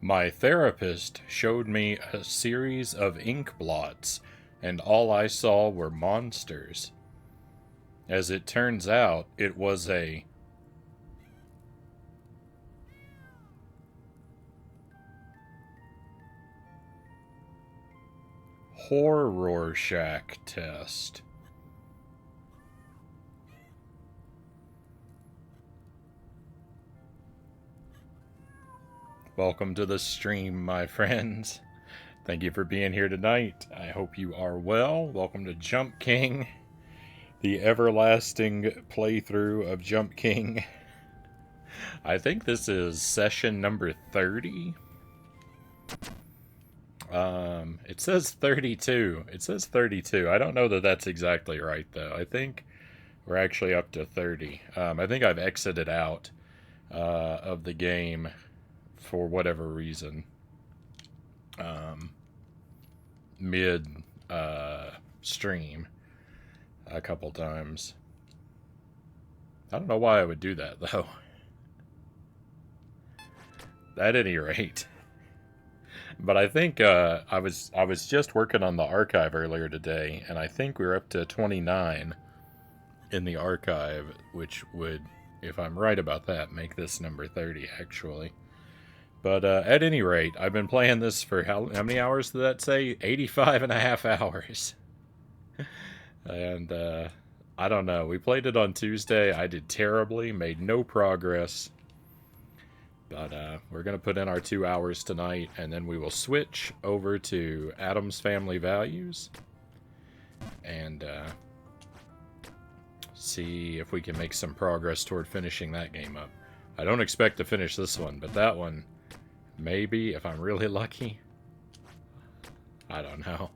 My therapist showed me a series of ink blots, and all I saw were monsters. As it turns out, it was a horror shack test. Welcome to the stream, my friends. Thank you for being here tonight. I hope you are well. Welcome to Jump King, the everlasting playthrough of Jump King. I think this is session number 30. It says 32. It says 32. I don't know that that's exactly right, though. I think we're actually up to 30. I think I've exited out of the game for whatever reason. Mid stream a couple times. I don't know why I would do that, though. At any rate. But I think I was just working on the archive earlier today, and I think we're up to 29 in the archive, which would, if I'm right about that, make this number 30, actually. But at any rate, I've been playing this for how many hours did that say? 85 and a half hours. And I don't know. We played it on Tuesday. I did terribly, made no progress. But we're going to put in our 2 hours tonight, and then we will switch over to Addams Family Values and see if we can make some progress toward finishing that game up. I don't expect to finish this one, but that one, maybe, if I'm really lucky. I don't know.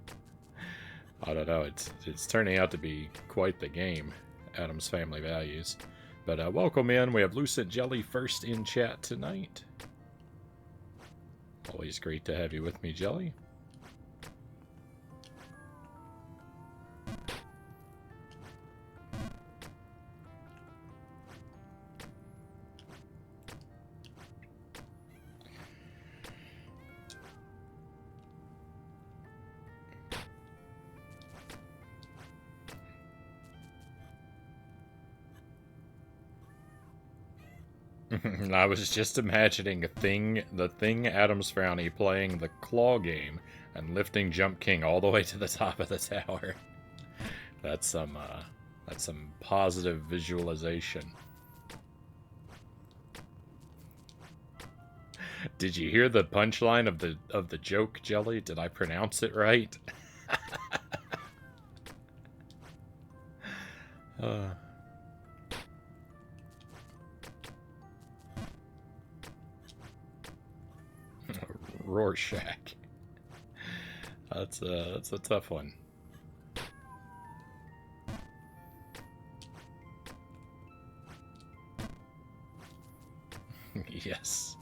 It's turning out to be quite the game, Addams Family Values. But welcome in. We have Lucent Jelly first in chat tonight. Always great to have you with me, Jelly. I was just imagining the thing Adam's Frownie playing the claw game and lifting Jump King all the way to the top of the tower. That's some positive visualization. Did you hear the punchline of the joke, Jelly? Did I pronounce it right? Rorschach. That's a tough one. Yes.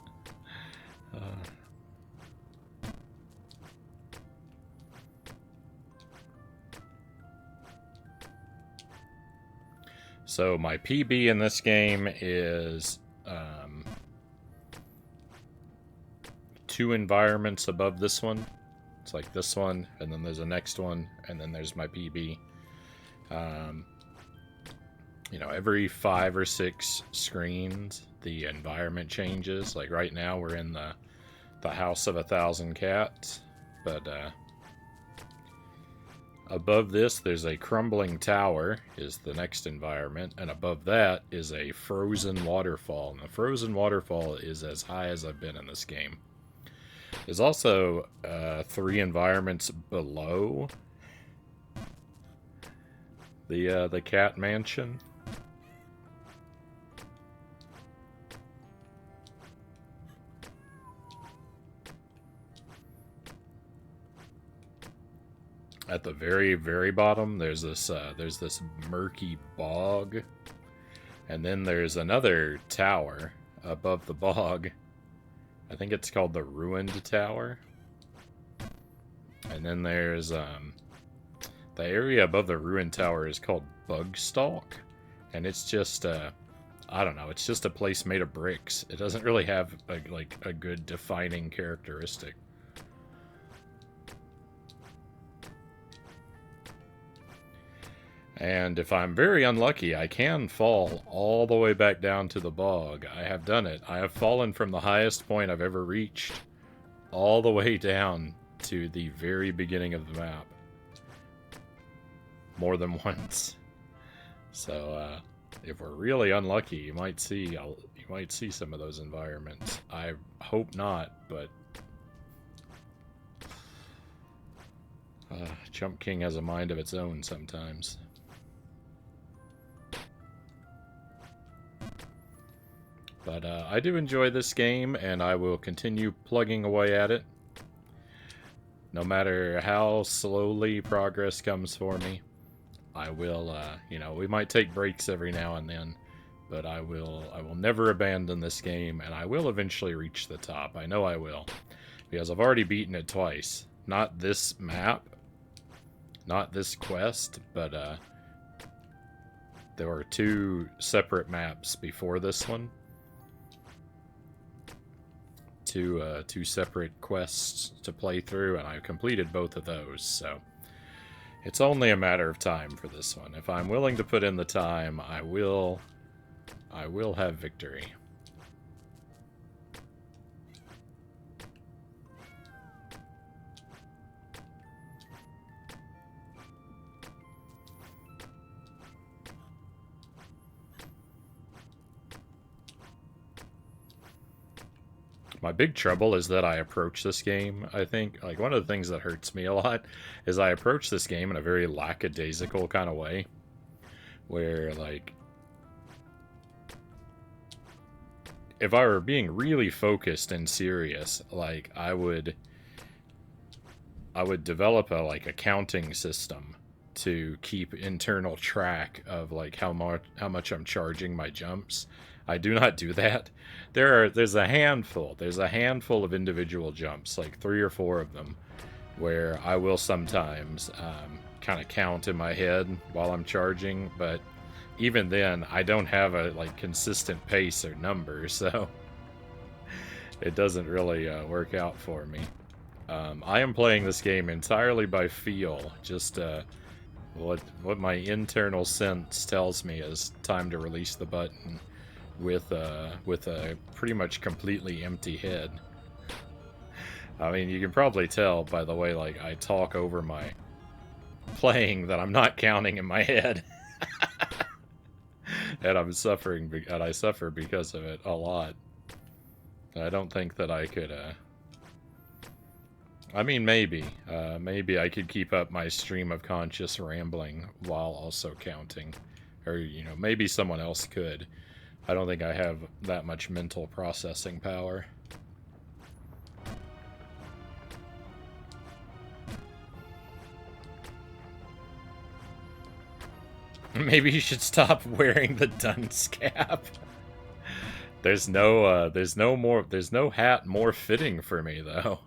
So my PB in this game is 2 environments above this one. It's like this one, and then there's a next one, and then there's my PB. You know, every 5 or 6 screens, the environment changes. Like right now, we're in the House of 1,000 Cats, but above this, there's a crumbling tower, is the next environment, and above that is a frozen waterfall. And the frozen waterfall is as high as I've been in this game. There's also 3 environments below the cat mansion. At the very, very bottom, there's this murky bog, and then there's another tower above the bog. I think it's called the Ruined Tower. And then there's the area above the Ruined Tower is called Bugstalk, and it's just a I don't know, it's just a place made of bricks. It doesn't really have like a good defining characteristic. And if I'm very unlucky, I can fall all the way back down to the bog. I have done it. I have fallen from the highest point I've ever reached all the way down to the very beginning of the map. More than once. So, if we're really unlucky, you might see some of those environments. I hope not, but Jump King has a mind of its own sometimes. But I do enjoy this game, and I will continue plugging away at it. No matter how slowly progress comes for me, I will, you know, we might take breaks every now and then, but I will never abandon this game, and I will eventually reach the top. I know I will, because I've already beaten it twice. Not this map, not this quest, but there were 2 separate maps before this one. Two separate quests to play through, and I completed both of those, so it's only a matter of time for this one. If I'm willing to put in the time, I will have victory. My big trouble is that I approach this game, I think. Like, one of the things that hurts me a lot is I approach this game in a very lackadaisical kind of way. Where, like, if I were being really focused and serious, like, I would develop a counting system to keep internal track of like how much I'm charging my jumps. I do not do that. There's a handful of individual jumps, like 3 or 4 of them, where I will sometimes kind of count in my head while I'm charging, but even then I don't have a consistent pace or number, so it doesn't really work out for me. I am playing this game entirely by feel, just what my internal sense tells me is time to release the button with a pretty much completely empty head. I mean, you can probably tell by the way I talk over my playing that I'm not counting in my head. And I suffer because of it a lot. I don't think that I could I mean, maybe I could keep up my stream of conscious rambling while also counting. Or, maybe someone else could. I don't think I have that much mental processing power. Maybe you should stop wearing the dunce cap. There's no hat more fitting for me, though.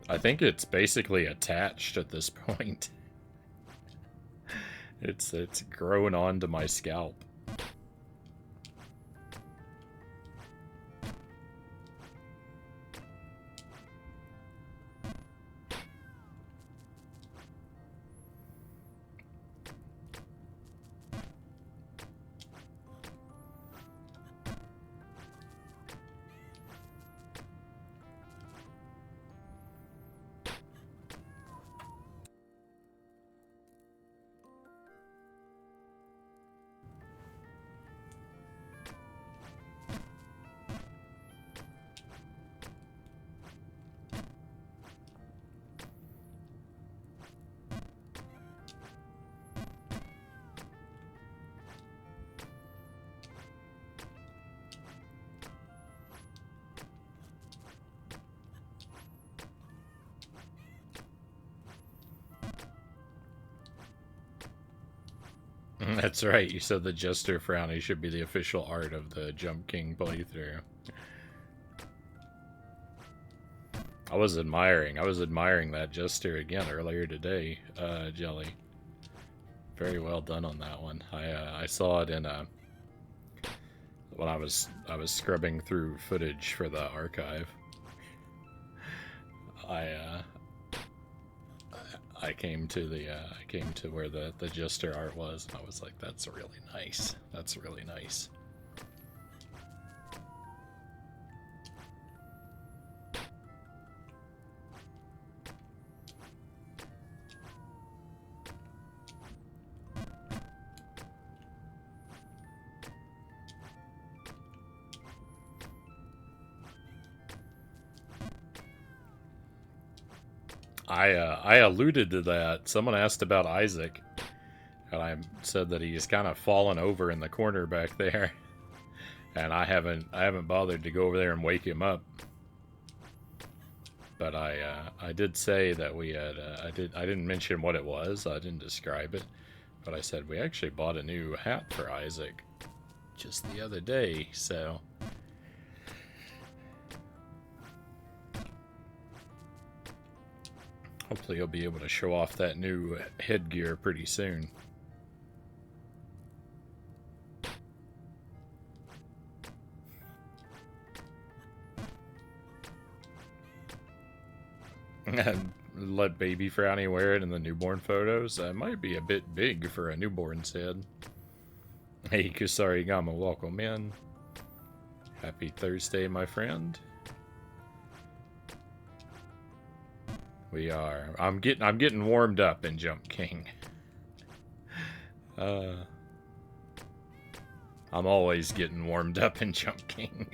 I think it's basically attached at this point. It's grown onto my scalp. That's right, you said the Jester Frownie should be the official art of the Jump King playthrough. I was admiring that Jester again earlier today, Jelly. Very well done on that one. I saw it in when I was scrubbing through footage for the archive. I came to where the Jester art was, and I was like, that's really nice. That's really nice. I alluded to that. Someone asked about Isaac, and I said that he's kind of fallen over in the corner back there, and I haven't bothered to go over there and wake him up. But I did say that we had I didn't mention what it was. I didn't describe it, but I said we actually bought a new hat for Isaac just the other day. So. Hopefully he'll be able to show off that new headgear pretty soon. And let baby Frownie wear it in the newborn photos. That might be a bit big for a newborn's head. Hey, Kusarigama, welcome in. Happy Thursday, my friend. We are. I'm getting warmed up in Jump King. I'm always getting warmed up in Jump King.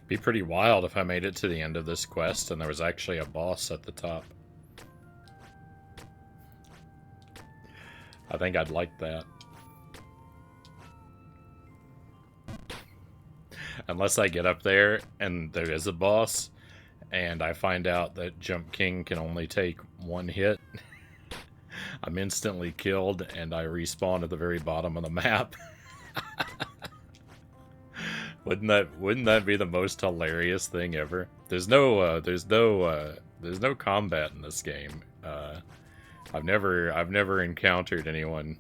Be pretty wild if I made it to the end of this quest and there was actually a boss at the top. I think I'd like that. Unless I get up there and there is a boss and I find out that Jump King can only take one hit, I'm instantly killed and I respawn at the very bottom of the map. Wouldn't that be the most hilarious thing ever? There's no combat in this game. I've never encountered anyone.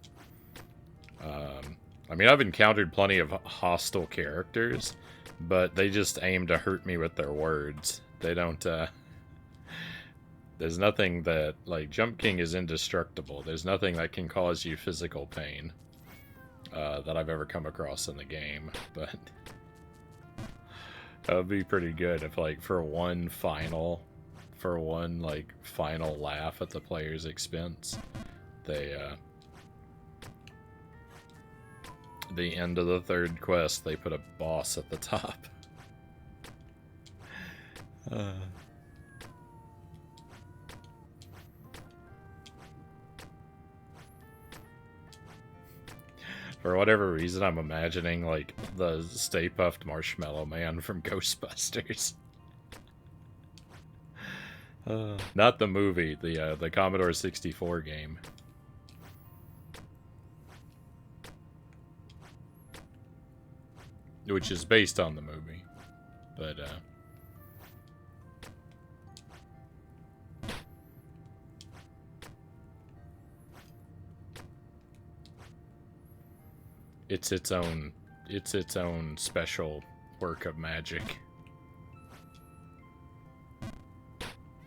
I mean, I've encountered plenty of hostile characters, but they just aim to hurt me with their words. They don't. There's nothing that, like, Jump King is indestructible. There's nothing that can cause you physical pain that I've ever come across in the game, but. That would be pretty good if, like, for one final laugh at the player's expense, they, the end of the third quest, they put a boss at the top. For whatever reason, I'm imagining, like, the Stay Puft Marshmallow Man from Ghostbusters. Not the movie, the Commodore 64 game. Which is based on the movie. But, it's its own special work of magic.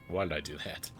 Why did I do that?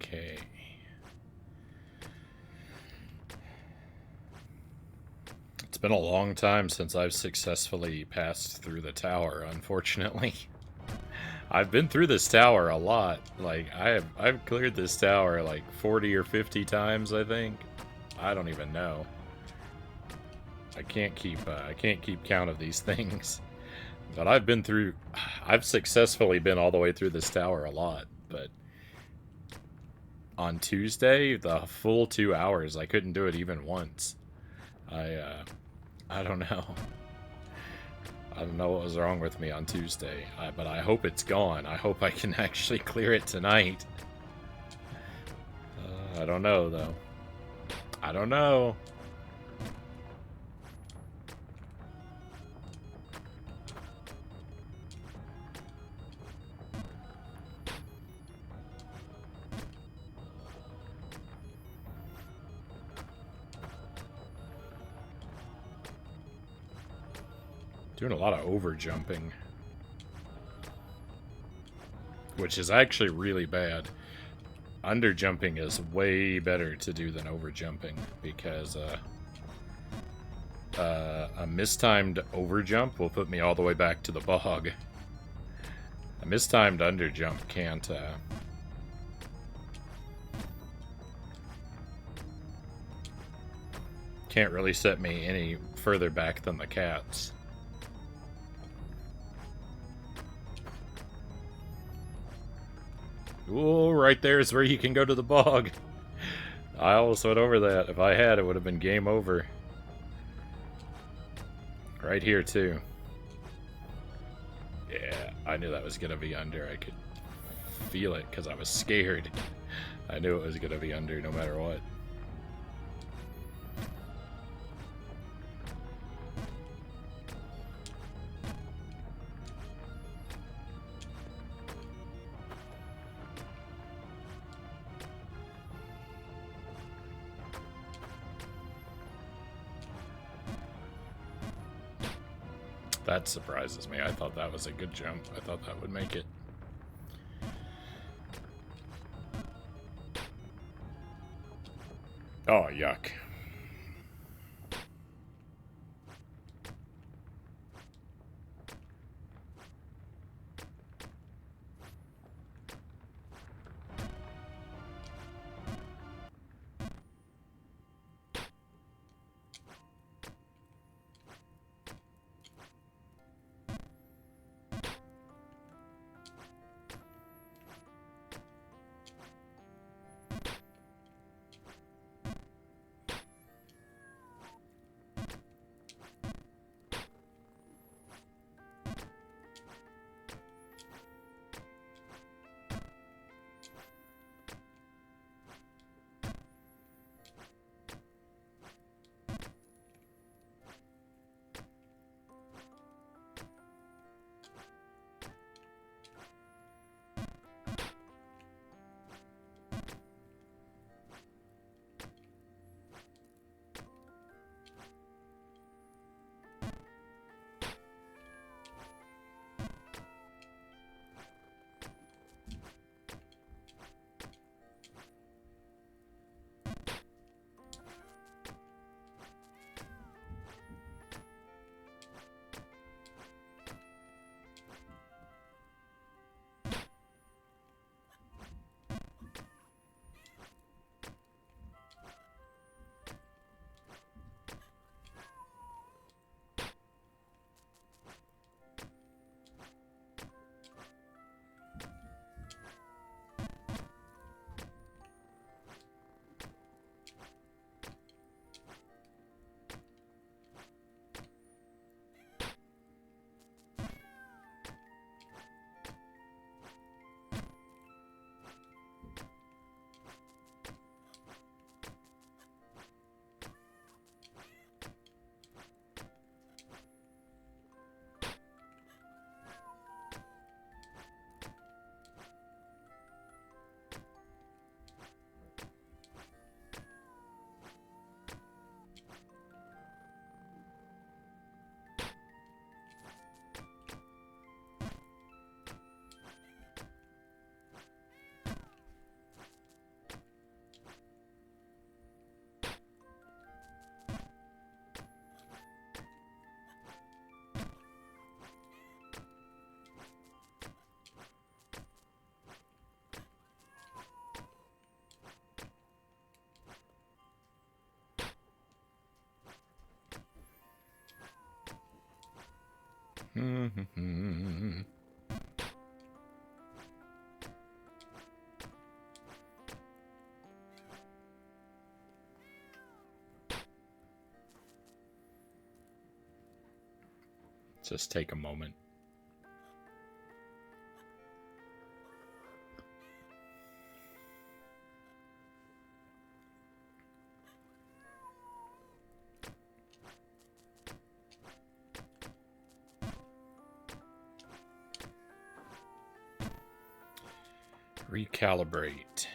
Okay. It's been a long time since I've successfully passed through the tower, unfortunately. I've been through this tower a lot. Like, I've cleared this tower like 40 or 50 times, I think. I don't even know. I can't keep count of these things. But I've successfully been all the way through this tower a lot, but on Tuesday, the full 2 hours, I couldn't do it even once. I don't know. I don't know what was wrong with me on Tuesday, but I hope it's gone. I hope I can actually clear it tonight. I don't know, though. I don't know. Doing a lot of over jumping, which is actually really bad. Under jumping is way better to do than over jumping because a mistimed over jump will put me all the way back to the bog. A mistimed under jump can't really set me any further back than the cats. Ooh, right there is where you can go to the bog. I almost went over that. If I had, it would have been game over. Right here, too. Yeah, I knew that was going to be under. I could feel it because I was scared. I knew it was going to be under no matter what. That surprises me. I thought that was a good jump. I thought that would make it. Oh, yuck. Just take a moment. Recalibrate.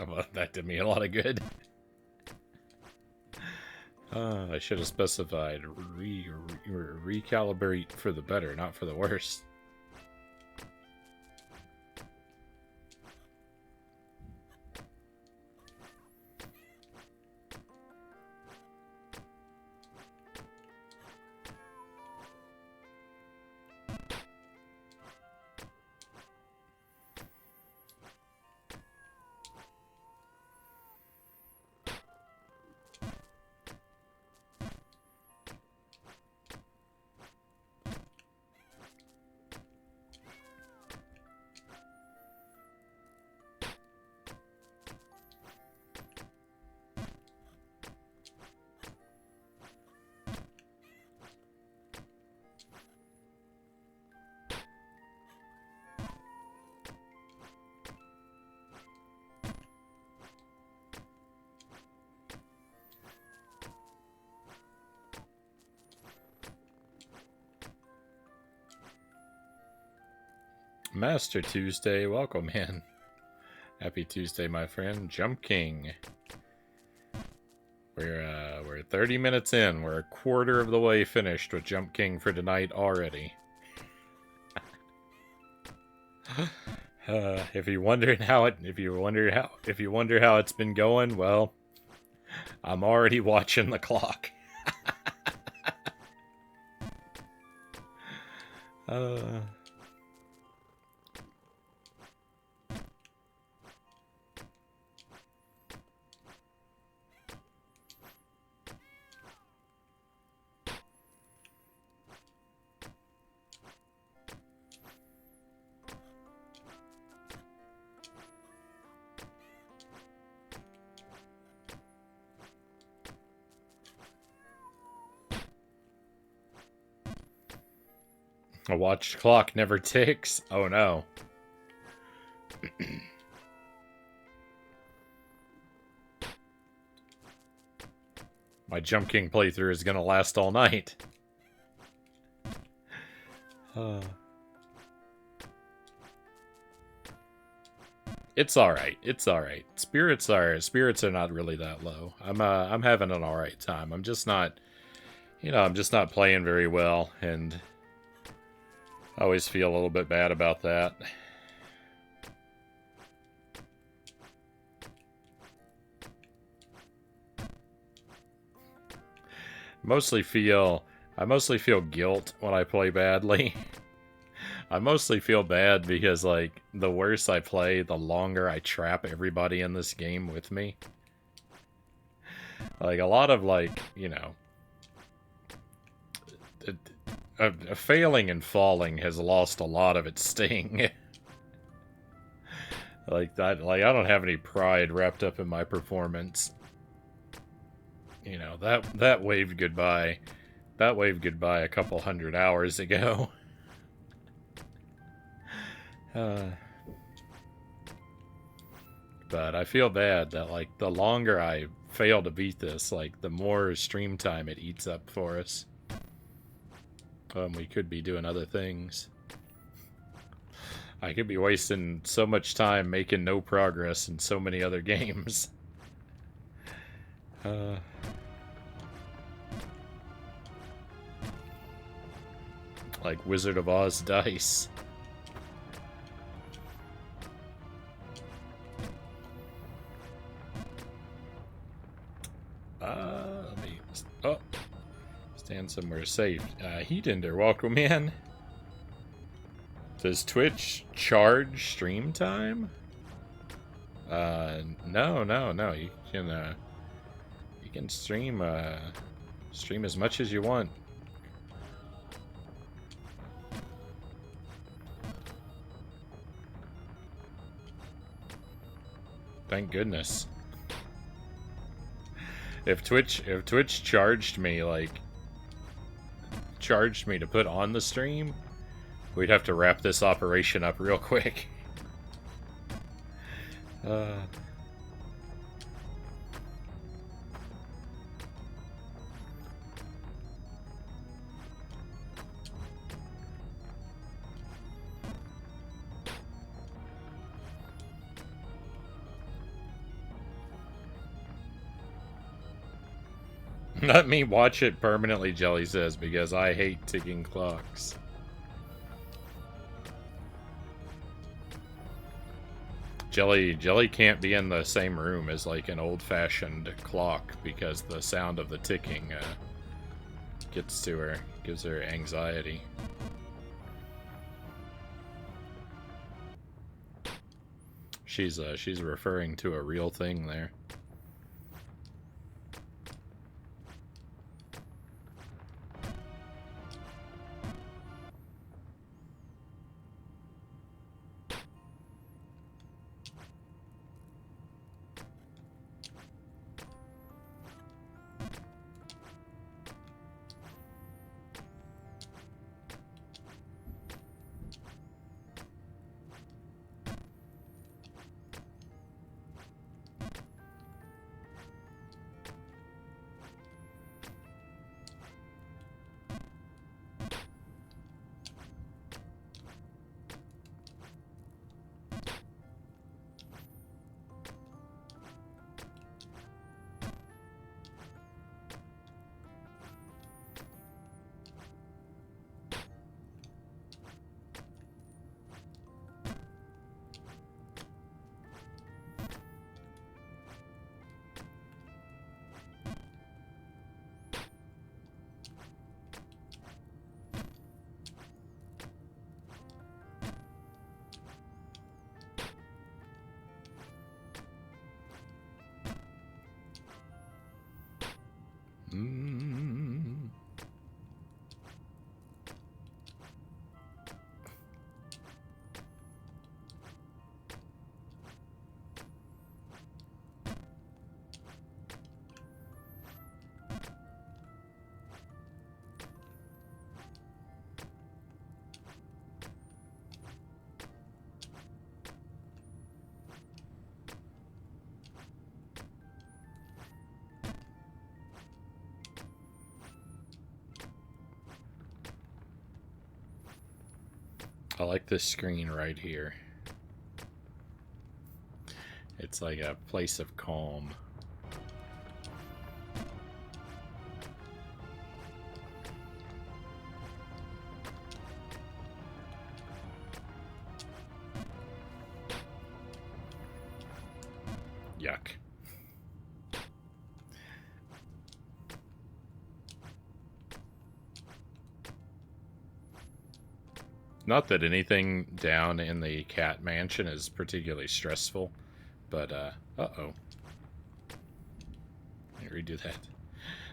Well, that did me a lot of good. I should have specified recalibrate for the better, not for the worse. Master Tuesday, welcome in. Happy Tuesday, my friend. Jump King. We're 30 minutes in. We're a quarter of the way finished with Jump King for tonight already. If you wonder how it's been going, well, I'm already watching the clock. A watch clock never ticks. Oh no. My Jump King playthrough is gonna last all night. It's alright. It's alright. Spirits are not really that low. I'm having an alright time. I'm just not, I'm just not playing very well, and I always feel a little bit bad about that. I mostly feel guilt when I play badly. I mostly feel bad because, like, the worse I play, the longer I trap everybody in this game with me. Like, a lot of, like, failing and falling has lost a lot of its sting. I don't have any pride wrapped up in my performance. That waved goodbye. That waved goodbye a couple hundred hours ago. But I feel bad that, like, the longer I fail to beat this, like, the more stream time it eats up for us. We could be doing other things. I could be wasting so much time making no progress in so many other games. Like Wizard of Oz dice. Let me... Oh. Stand somewhere safe. Heatender, welcome in. Does Twitch charge stream time? No. You can stream as much as you want. Thank goodness. If Twitch charged me to put on the stream, we'd have to wrap this operation up real quick. Let me watch it permanently, Jelly says, because I hate ticking clocks. Jelly can't be in the same room as like an old-fashioned clock because the sound of the ticking gets to her, gives her anxiety. She's referring to a real thing there. I like this screen right here. It's like a place of calm. Yuck. Not that anything down in the cat mansion is particularly stressful, but, uh-oh. Let me redo that.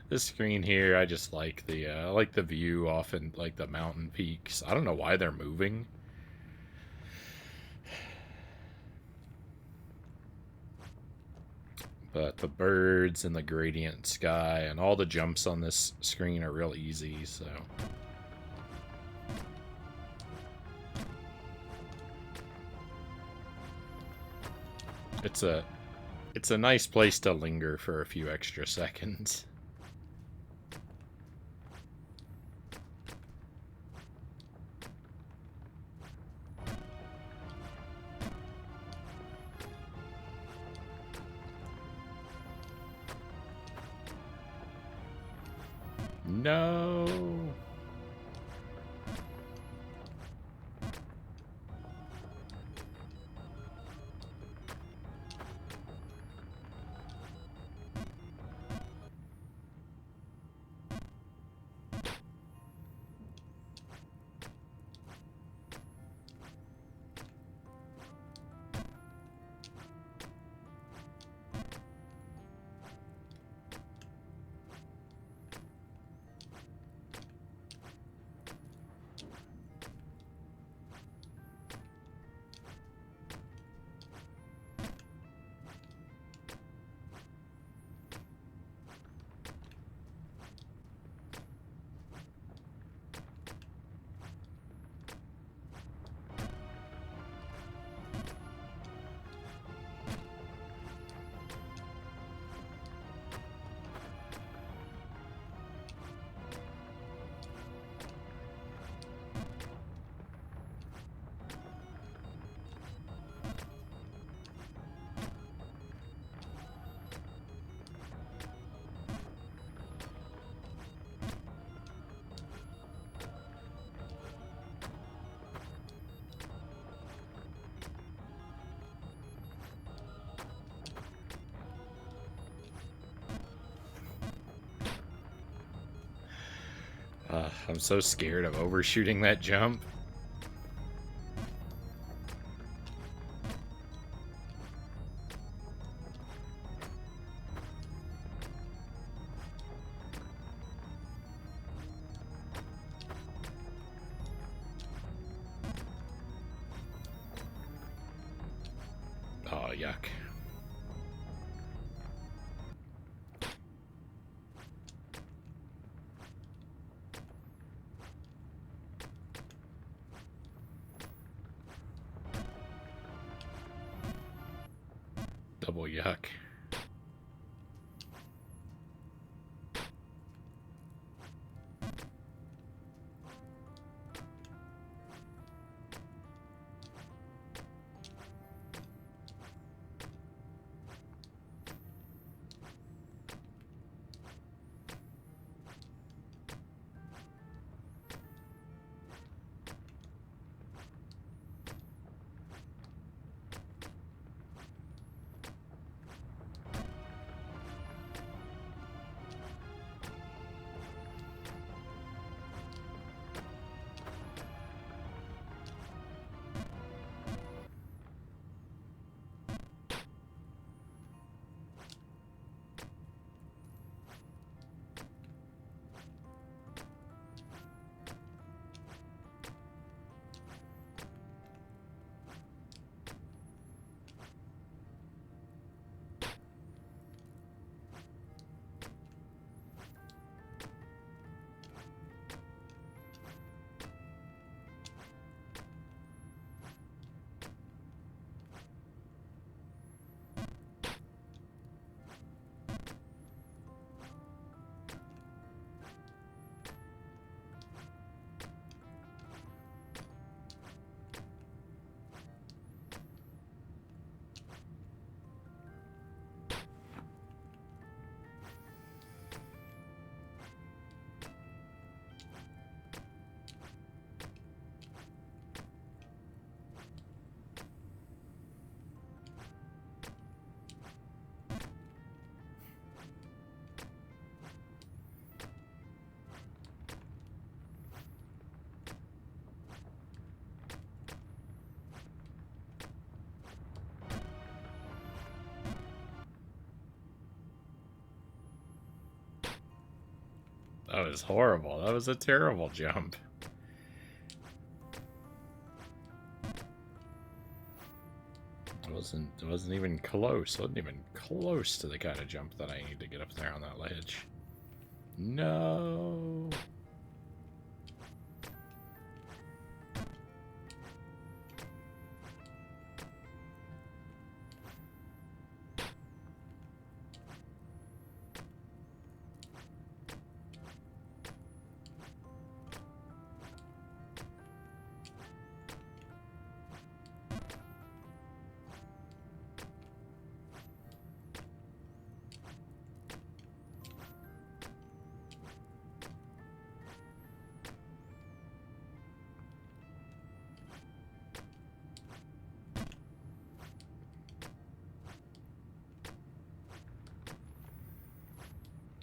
This screen here, I just like the view off in, like, the mountain peaks. I don't know why they're moving. But the birds and the gradient sky and all the jumps on this screen are real easy, so... It's a nice place to linger for a few extra seconds. No. I'm so scared of overshooting that jump. Oh, yuck. Double yuck. That was horrible. That was a terrible jump. It wasn't even close. It wasn't even close to the kind of jump that I need to get up there on that ledge. No.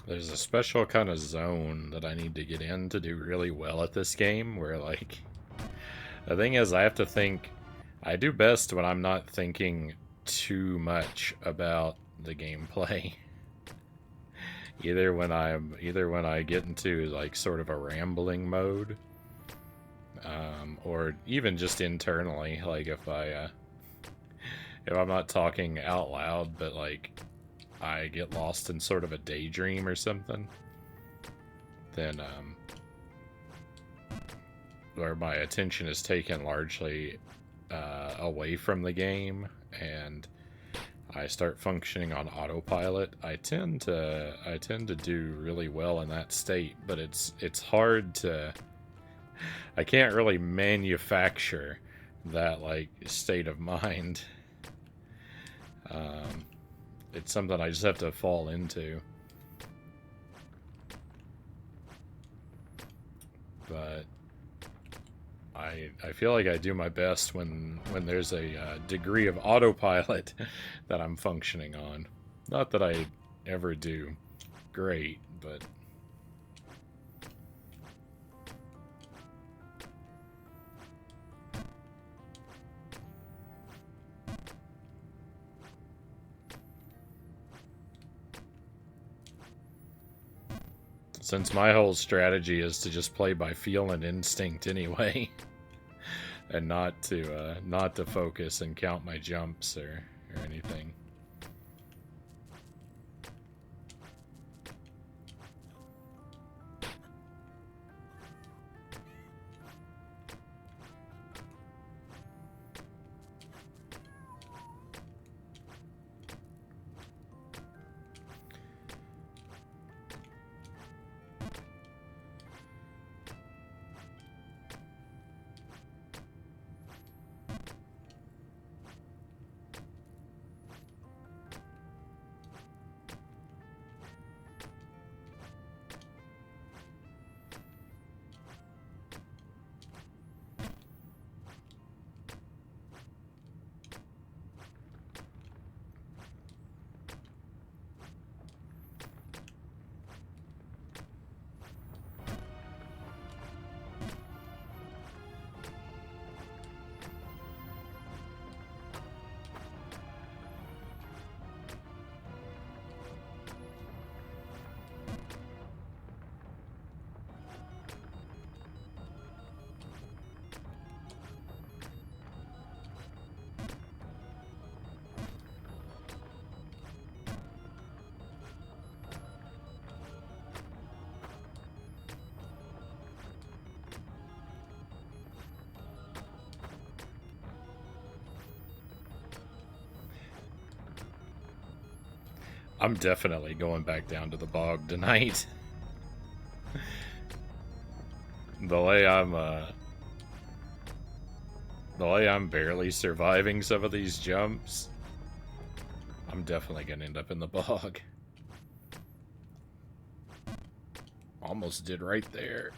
There's a special kind of zone that I need to get in to do really well at this game where, like, the thing is I have to think, I do best when I'm not thinking too much about the gameplay. Either when I get into, like, sort of a rambling mode, or even just internally, like if I'm not talking out loud, but like I get lost in sort of a daydream or something, then where my attention is taken largely away from the game and I start functioning on autopilot, I tend to do really well in that state, but it's hard to, I can't really manufacture that, like, state of mind. It's something I just have to fall into. But I feel like I do my best when there's a degree of autopilot that I'm functioning on. Not that I ever do great, but Since my whole strategy is to just play by feel and instinct anyway, and not to focus and count my jumps or anything. I'm definitely going back down to the bog tonight. The way I'm barely surviving some of these jumps, I'm definitely gonna end up in the bog. Almost did right there.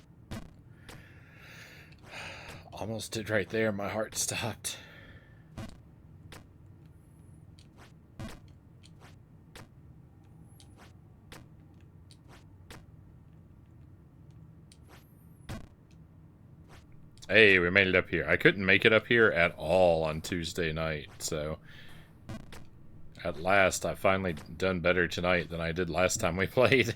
Almost did right there. My heart stopped. Hey, we made it up here. I couldn't make it up here at all on Tuesday night, so at last I finally done better tonight than I did last time we played.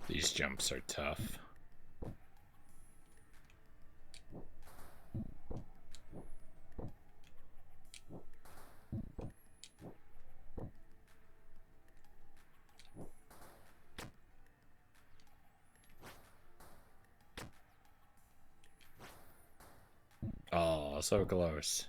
These jumps are tough. Oh, so close.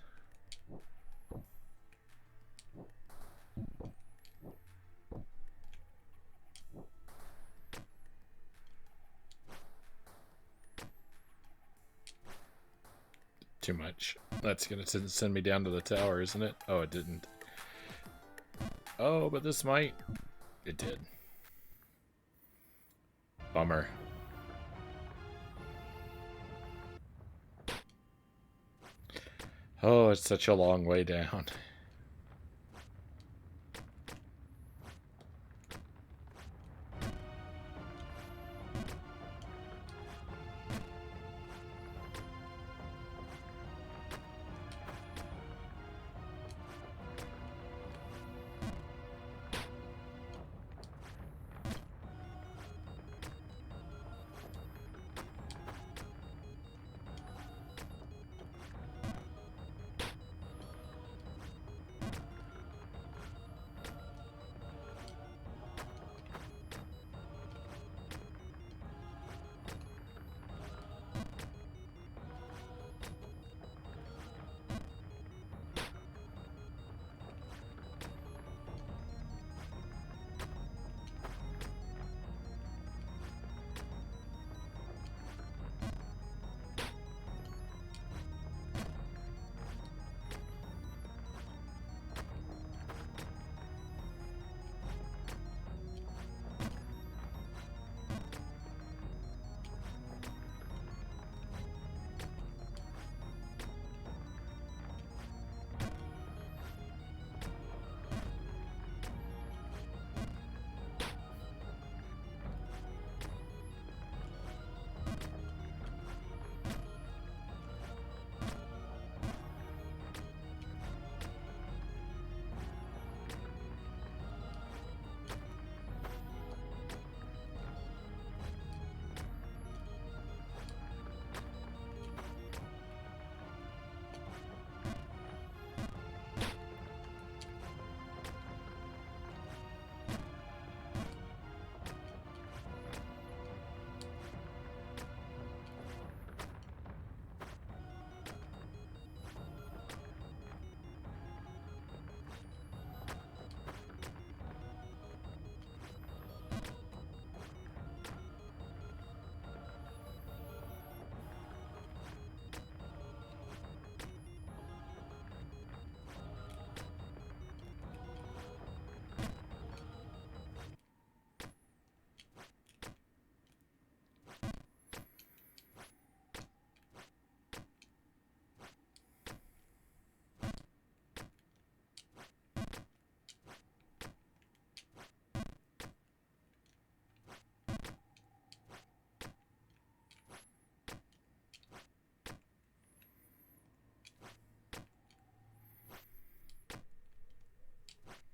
Too much. That's gonna send me down to the tower, isn't it? Oh, it didn't. Oh, but this might. It did. Bummer. Oh, it's such a long way down.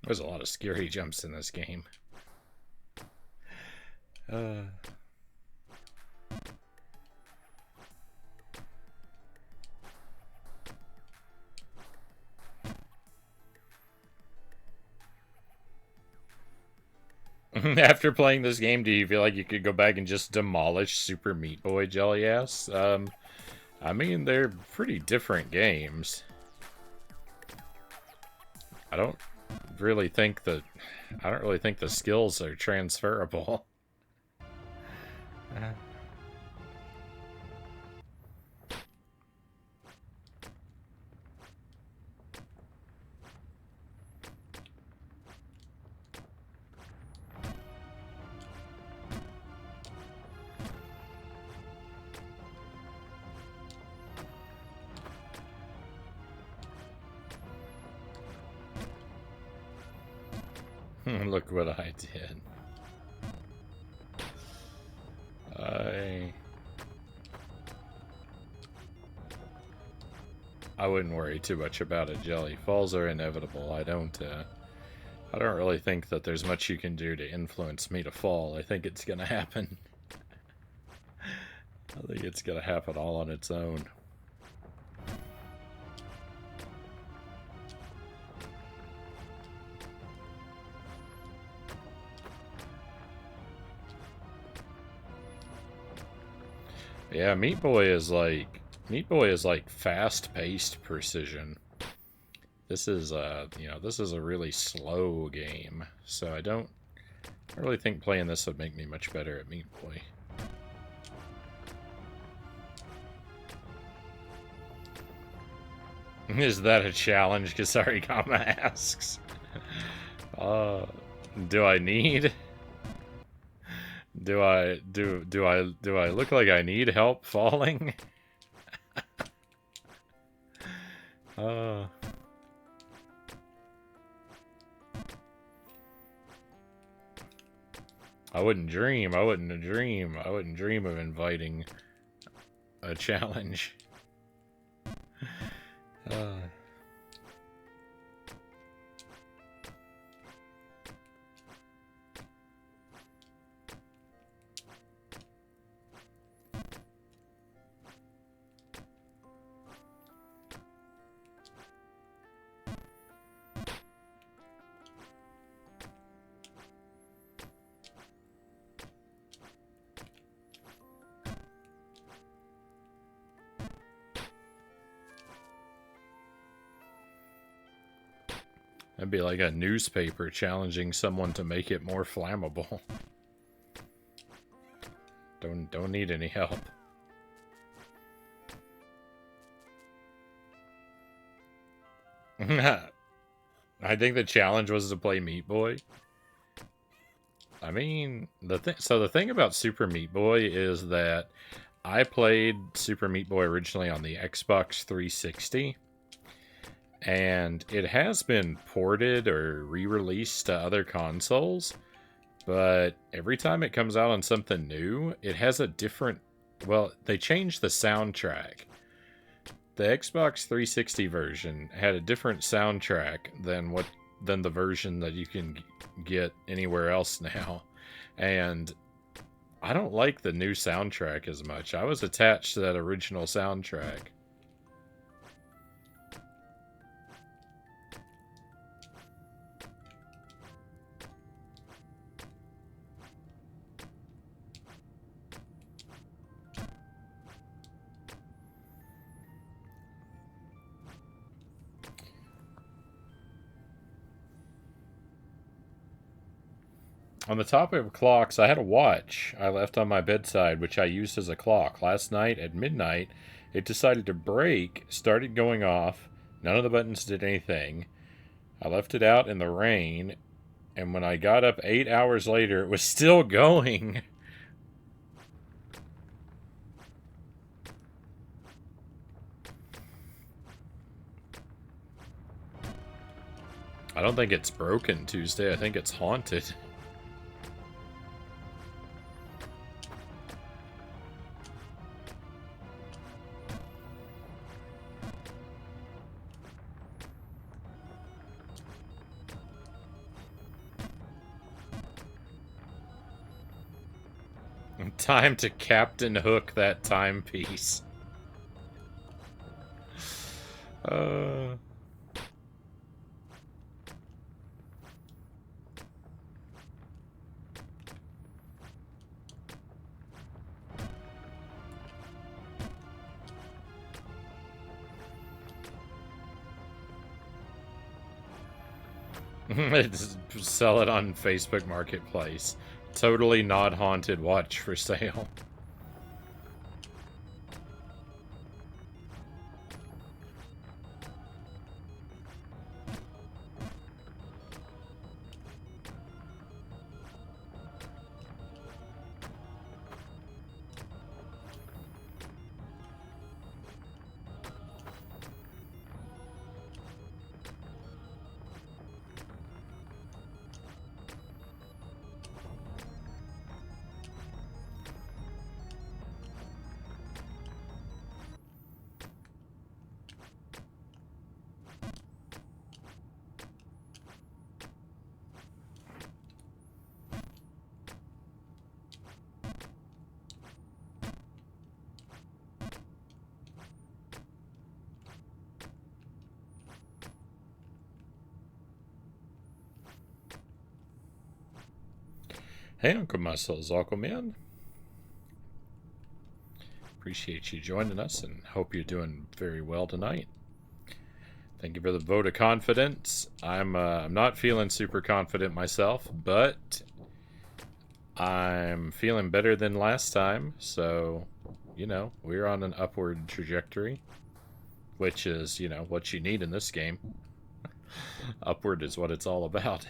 There's a lot of scary jumps in this game. After playing this game, do you feel like you could go back and just demolish Super Meat Boy Jelly Ass? I mean, they're pretty different games. I don't really think the skills are transferable. Look what I did. I wouldn't worry too much about it, Jelly. Falls are inevitable. I don't really think that there's much you can do to influence me to fall. I think it's gonna happen. I think it's gonna happen all on its own. Yeah, Meat Boy is like fast-paced precision. This is this is a really slow game, so I don't really think playing this would make me much better at Meat Boy. Is that a challenge? Kasarigama asks. Do I need? Do I look like I need help falling? I wouldn't dream of inviting a challenge. That'd be like a newspaper challenging someone to make it more flammable. Don't need any help. I think the challenge was to play Meat Boy. I mean, the thing about Super Meat Boy is that I played Super Meat Boy originally on the Xbox 360. And it has been ported or re-released to other consoles, but every time it comes out on something new, it has a different... Well, they changed the soundtrack. The Xbox 360 version had a different soundtrack than the version that you can get anywhere else now. And I don't like the new soundtrack as much. I was attached to that original soundtrack. On the topic of clocks, I had a watch I left on my bedside, which I used as a clock. Last night at midnight, it decided to break, started going off. None of the buttons did anything. I left it out in the rain, and when I got up 8 hours later, it was still going. I don't think it's broken, Tuesday. I think it's haunted. Time to Captain Hook that timepiece. Sell it on Facebook Marketplace. Totally not haunted watch for sale. Hey, Uncle Muscles, Aquaman. Appreciate you joining us and hope you're doing very well tonight. Thank you for the vote of confidence. I'm not feeling super confident myself, but I'm feeling better than last time. So, you know, we're on an upward trajectory, which is, you know, what you need in this game. Upward is what it's all about.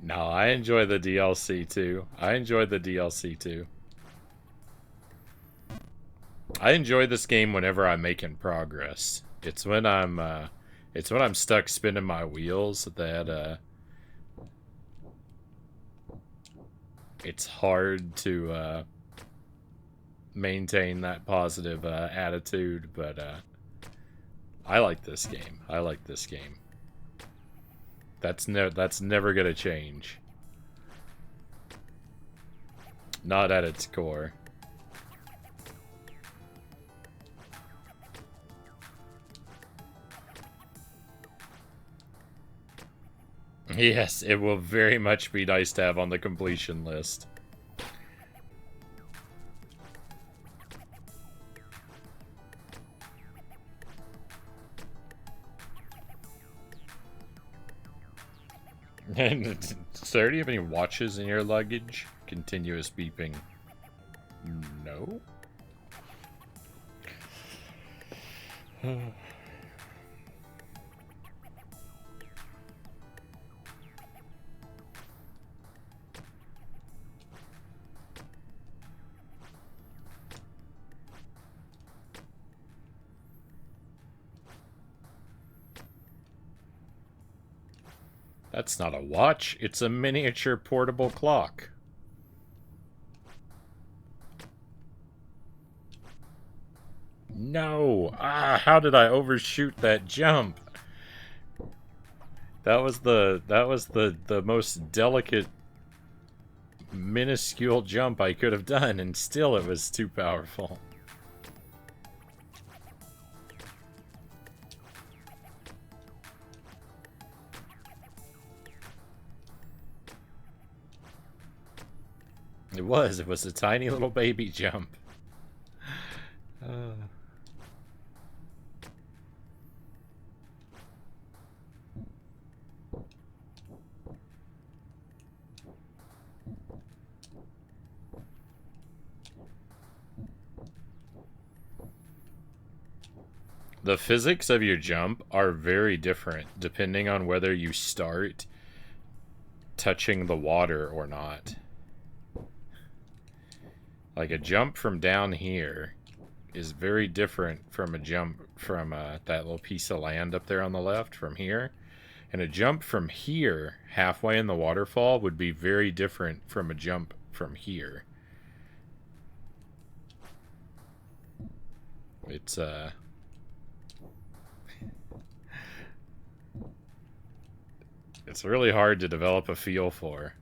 No, I enjoy the DLC too. I enjoy this game whenever I'm making progress. It's when I'm stuck spinning my wheels that it's hard to maintain that positive attitude, but I like this game. That's never gonna change. Not at its core. Yes, it will very much be nice to have on the completion list. And sir, do you have any watches in your luggage? Continuous beeping. No? That's not a watch, it's a miniature portable clock. No! Ah, how did I overshoot that jump? That was the most delicate, minuscule jump I could have done, and still it was too powerful. It was a tiny little baby jump. The physics of your jump are very different depending on whether you start touching the water or not. Like a jump from down here, is very different from a jump from that little piece of land up there on the left from here. And a jump from here, halfway in the waterfall, would be very different from a jump from here. It's it's really hard to develop a feel for.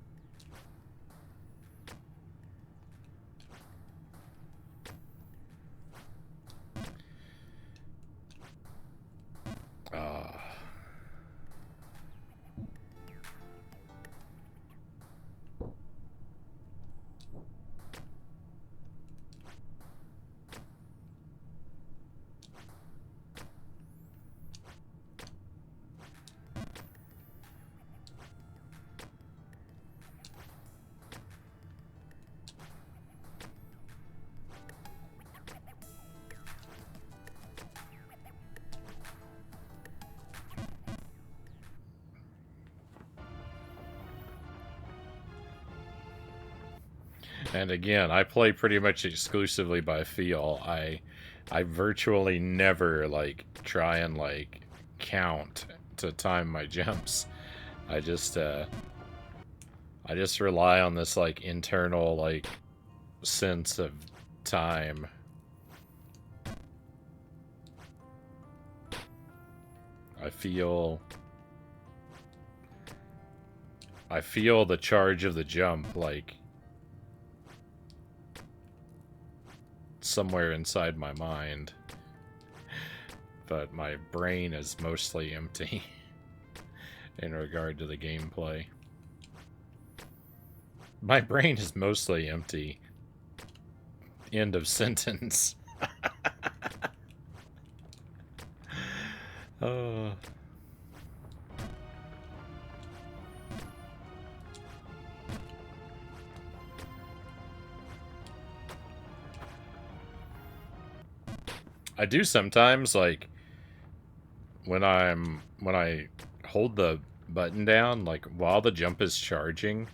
And again, I play pretty much exclusively by feel. I virtually never like try and like count to time my jumps. I just rely on this like internal like sense of time. I feel the charge of the jump like somewhere inside my mind, but my brain is mostly empty in regard to the gameplay. My brain is mostly empty. End of sentence. Oh. I do sometimes, like, when I hold the button down, like, while the jump is charging,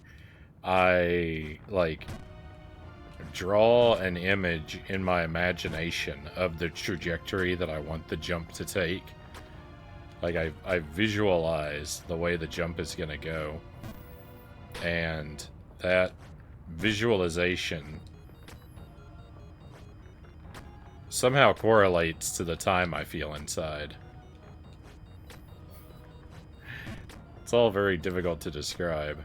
I, like, draw an image in my imagination of the trajectory that I want the jump to take. Like, I visualize the way the jump is gonna go. And that visualization somehow correlates to the time I feel inside. It's all very difficult to describe.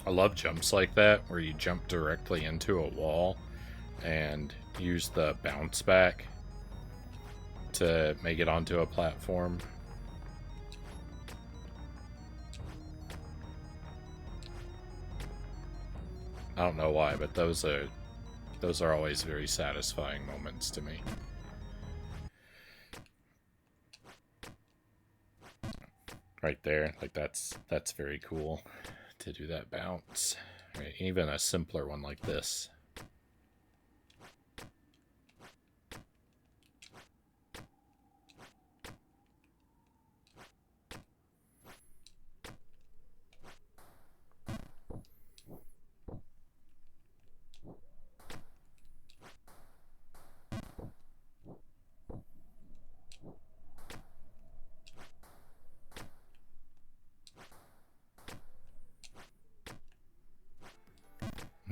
I love jumps like that, where you jump directly into a wall and use the bounce back to make it onto a platform. I don't know why, but those are always very satisfying moments to me. Right there, like that's very cool to do that bounce. Right, even a simpler one like this.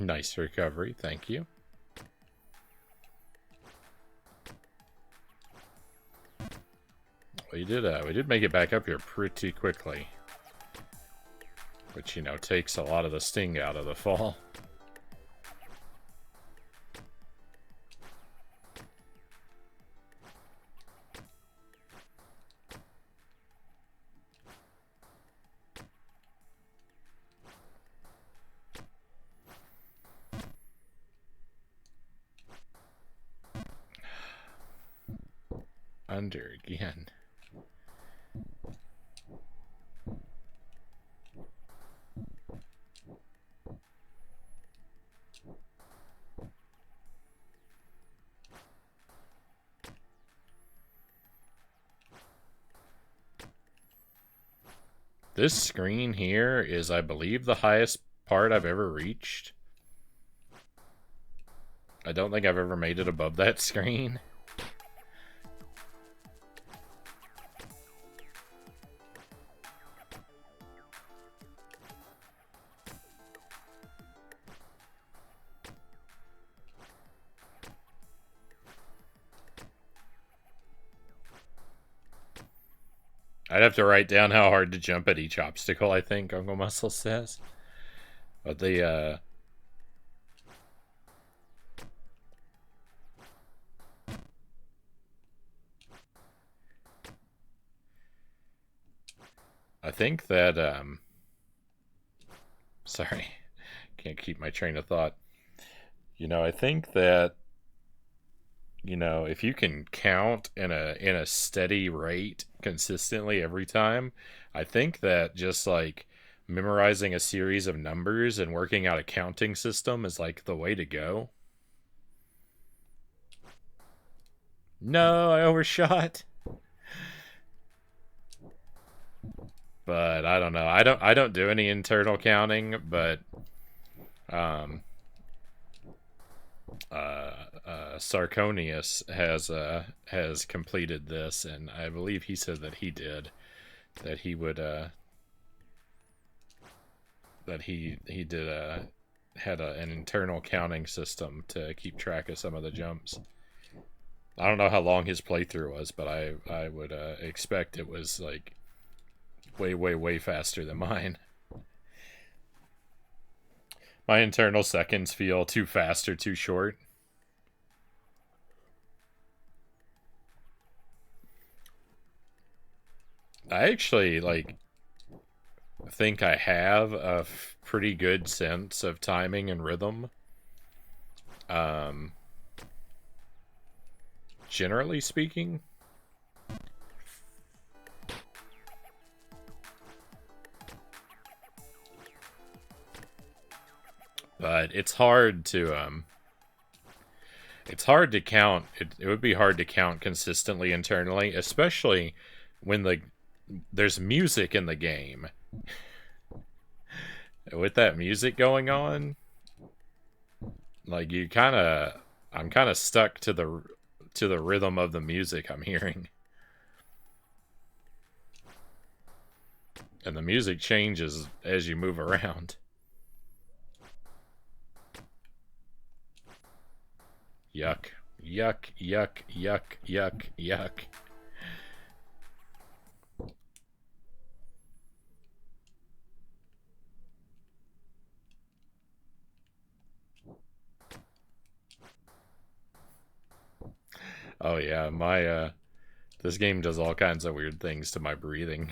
Nice recovery, thank you. We did make it back up here pretty quickly. Which, you know, takes a lot of the sting out of the fall. Under again. This screen here is, I believe, the highest part I've ever reached. I don't think I've ever made it above that screen. I'd have to write down how hard to jump at each obstacle, I think, Uncle Muscle says. But I think that, sorry, can't keep my train of thought. You know, I think that, you know, if you can count in a steady rate consistently every time, I think that just like memorizing a series of numbers and working out a counting system is like the way to go. No, I overshot. But I don't know. I don't do any internal counting, but um Sarconius has completed this, and I believe he said that he did, that he would that he did had an internal counting system to keep track of some of the jumps. I don't know how long his playthrough was, but I would expect it was like way faster than mine. My internal seconds feel too fast or too short. I actually like think I have a pretty good sense of timing and rhythm. Um, generally speaking. But it's hard to count. It would be hard to count consistently internally, especially when there's music in the game. With that music going on, like I'm kind of stuck to the rhythm of the music I'm hearing. And the music changes as you move around. Yuck. Yuck, yuck, yuck, yuck, yuck. Oh yeah, my this game does all kinds of weird things to my breathing.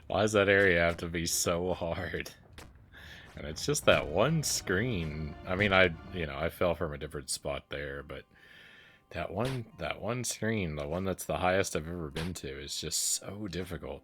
Why does that area have to be so hard? And it's just that one screen. I mean, I fell from a different spot there, but that one screen, the one that's the highest I've ever been to, is just so difficult.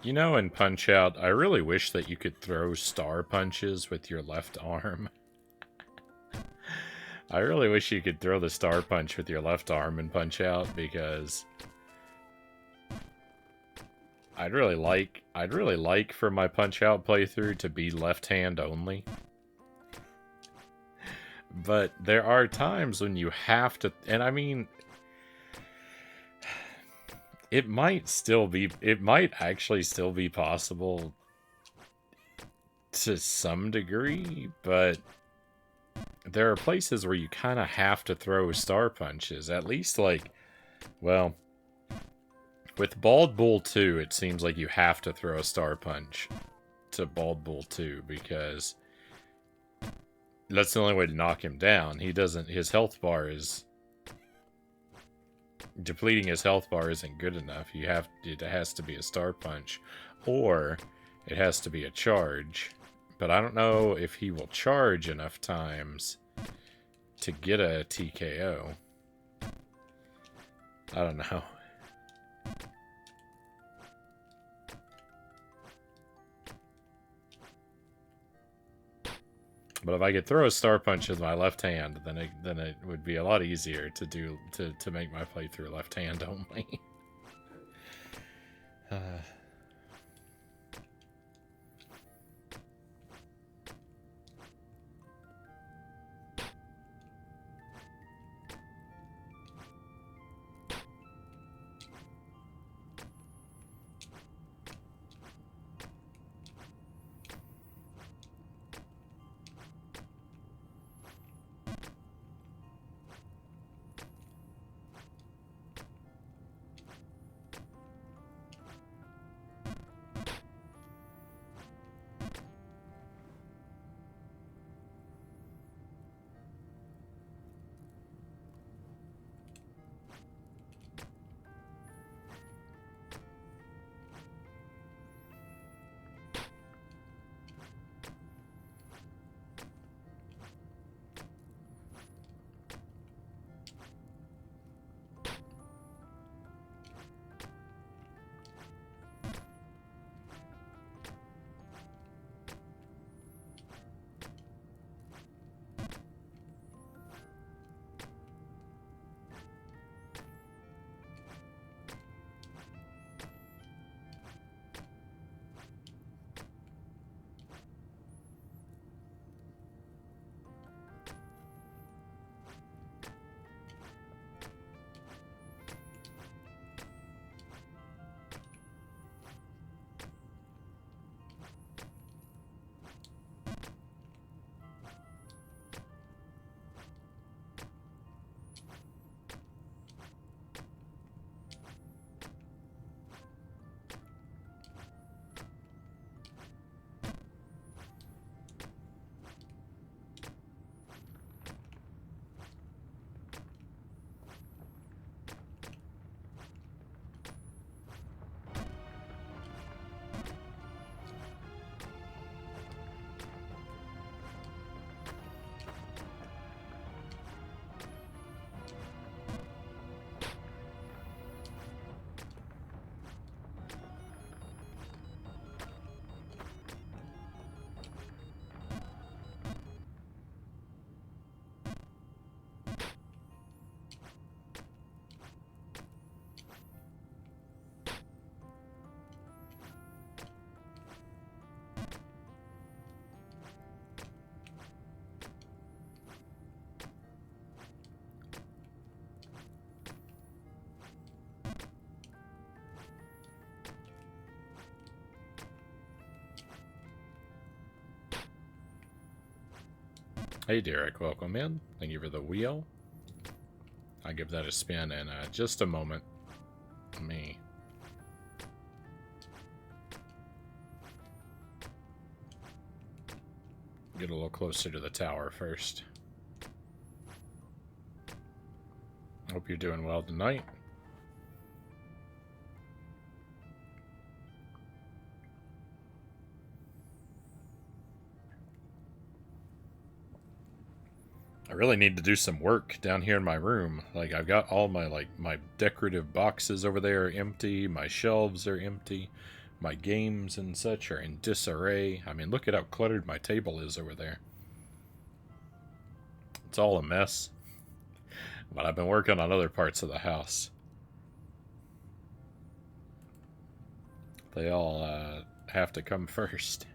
You know, in Punch Out, I really wish that you could throw star punches with your left arm. I really wish you could throw the star punch with your left arm in Punch Out, because I'd really like for my Punch Out playthrough to be left hand only. But there are times when you have to, and I mean, it might actually still be possible to some degree, but there are places where you kind of have to throw star punches. At least, like, well, with Bald Bull 2, it seems like you have to throw a star punch to Bald Bull 2, because that's the only way to knock him down. His health bar is... Depleting his health bar isn't good enough. It has to be a star punch, or it has to be a charge. But I don't know if he will charge enough times to get a TKO. I don't know. But if I could throw a star punch with my left hand, then it would be a lot easier to make my playthrough left hand only. Hey, Derek, welcome in. Thank you for the wheel. I'll give that a spin in just a moment. Let me get a little closer to the tower first. Hope you're doing well tonight. I really need to do some work down here in my room. Like, I've got all my decorative boxes over there empty, my shelves are empty, my games and such are in disarray. I mean, look at how cluttered my table is over there. It's all a mess. But I've been working on other parts of the house. They all have to come first.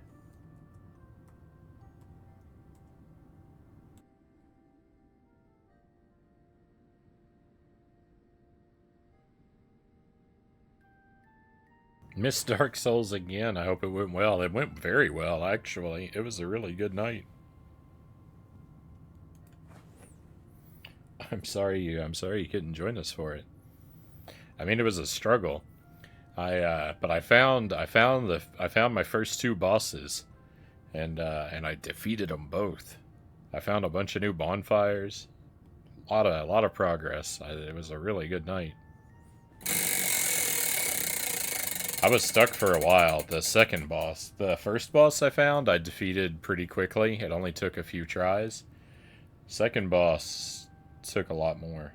Miss Dark Souls again. I hope it went well. It went very well, actually. It was a really good night. I'm sorry you couldn't join us for it. I mean, it was a struggle. But I found my first two bosses, and I defeated them both. I found a bunch of new bonfires. A lot of progress. It was a really good night. I was stuck for a while. The second boss. The first boss I found, I defeated pretty quickly. It only took a few tries. Second boss took a lot more.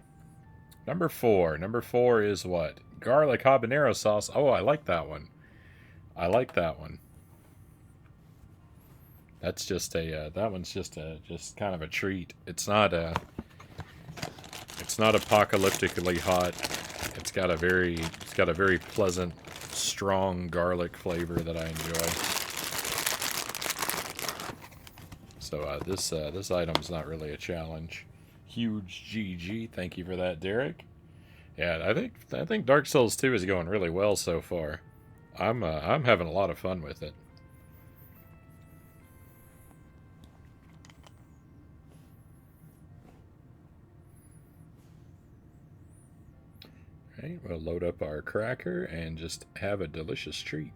Number 4. Number 4 is what? Garlic habanero sauce. Oh, I like that one. I like that one. That's just a that one's just kind of a treat. It's not apocalyptically hot. It's got a very pleasant, strong garlic flavor that I enjoy. So this item's not really a challenge. Huge GG. Thank you for that, Derek. Yeah, I think Dark Souls 2 is going really well so far. I'm having a lot of fun with it. Right, we'll load up our cracker and just have a delicious treat.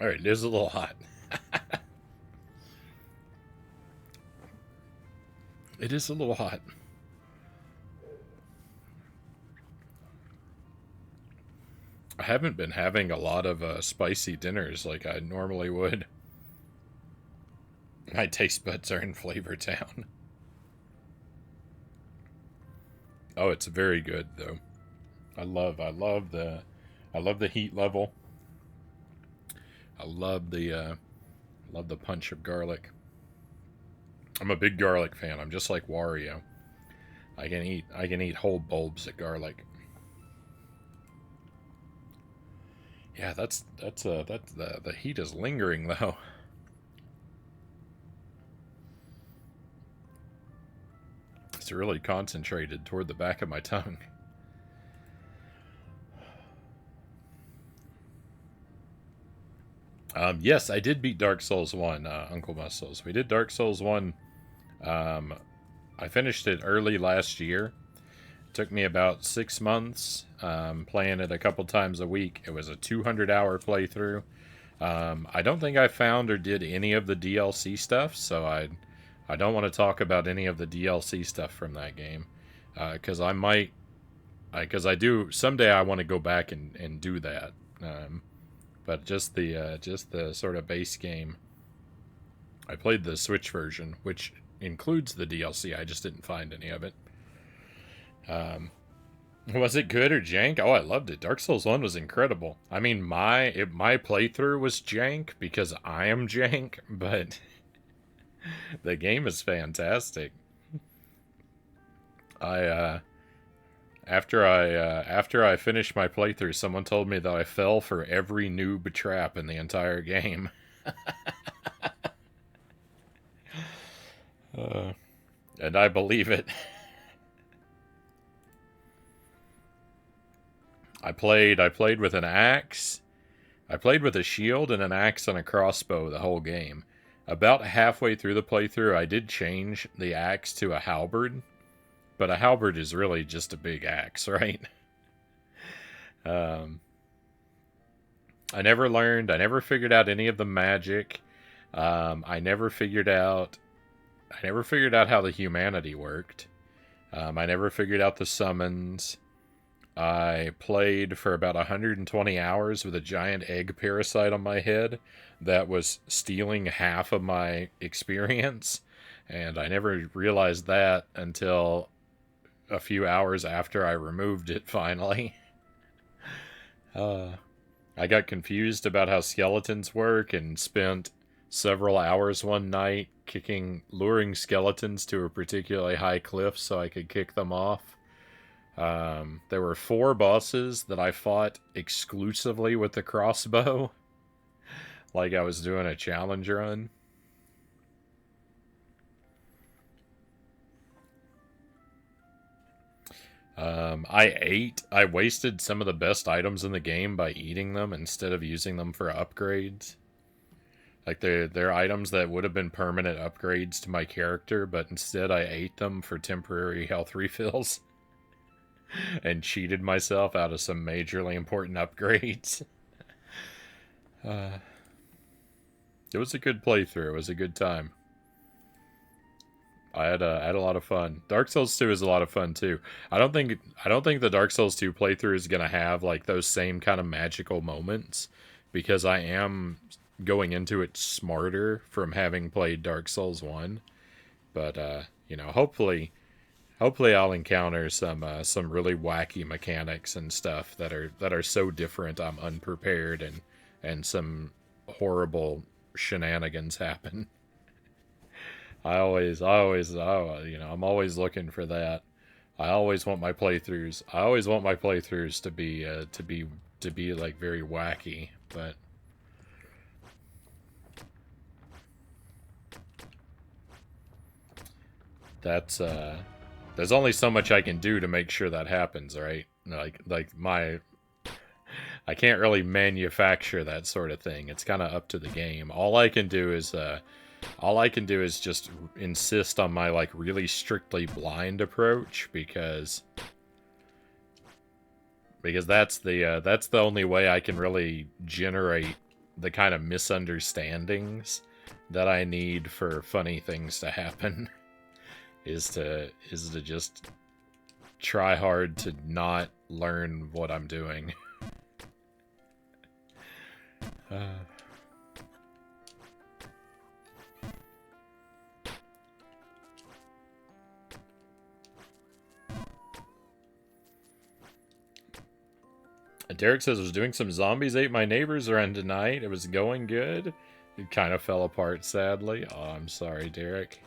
Alright, it is a little hot. It is a little hot. I haven't been having a lot of spicy dinners like I normally would. My taste buds are in Flavor Town. Oh, it's very good though. I love the heat level. I love the punch of garlic. I'm a big garlic fan. I'm just like Wario. I can eat whole bulbs of garlic. Yeah, that's the heat is lingering though. It's really concentrated toward the back of my tongue. Yes, I did beat Dark Souls 1, Uncle Muscles. We did Dark Souls 1. I finished it early last year. It took me about 6 months, playing it a couple times a week. It was a 200-hour playthrough. I don't think I found or did any of the DLC stuff, so I don't want to talk about any of the DLC stuff from that game, because I might, because I do someday. I want to go back and do that. But just the sort of base game. I played the Switch version, which includes the DLC. I just didn't find any of it. Was it good or jank? Oh, I loved it. Dark Souls 1 was incredible. I mean, my playthrough was jank because I am jank, but the game is fantastic. I After I finished my playthrough, someone told me that I fell for every noob trap in the entire game. Uh, and I believe it. I played with an axe. I played with a shield and an axe and a crossbow the whole game. About halfway through the playthrough, I did change the axe to a halberd, but a halberd is really just a big axe, right? Um, I never figured out any of the magic. I never figured out how the humanity worked. I never figured out the summons. I played for about 120 hours with a giant egg parasite on my head that was stealing half of my experience, and I never realized that until a few hours after I removed it finally. Uh, I got confused about how skeletons work and spent several hours one night luring skeletons to a particularly high cliff so I could kick them off. There were 4 bosses that I fought exclusively with the crossbow, like I was doing a challenge run. I wasted some of the best items in the game by eating them instead of using them for upgrades. Like they're items that would have been permanent upgrades to my character, but instead I ate them for temporary health refills and cheated myself out of some majorly important upgrades. Uh, it was a good playthrough. It was a good time. I had a lot of fun. Dark Souls 2 is a lot of fun too. I don't think the Dark Souls 2 playthrough is gonna have like those same kind of magical moments because I am going into it smarter from having played Dark Souls 1. But hopefully I'll encounter some really wacky mechanics and stuff that are so different I'm unprepared and some horrible shenanigans happen. I'm always looking for that. I always want my playthroughs to be like very wacky, but that's there's only so much I can do to make sure that happens, right? Like my I can't really manufacture that sort of thing. It's kind of up to the game. All I can do is just insist on my like really strictly blind approach because that's the only way I can really generate the kind of misunderstandings that I need for funny things to happen is to just try hard to not learn what I'm doing. uh, Derek says, I was doing some zombies ate my neighbors around tonight. It was going good. It kind of fell apart, sadly. Oh, I'm sorry, Derek.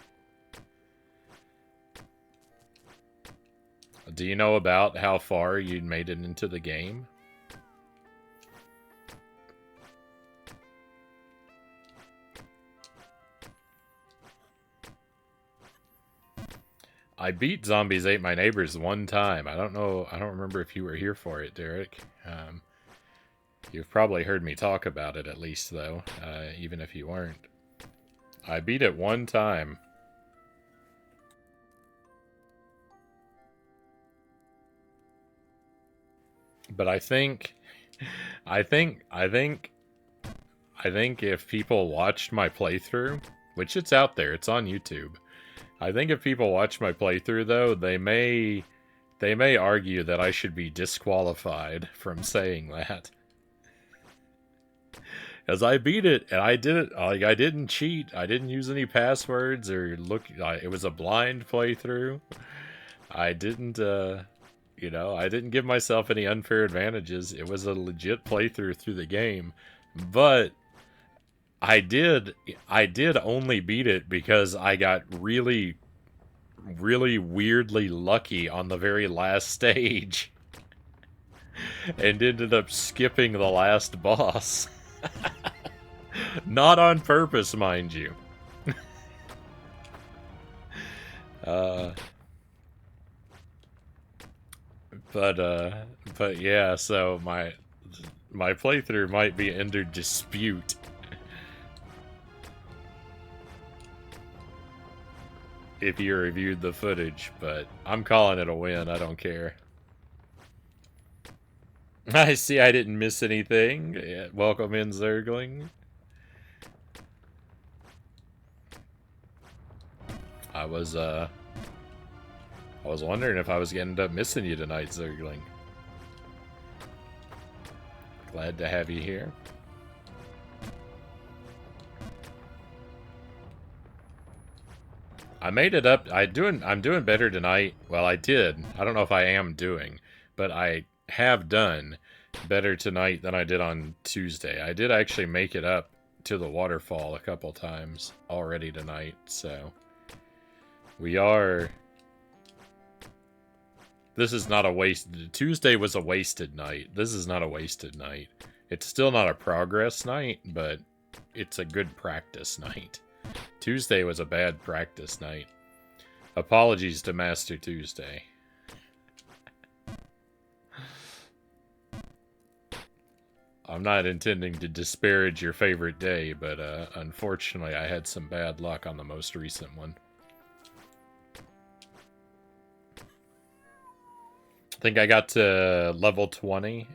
Do you know about how far you'd made it into the game? I beat Zombies Ate My Neighbors one time. I don't remember if you were here for it, Derek. You've probably heard me talk about it at least, though, even if you weren't. I beat it one time. But I think, I think, I think if people watched my playthrough, which it's out there, it's on YouTube. I think if people watch my playthrough, though, they may argue that I should be disqualified from saying that. Because I beat it, and I did it, like, I didn't cheat, I didn't use any passwords, or it was a blind playthrough. I didn't, I didn't give myself any unfair advantages. It was a legit playthrough through the game. But I did only beat it because I got really really weirdly lucky on the very last stage and ended up skipping the last boss. Not on purpose, mind you. uh, but yeah, so my playthrough might be under dispute. If you reviewed the footage, but I'm calling it a win. I don't care. I see I didn't miss anything. Yeah, welcome in, Zergling. I was wondering if I was gonna end up missing you tonight, Zergling. Glad to have you here. I made it up. I'm doing better tonight. Well, I did. I don't know if I am doing, but I have done better tonight than I did on Tuesday. I did actually make it up to the waterfall a couple times already tonight, so we are... This is not a waste. Tuesday was a wasted night. This is not a wasted night. It's still not a progress night, but it's a good practice night. Tuesday was a bad practice night. Apologies to Master Tuesday. I'm not intending to disparage your favorite day, but unfortunately I had some bad luck on the most recent one. I think I got to level 20.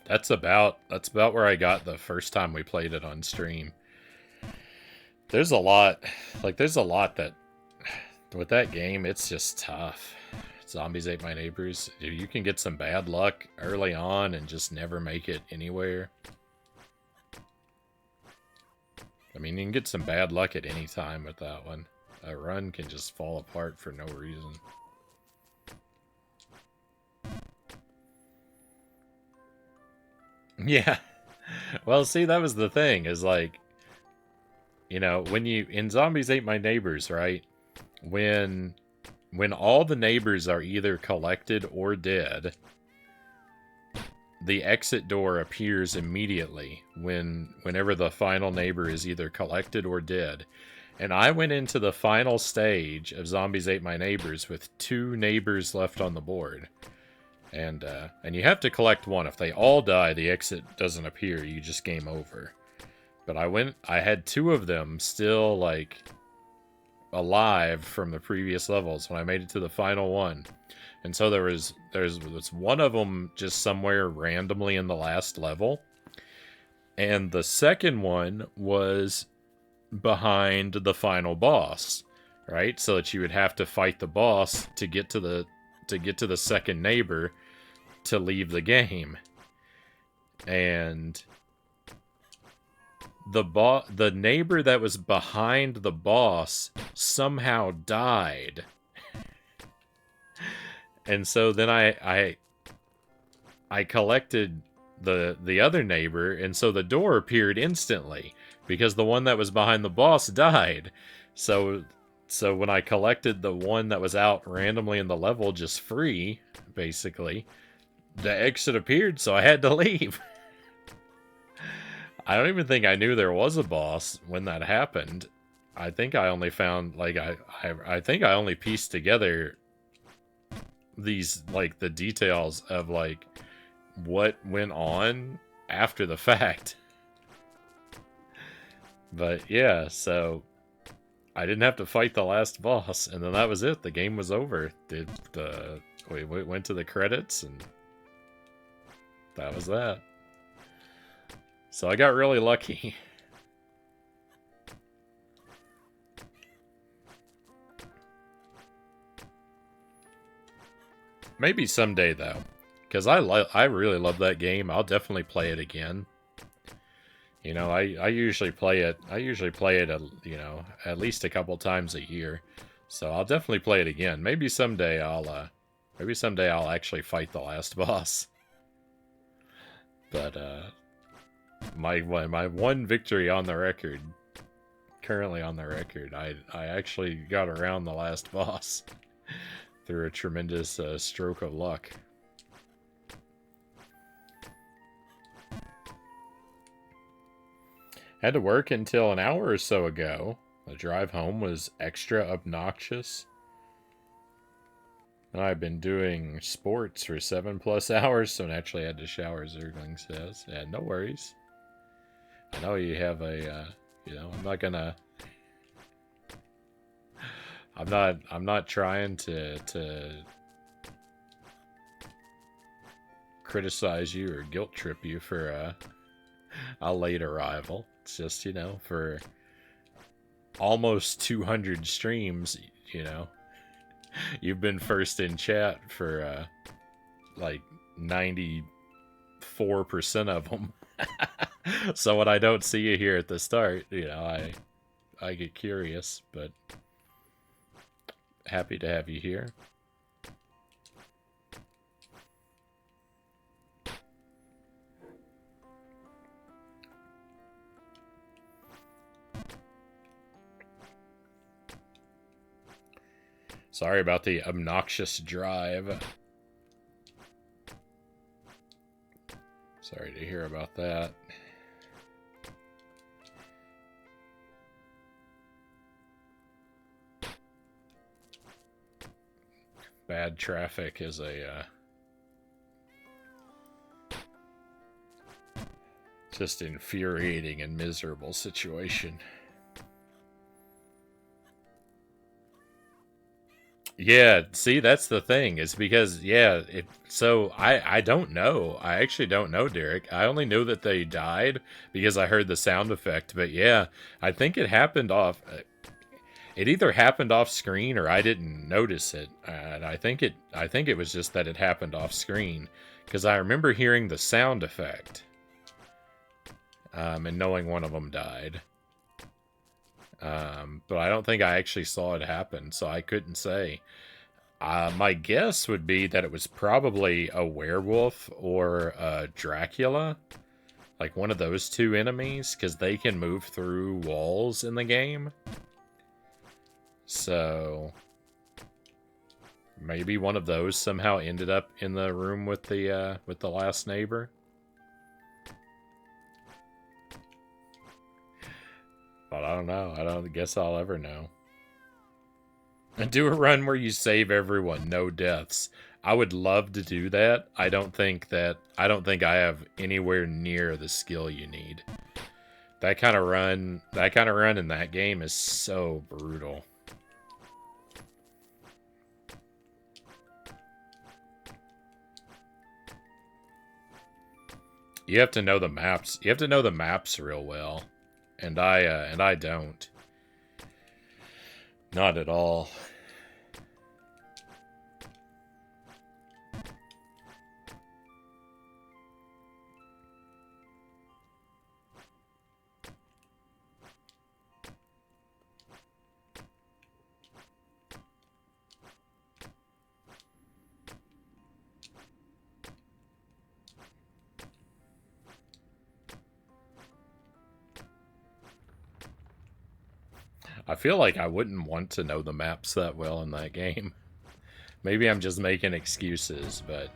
That's about where I got the first time we played it on stream. There's a lot that with that game, it's just tough. Zombies Ate My Neighbors. You can get some bad luck early on and just never make it anywhere. I mean, you can get some bad luck at any time with that one. A run can just fall apart for no reason. Yeah. Well, see, that was the thing, is like, you know, when you, in Zombies Ate My Neighbors, right? When all the neighbors are either collected or dead, the exit door appears immediately whenever the final neighbor is either collected or dead. And I went into the final stage of Zombies Ate My Neighbors with 2 neighbors left on the board. And you have to collect one. If they all die, the exit doesn't appear. You just game over. But I had 2 of them still, like, alive from the previous levels when I made it to the final one. And so there's one of them just somewhere randomly in the last level. And the second one was behind the final boss, right? So that you would have to fight the boss to get to the second neighbor to leave the game. And the neighbor that was behind the boss somehow died. And so then I collected the other neighbor, and so the door appeared instantly because the one that was behind the boss died. So when I collected the one that was out randomly in the level, just free, basically, the exit appeared, so I had to leave. I don't even think I knew there was a boss when that happened. I think I only found, like, I think I only pieced together these, like, the details of, like, what went on after the fact. But yeah, so I didn't have to fight the last boss, and then that was it. The game was over. We went to the credits, and that was that. So I got really lucky. Maybe someday, though. Because I really love that game. I'll definitely play it again. You know, I usually play it. You know, at least a couple times a year. So I'll definitely play it again. Maybe someday I'll actually fight the last boss. But My one victory on the record. Currently on the record. I actually got around the last boss through a tremendous stroke of luck. Had to work until an hour or so ago. The drive home was extra obnoxious. I've been doing sports for 7+ hours, so naturally I had to shower, Zergling says. Yeah, no worries. I know you have a, you know, I'm not trying to criticize you or guilt trip you for a late arrival. It's just, you know, for almost 200 streams, you know, you've been first in chat for like 94% of them. So when I don't see you here at the start, you know, I get curious, but happy to have you here. Sorry about the obnoxious drive. Sorry to hear about that. Bad traffic is a just infuriating and miserable situation. Yeah, see, that's the thing. It's because, yeah, so I don't know. I actually don't know, Derek. I only know that they died because I heard the sound effect. But yeah, I think it happened off. It either happened off screen or I didn't notice it. And I think it was just that it happened off screen because I remember hearing the sound effect, and knowing one of them died. But I don't think I actually saw it happen, so I couldn't say. My guess would be that it was probably a werewolf or a Dracula. Like one of those two enemies, because they can move through walls in the game. So maybe one of those somehow ended up in the room with the last neighbor. But I don't know. I don't guess I'll ever know. And do a run where you save everyone, no deaths. I would love to do that. I don't think I have anywhere near the skill you need. That kind of run in that game is so brutal. You have to know the maps. You have to know the maps real well. And I don't. Not at all. I feel like I wouldn't want to know the maps that well in that game. Maybe I'm just making excuses, but...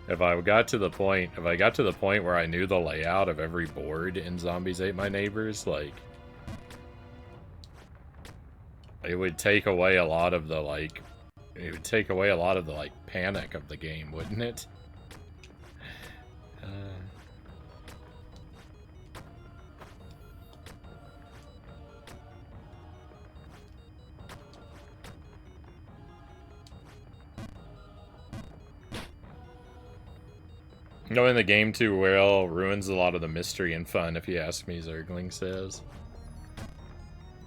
If I got to the point where I knew the layout of every board in Zombies Ate My Neighbors, like... It would take away a lot of the, like... It would take away a lot of the, like, panic of the game, wouldn't it? Knowing the game too well ruins a lot of the mystery and fun, if you ask me, Zergling says.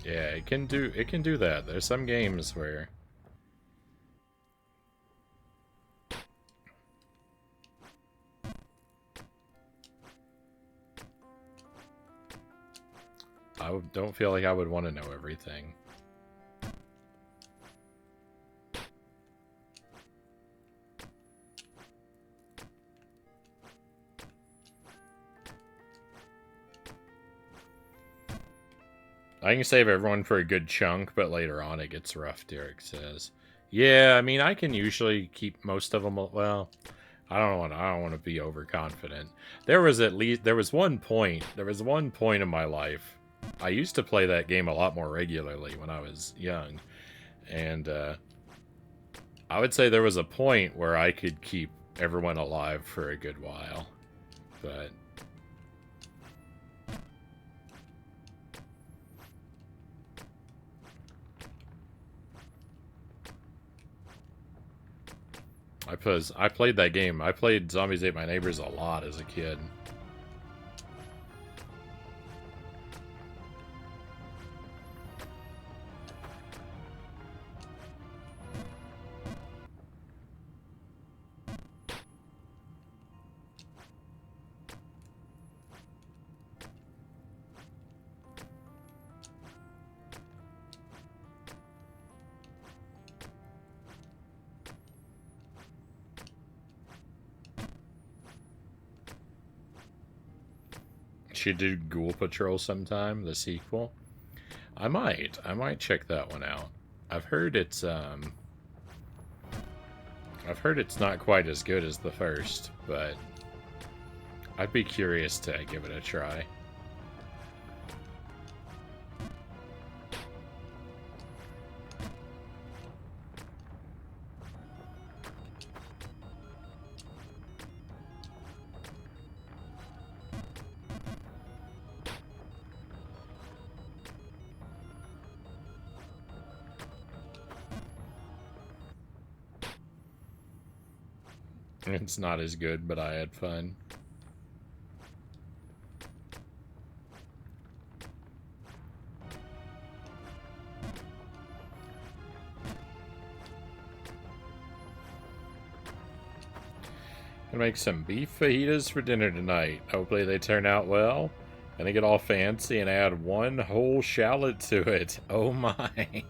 Yeah, it can do that. There's some games where... I don't feel like I would want to know everything. I can save everyone for a good chunk, but later on it gets rough, Derek says. Yeah, I mean, I can usually keep most of them. Well, I don't want to be overconfident. There was one point in my life. I used to play that game a lot more regularly when I was young, and I would say there was a point where I could keep everyone alive for a good while, but I played that game. I played Zombies Ate My Neighbors a lot as a kid. Should do Ghoul Patrol sometime, the sequel. I might check that one out. I've heard it's not quite as good as the first, but I'd be curious to give it a try. It's not as good, but I had fun. Gonna make some beef fajitas for dinner tonight. Hopefully they turn out well. Gonna get all fancy and add one whole shallot to it. Oh my.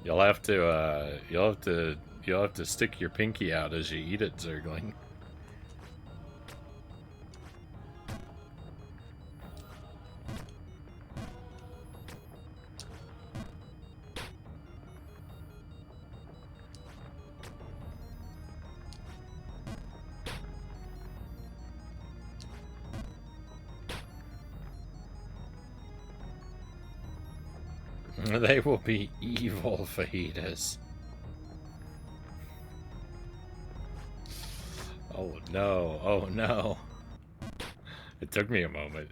You'll have to stick your pinky out as you eat it, Zergling. They will be evil fajitas. Oh no, oh no. It took me a moment.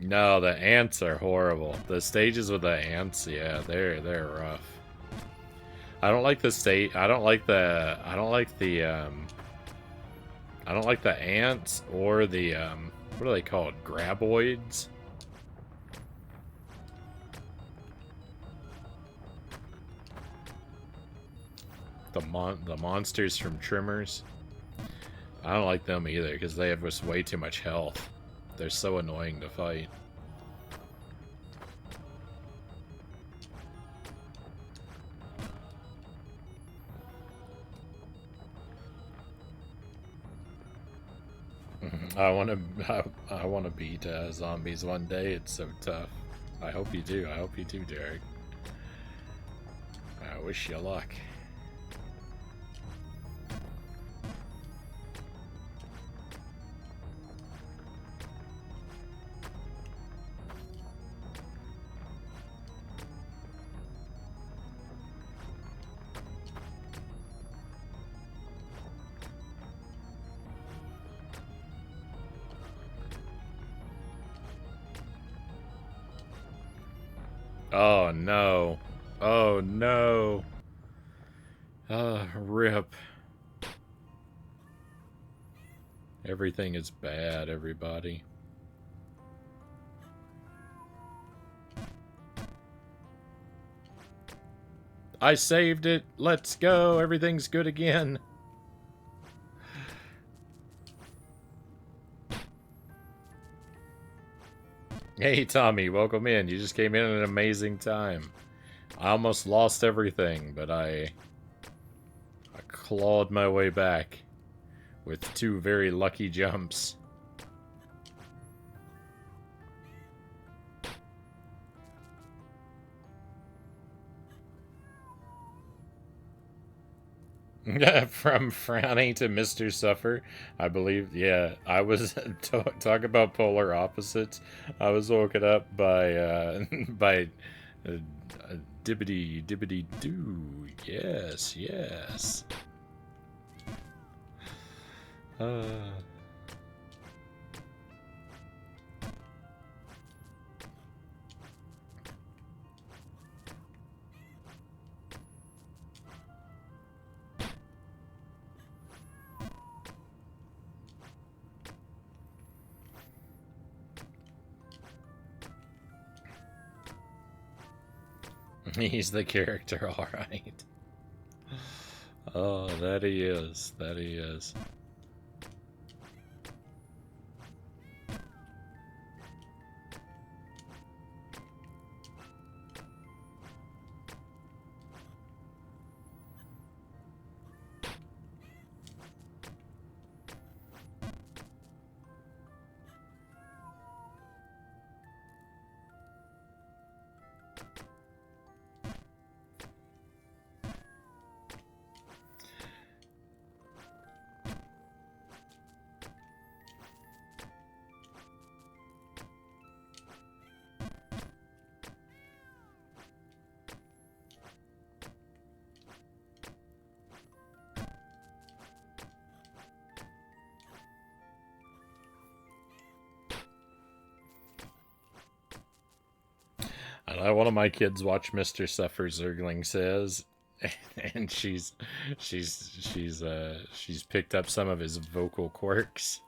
No, the ants are horrible. The stages with the ants, yeah, they're rough. I don't like the ants or the what are they called? Graboids? The monsters from Trimmers. I don't like them either because they have just way too much health. They're so annoying to fight. I want to beat zombies one day. It's so tough. I hope you do. I hope you do, Derek. I wish you luck. Oh no. Oh no. Rip. Everything is bad, everybody. I saved it. Let's go. Everything's good again. Hey, Tommy, welcome in. You just came in at an amazing time. I almost lost everything, but I clawed my way back with 2 very lucky jumps. From Frownie to Mr. Suffer, I believe. Yeah, I was talk about polar opposites. I was woken up by by uh, dibbity dibbity doo. Yes, yes. Uh, he's the character, all right. Oh, that he is. That he is. I know one of my kids watch Mr. Suffer, Zergling says, and she's picked up some of his vocal quirks.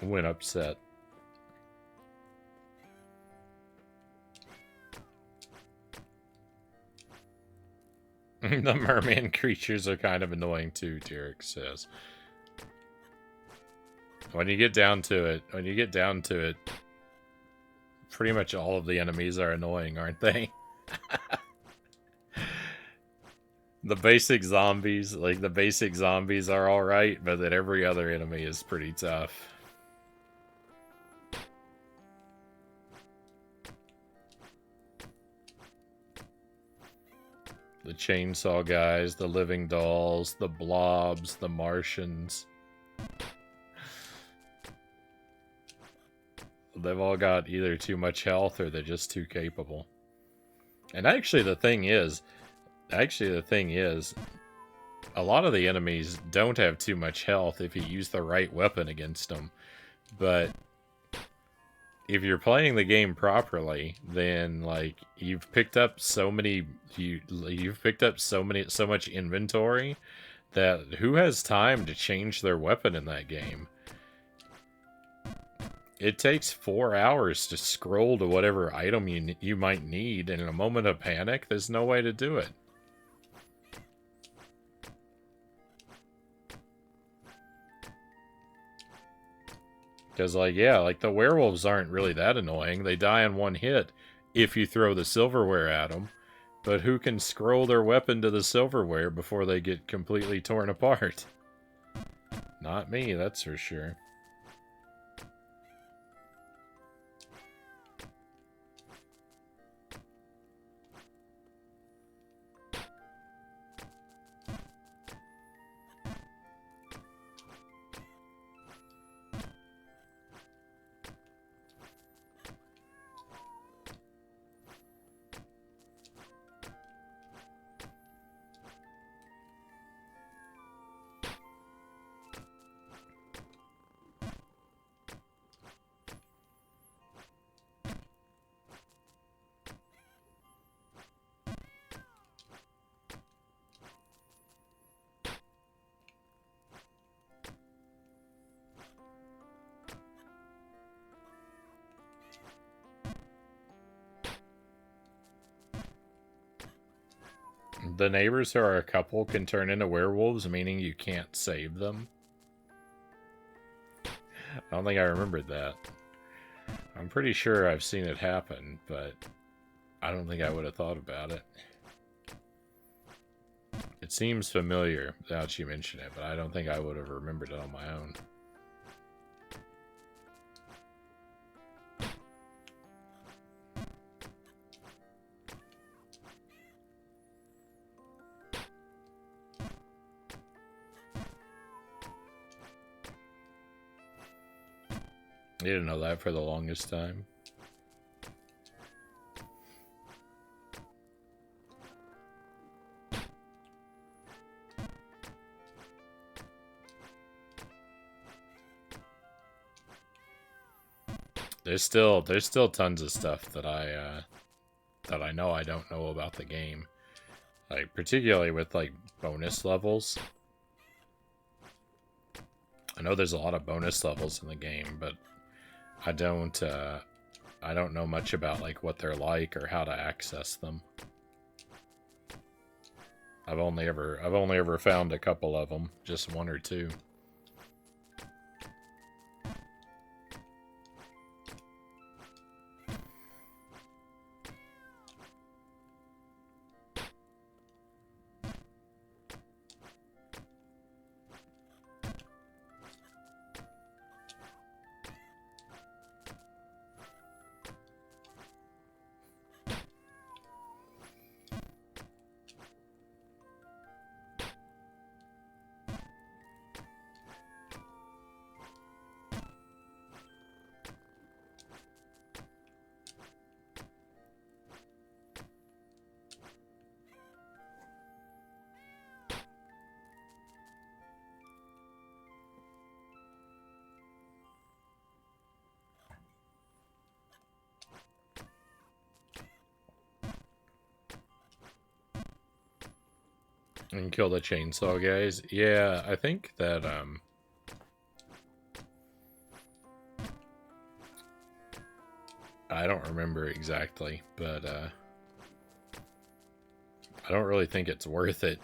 Went upset. The merman creatures are kind of annoying too, Derek says. When you get down to it, pretty much all of the enemies are annoying, aren't they? The basic zombies are alright, but then every other enemy is pretty tough. The chainsaw guys, the living dolls, the blobs, the Martians. They've all got either too much health or they're just too capable. And actually the thing is, a lot of the enemies don't have too much health if you use the right weapon against them. But if you're playing the game properly, then like you've picked up so much inventory that who has time to change their weapon in that game? It takes 4 hours to scroll to whatever item you might need, and in a moment of panic, there's no way to do it. Because, like, yeah, like, the werewolves aren't really that annoying. They die in one hit if you throw the silverware at them. But who can scroll their weapon to the silverware before they get completely torn apart? Not me, that's for sure. The neighbors who are a couple can turn into werewolves, meaning you can't save them. I don't think I remembered that. I'm pretty sure I've seen it happen, but I don't think I would have thought about it. It seems familiar now that you mention it, but I don't think I would have remembered it on my own. You didn't know that for the longest time. There's still tons of stuff that I know I don't know about the game. Like particularly with like bonus levels. I know there's a lot of bonus levels in the game, but I don't know much about like what they're like or how to access them. I've only ever found a couple of them, just one or two. And kill the chainsaw guys. Yeah, I think that I don't remember exactly, but I don't really think it's worth it.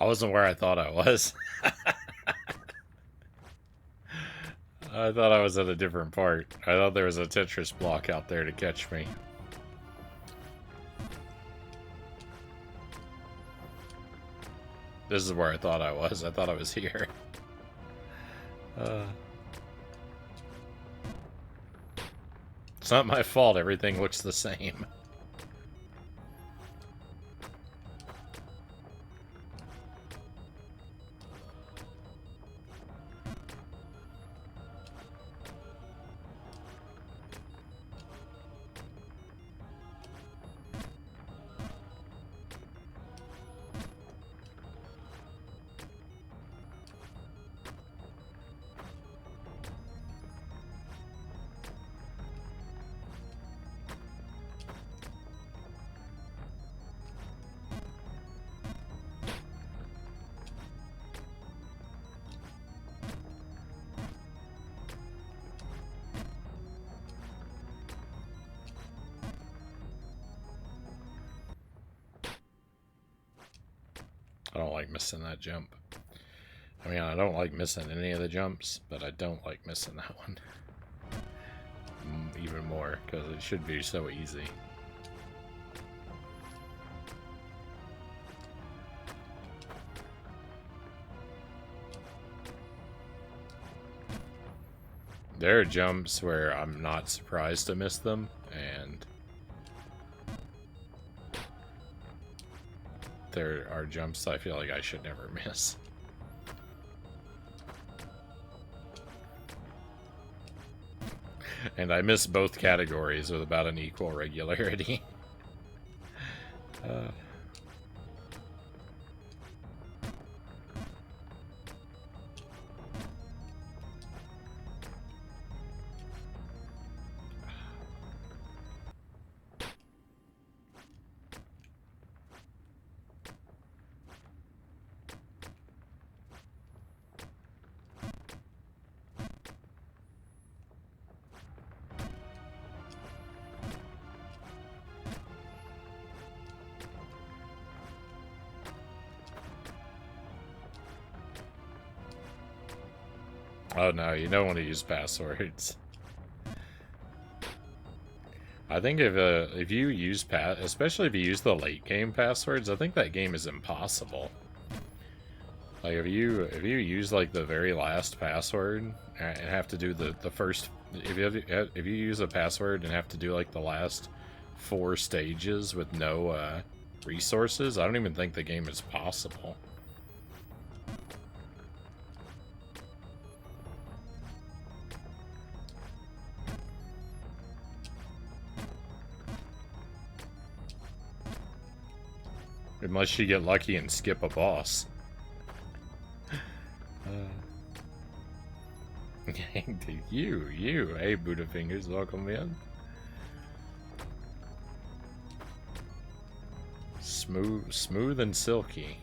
I wasn't where I thought I was. I thought I was at a different part. I thought there was a Tetris block out there to catch me. This is where I thought I was. I thought I was here. It's not my fault. Everything looks the same. I don't like missing that jump. I mean, I don't like missing any of the jumps, but I don't like missing that one. Even more, because it should be so easy. There are jumps where I'm not surprised to miss them, and there are jumps I feel like I should never miss. And I miss both categories with about an equal regularity. Oh no, you don't want to use passwords. I think if you use especially if you use the late game passwords, I think that game is impossible. Like if you use like the very last password and have to do the first, if you use a password and have to do like the last 4 stages with no resources, I don't even think the game is possible. Unless you get lucky and skip a boss. You. Hey, Buddha Fingers, welcome in. Smooth and silky.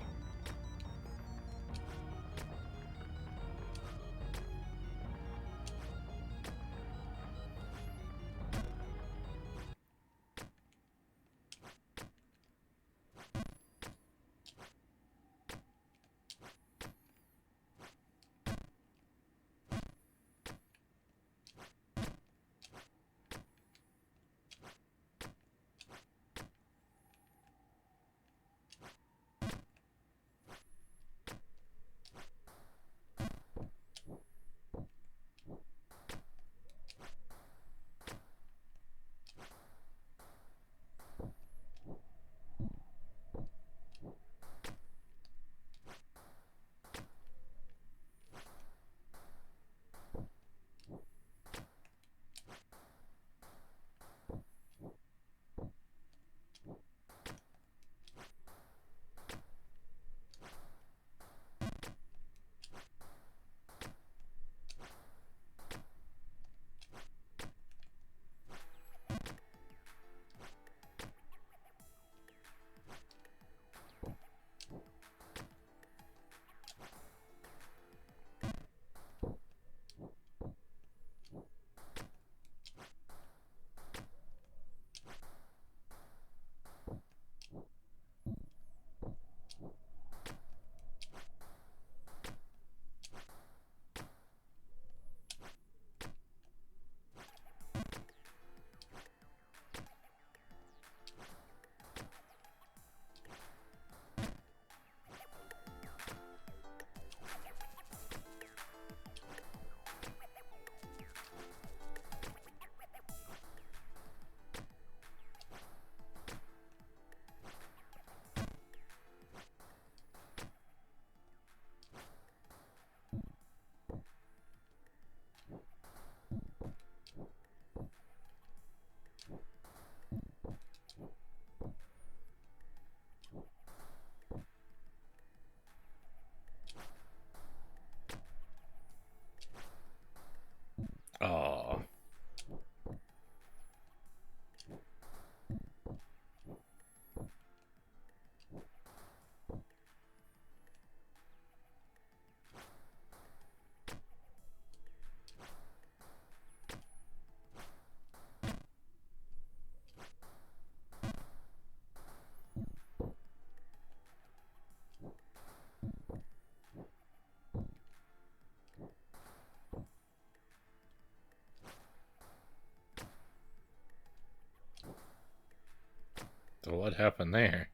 What happened there?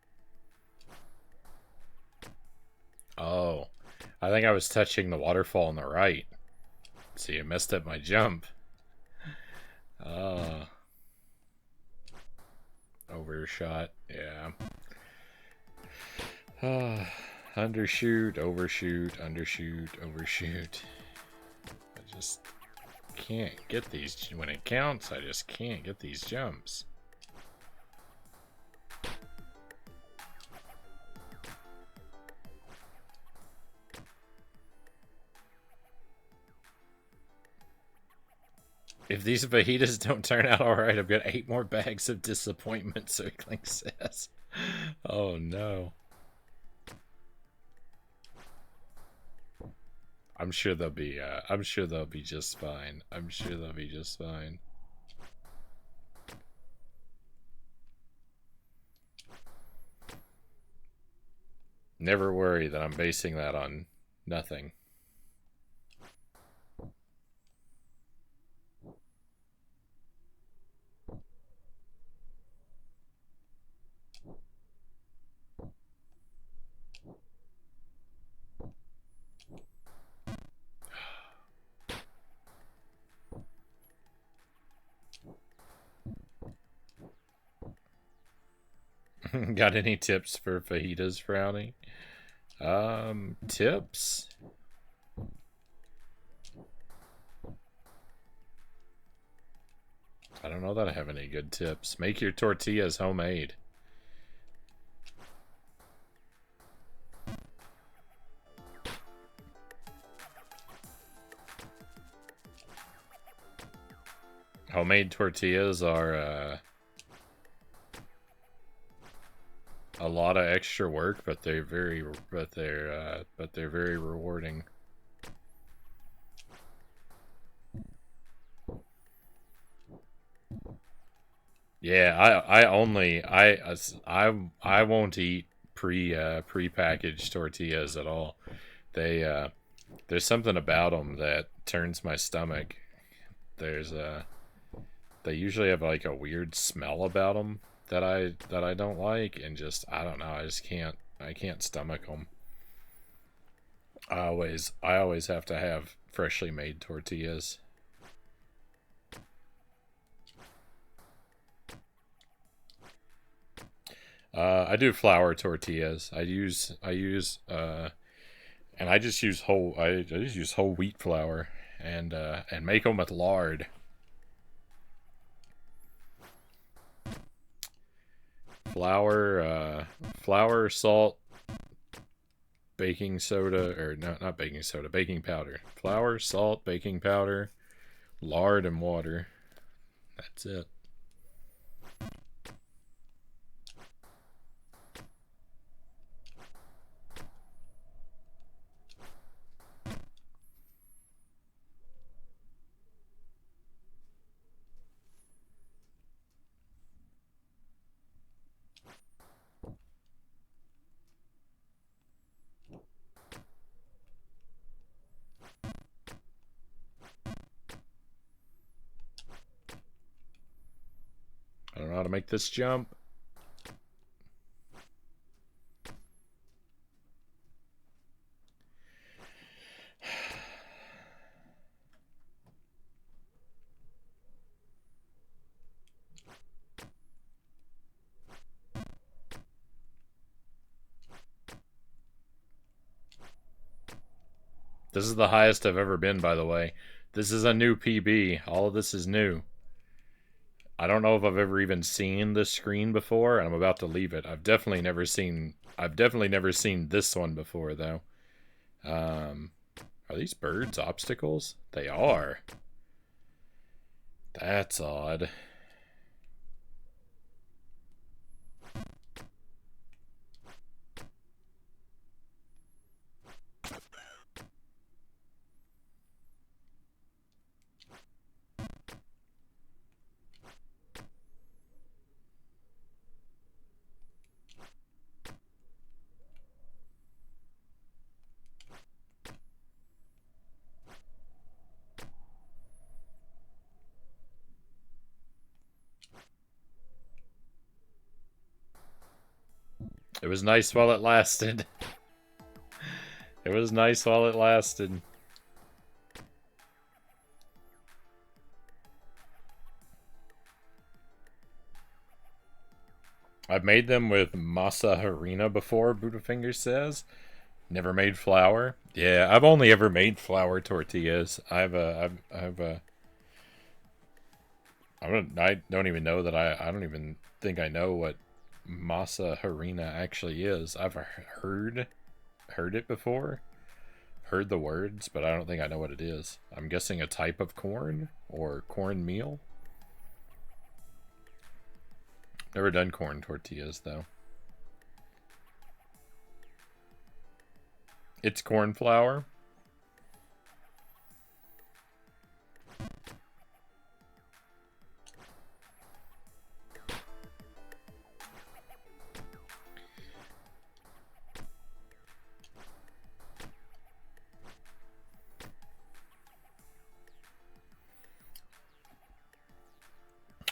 Oh, I think I was touching the waterfall on the right. See, I messed up my jump. Overshot. Yeah. Undershoot, overshoot, undershoot, overshoot. I just can't get these. When it counts, I just can't get these jumps. If these fajitas don't turn out alright, I've got 8 more bags of disappointment, Circling says. Oh no. I'm sure they'll be just fine. I'm sure they'll be just fine. Never worry that I'm basing that on nothing. Got any tips for fajitas, Frownie? Tips? I don't know that I have any good tips. Make your tortillas homemade. Homemade tortillas are a lot of extra work, but they're very rewarding. Yeah, I won't eat prepackaged tortillas at all. They there's something about them that turns my stomach. There's they usually have like a weird smell about them that I don't like, and just I don't know, I can't stomach them. I always have to have freshly made tortillas. I do flour tortillas. And I just use I just use whole wheat flour and make them with lard. Flour, salt, baking soda, or no, not baking soda, baking powder. Flour, salt, baking powder, lard, and water. That's it. I don't know how to make this jump. This is the highest I've ever been, by the way. This is a new PB. All of this is new. I don't know if I've ever even seen this screen before, and I'm about to leave it. I've definitely never seen this one before, though. Are these birds obstacles? They are. That's odd. It was nice while it lasted. It was nice while it lasted. I've made them with masa harina before, Buddhafinger says. Never made flour. Yeah, I've only ever made flour tortillas. I don't even know that I don't even think I know what masa harina actually is. I've heard it before. Heard the words, but I don't think I know what it is. I'm guessing a type of corn or cornmeal. Never done corn tortillas though. It's corn flour.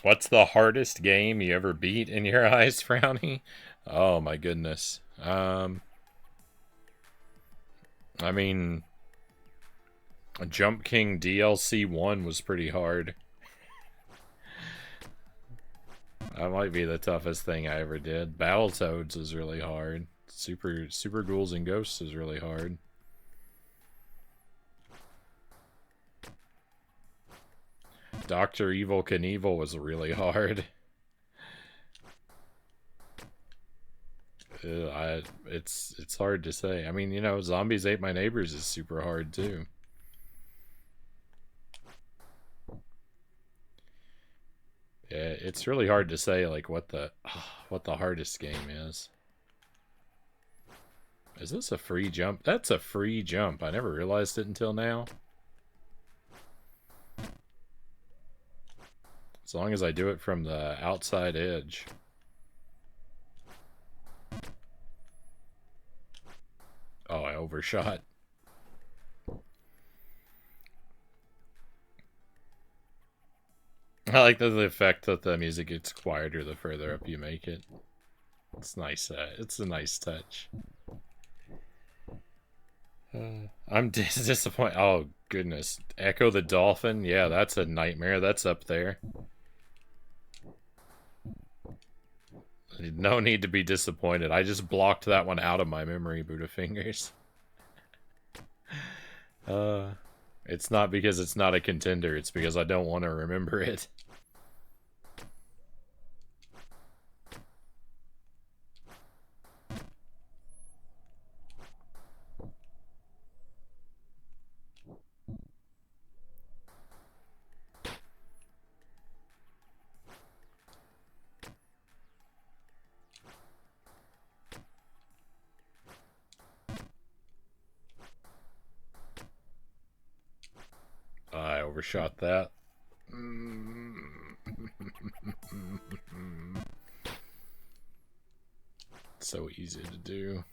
What's the hardest game you ever beat in your eyes, Frownie? Oh my goodness. I mean, Jump King DLC 1 was pretty hard. That might be the toughest thing I ever did. Battletoads was really hard. Super Ghouls and Ghosts is really hard. Dr. Evil Knievel was really hard. It's hard to say. I mean, you know, Zombies Ate My Neighbors is super hard too. Yeah, it's really hard to say like what the hardest game is. Is this a free jump? That's a free jump. I never realized it until now. As long as I do it from the outside edge. Oh, I overshot. I like the effect that the music gets quieter the further up you make it. It's nice. It's a nice touch. I'm disappointed. Oh, goodness. Echo the Dolphin? Yeah, that's a nightmare. That's up there. No need to be disappointed. I just blocked that one out of my memory, Buddhafingers. It's not because it's not a contender. It's because I don't want to remember it. I overshot that. So easy to do.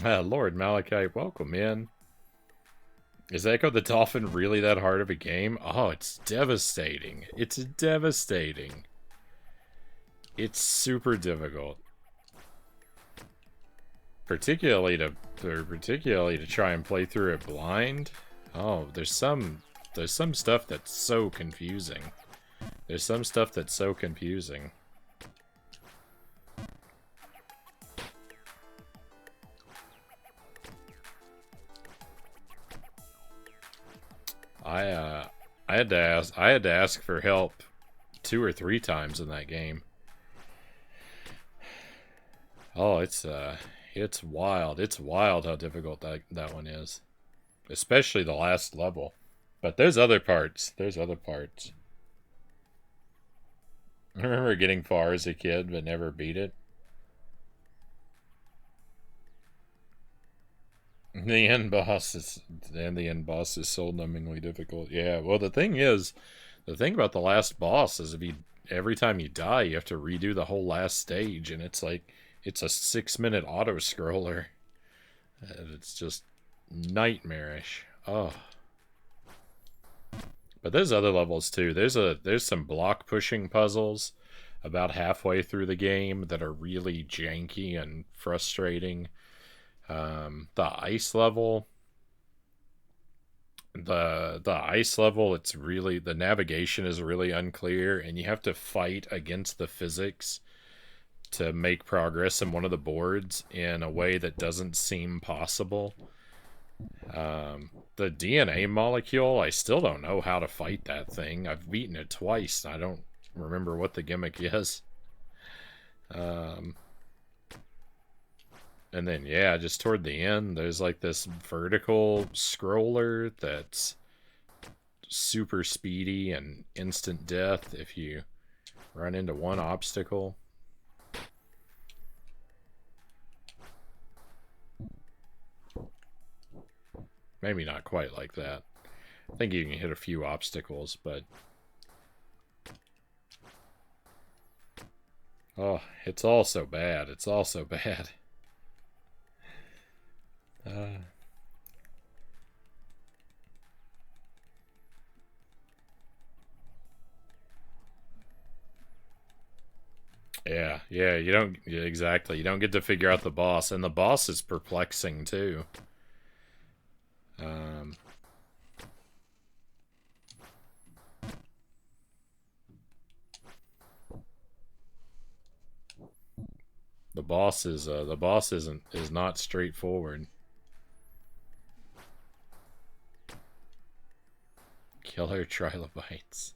Lord Malachite, welcome in. Is Echo the Dolphin really that hard of a game? Oh, it's devastating. It's devastating. It's super difficult. Particularly to try and play through it blind. Oh, there's some stuff that's so confusing. There's some stuff that's so confusing. I had to ask for help 2 or 3 times in that game. Oh, it's wild. It's wild how difficult that one is. Especially the last level. But there's other parts. There's other parts. I remember getting far as a kid but never beat it. The end boss is so numbingly difficult. Yeah, well the thing about the last boss is every time you die you have to redo the whole last stage, and it's like it's a 6-minute auto scroller. And it's just nightmarish. Oh. But there's other levels too. There's some block pushing puzzles. about halfway through the game that are really janky and frustrating. The ice level, it's really, the navigation is really unclear, and you have to fight against the physics to make progress in one of the boards in a way that doesn't seem possible. The DNA molecule, I still don't know how to fight that thing. I've beaten it twice. I don't remember what the gimmick is. And then, yeah, just toward the end, there's like this vertical scroller that's super speedy and instant death if you run into one obstacle. Maybe not quite like that. I think you can hit a few obstacles, but... oh, it's all so bad. It's all so bad. Yeah, you don't... yeah, exactly. You don't get to figure out the boss, and the boss is perplexing, too. The boss is not straightforward. Killer trilobites.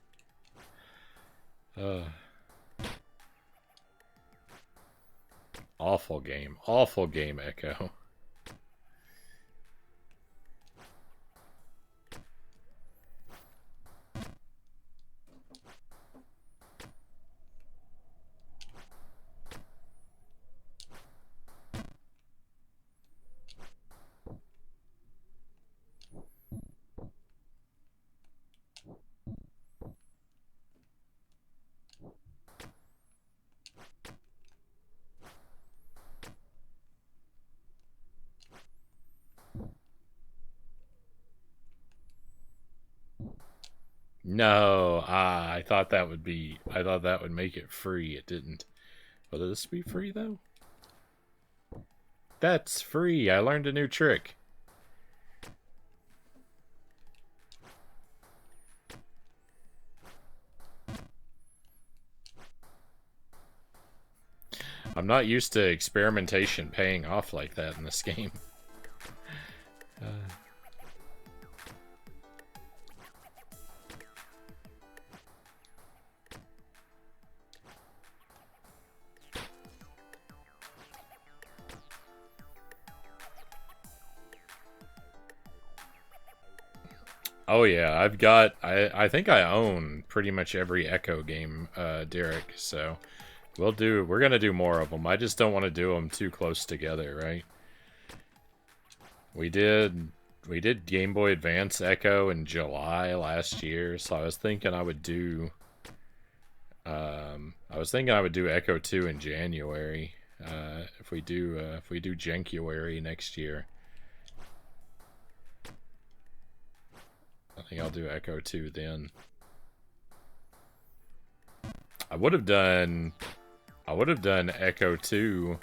Awful game. Awful game, Echo. No, I thought that would be... I thought that would make it free. It didn't. Will this be free, though? That's free. I learned a new trick. I'm not used to experimentation paying off like that in this game. Oh yeah, I've got... I think I own pretty much every Echo game, Derek, so... we're gonna do more of them. I just don't want to do them too close together, right? We did Game Boy Advance Echo in July last year, so I was thinking I would do Echo 2 in January. If we do Jankuary next year. I think I'll do Echo 2 then. I would have done Echo 2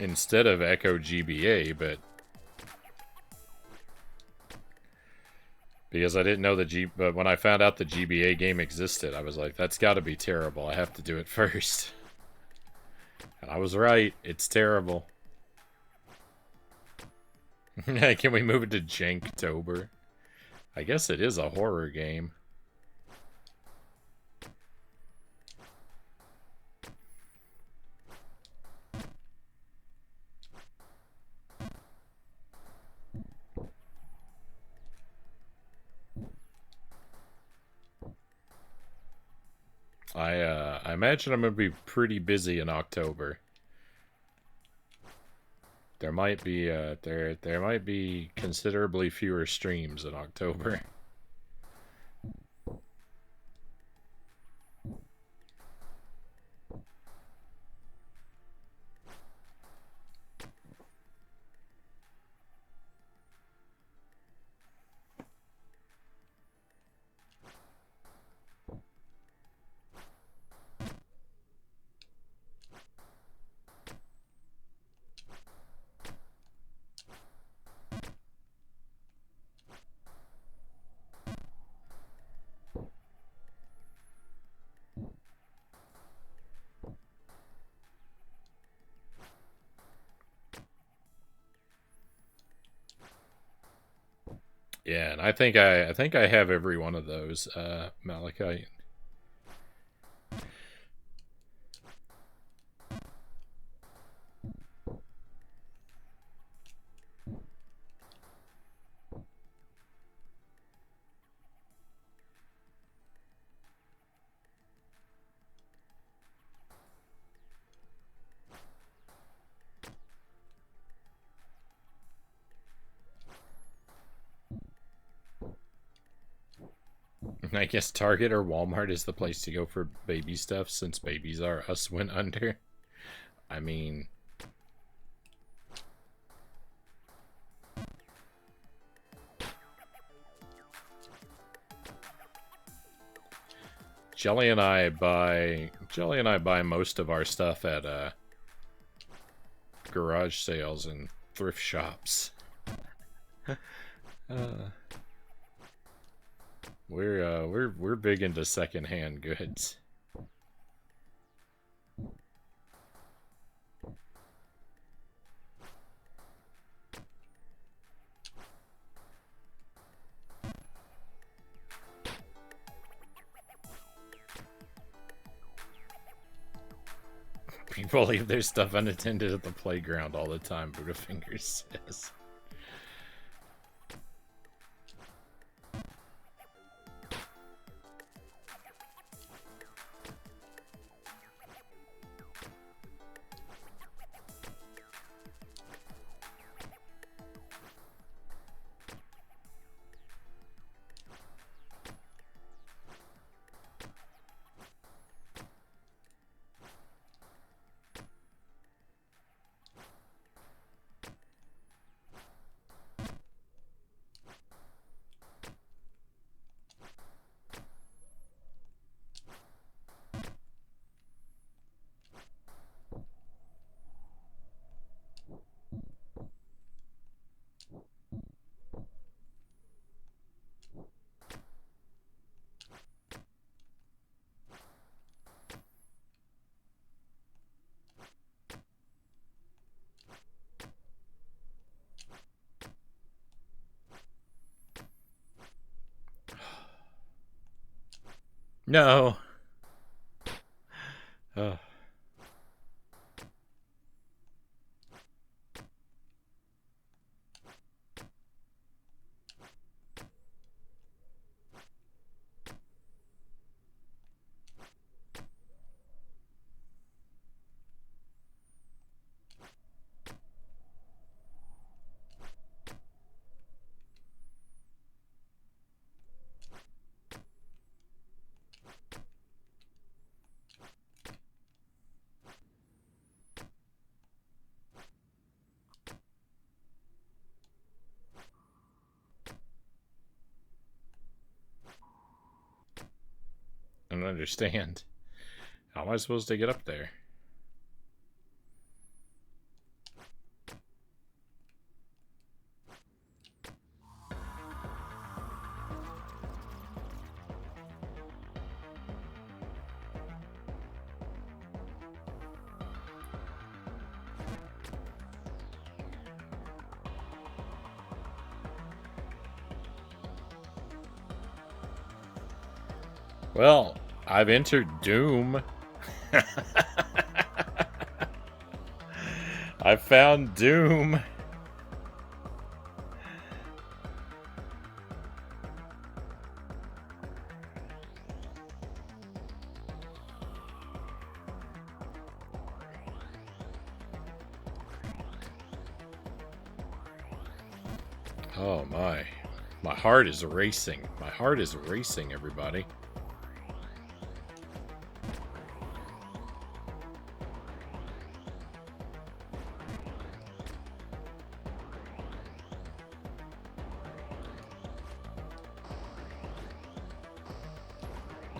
instead of Echo GBA, but because I didn't know but when I found out the GBA game existed, I was like, that's got to be terrible. I have to do it first. And I was right. It's terrible. Can we move it to Janktober? I guess it is a horror game. I imagine I'm gonna be pretty busy in October. There might be there might be considerably fewer streams in October. Yeah, and I think I have every one of those, Malachite. I guess Target or Walmart is the place to go for baby stuff since Babies R Us went under. I mean, Jelly and I buy most of our stuff at garage sales and thrift shops. uh, we're big into secondhand goods. People leave their stuff unattended at the playground all the time, Buddhafingers says. No. Oh. I don't understand. How am I supposed to get up there? Well, I've entered Doom. I found Doom. Oh my. My heart is racing. My heart is racing, everybody.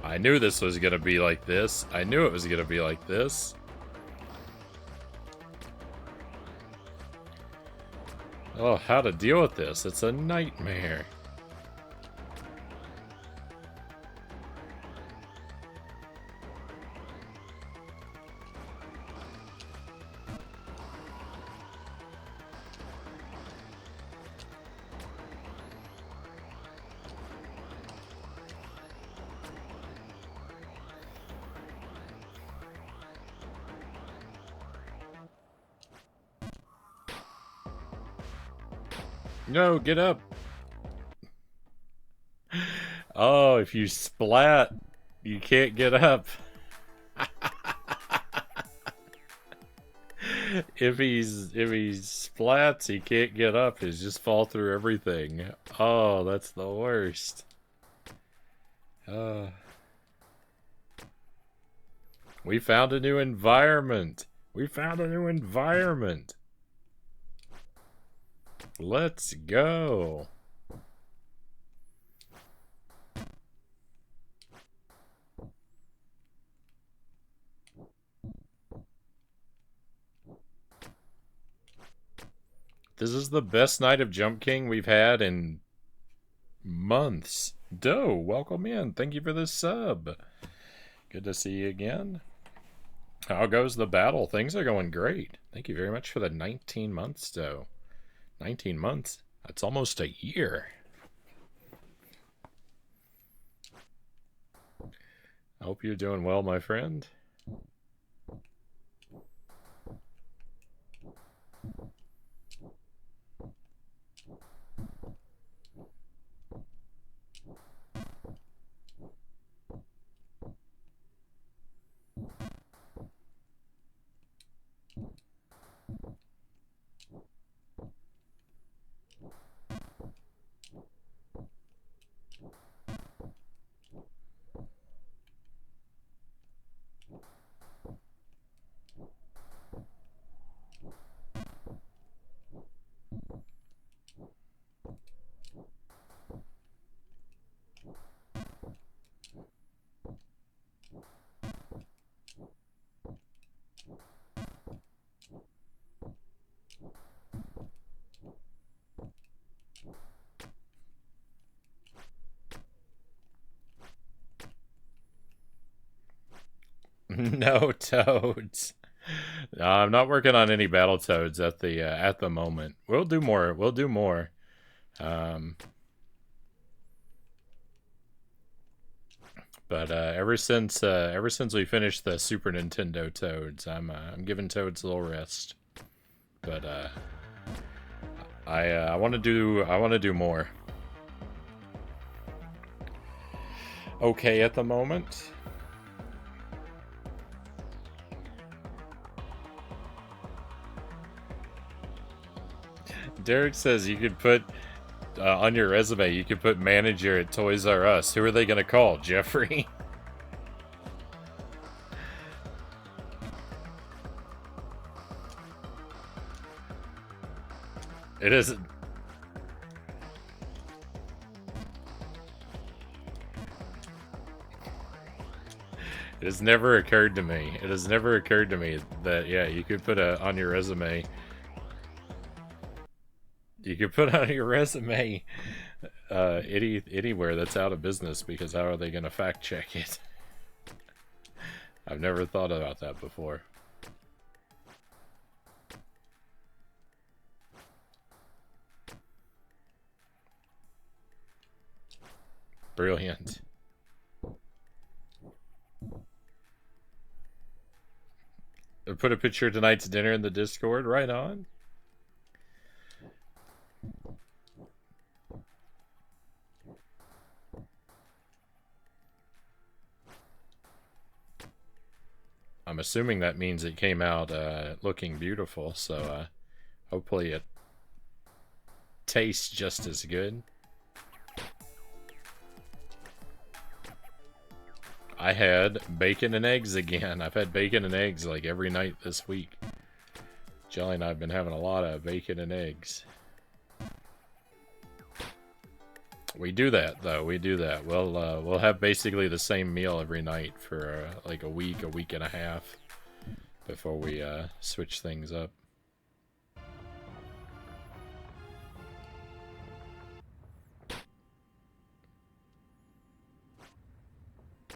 I knew this was gonna be like this. I knew it was gonna be like this. Oh, how to deal with this. It's a nightmare. No, get up. Oh, if you splat, you can't get up. if he splats, he can't get up. He's just fall through everything. Oh, that's the worst. We found a new environment. We found a new environment. Let's go. This is the best night of Jump King we've had in months. Doe, welcome in. Thank you for the sub. Good to see you again. How goes the battle? Things are going great. Thank you very much for the 19 months, Doe. 19 months? That's almost a year. I hope you're doing well, my friend. No toads. No, I'm not working on any battle toads at the moment. We'll do more. We'll do more. But ever since we finished the Super Nintendo toads, I'm giving toads a little rest. But I want to do more. Okay, at the moment. Derek says you could put on your resume, you could put manager at Toys R Us. Who are they going to call? Jeffrey? It isn't. It has never occurred to me. It has never occurred to me that, yeah, you could put on your resume. You could put on your resume anywhere that's out of business, because how are they going to fact check it? I've never thought about that before. Brilliant. Put a picture of tonight's dinner in the Discord. Right on. I'm assuming that means it came out looking beautiful, so hopefully it tastes just as good. I had bacon and eggs again. I've had bacon and eggs like every night this week. Jelly and I have been having a lot of bacon and eggs. We do that, though. We do that. We'll have basically the same meal every night for like a week and a half before we switch things up.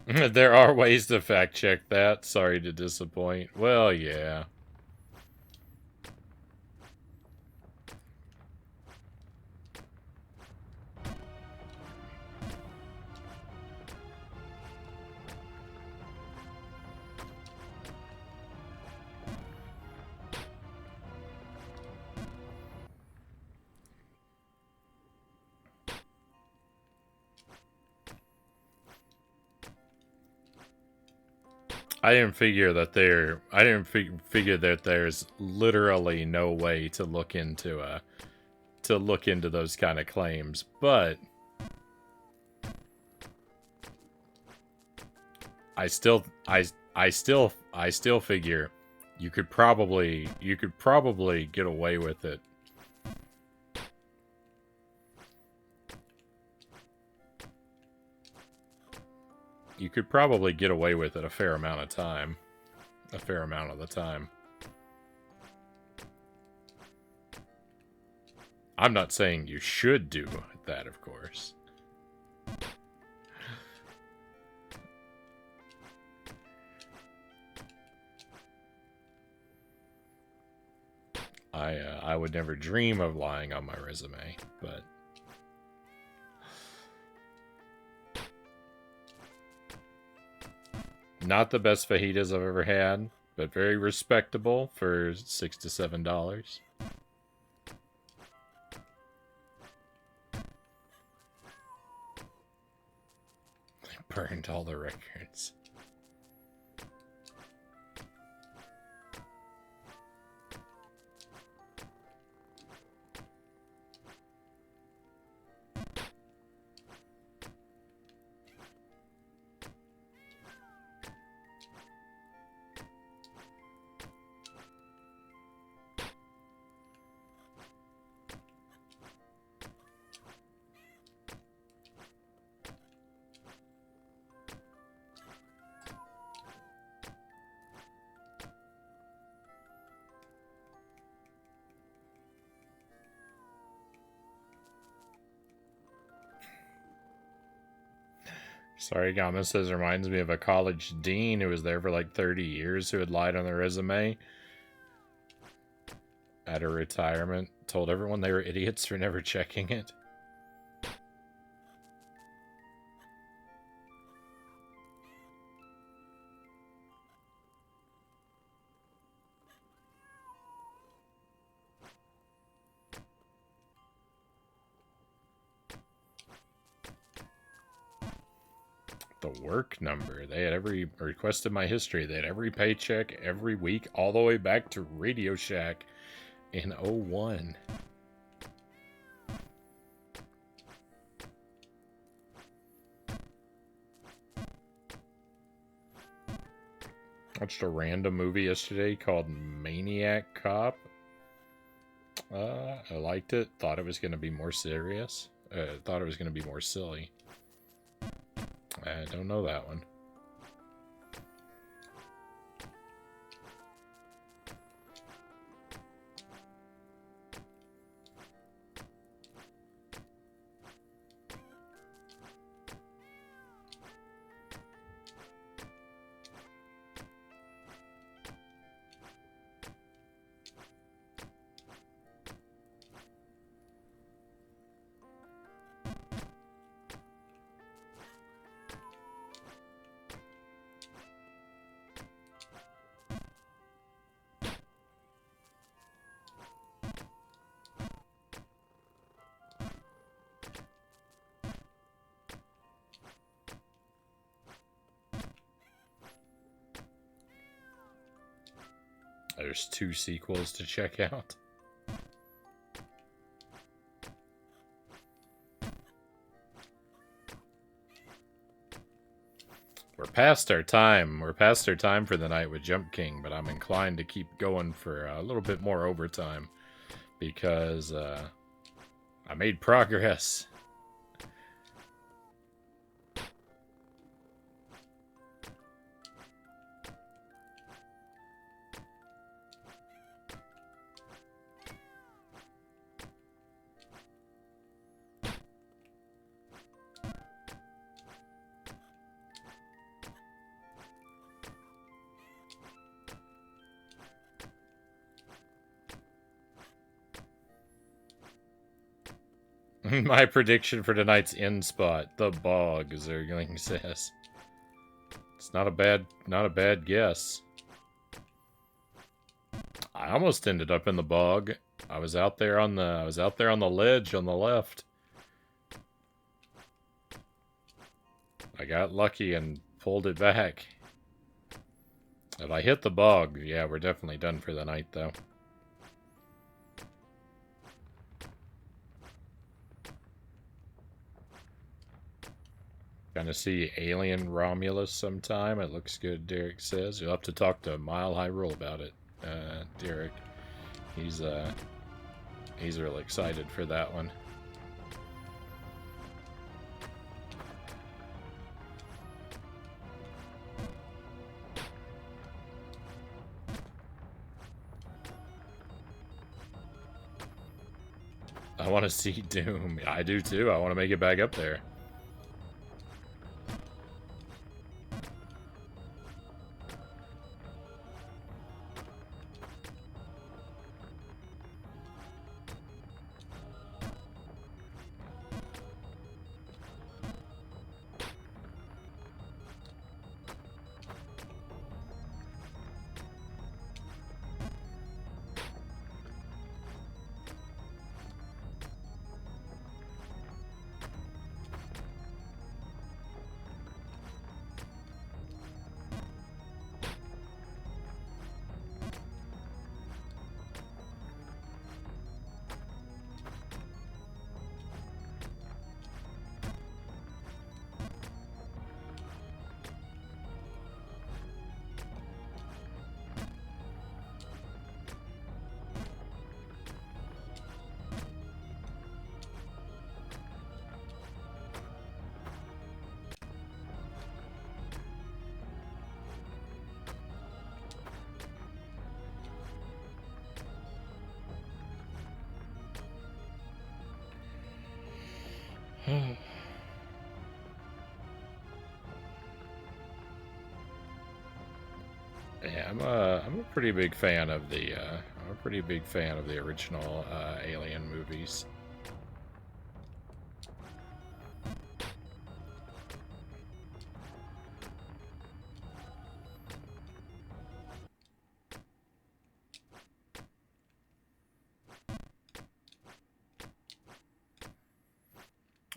There are ways to fact check that. Sorry to disappoint. Well, yeah. I didn't figure that figure that there's literally no way to look into those kind of claims, but I still figure you could probably get away with it. You could probably get away with it a fair amount of time. A fair amount of the time. I'm not saying you should do that, of course. I would never dream of lying on my resume, but not the best fajitas I've ever had, but very respectable for $6 to $7. They burned all the records. Sorry, Gama says reminds me of a college dean who was there for like 30 years who had lied on their resume at her retirement. Told everyone they were idiots for never checking it. The work number. They had requested my history. They had every paycheck every week all the way back to Radio Shack in 01. Watched a random movie yesterday called Maniac Cop. I liked it. Thought it was going to be more serious. Thought it was going to be more silly. I don't know that one. There's 2 sequels to check out. We're past our time. We're past our time for the night with Jump King, but I'm inclined to keep going for a little bit more overtime because I made progress. My prediction for tonight's end spot, the bog, as Zergling says. It's not a bad guess. I almost ended up in the bog. I was out there on the ledge on the left. I got lucky and pulled it back. If I hit the bog, yeah, we're definitely done for the night, though. Gonna see Alien Romulus sometime. It looks good, Derek says. You'll have to talk to Mile High Rule about it, Derek. He's really excited for that one. I want to see Doom. I do too. I want to make it back up there. Yeah, I'm a pretty big fan of the original Alien movies.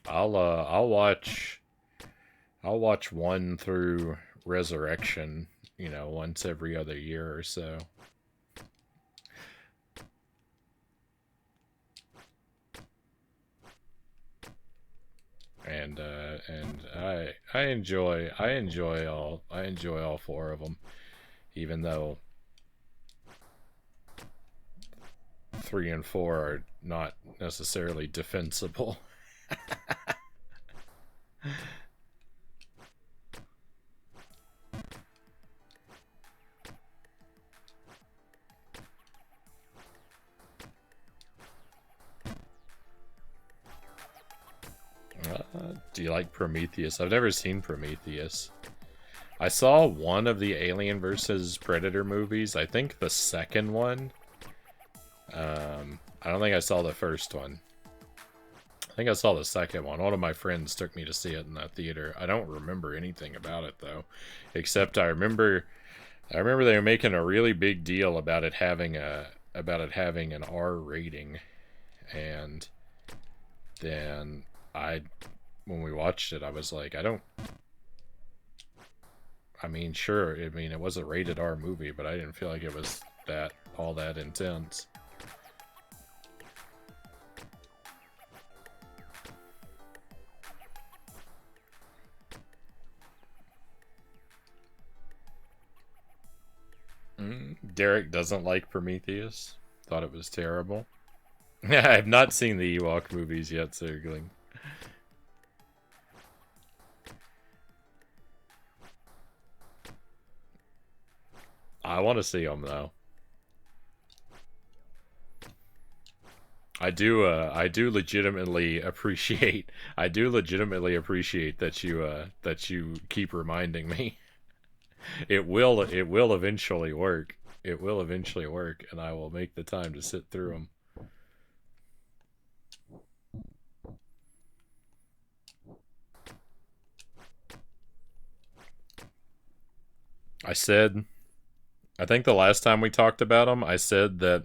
I'll watch 1 through Resurrection, you know, once every other year or so. And I enjoy all 4 of them, even though 3 and 4 are not necessarily defensible. Do you like Prometheus? I've never seen Prometheus. I saw one of the Alien vs. Predator movies. I think the second one. I don't think I saw the first one. I think I saw the second one. One of my friends took me to see it in that theater. I don't remember anything about it though, except I remember they were making a really big deal about it having an R rating, and then when we watched it, I was like, I mean, sure, I mean, it was a rated R movie, but I didn't feel like it was all that intense. Derek doesn't like Prometheus. Thought it was terrible. Yeah, I have not seen the Ewok movies yet, Zergling. I want to see them though. I do legitimately appreciate that you keep reminding me. It will eventually work. It will eventually work, and I will make the time to sit through them. I think the last time we talked about them, I said that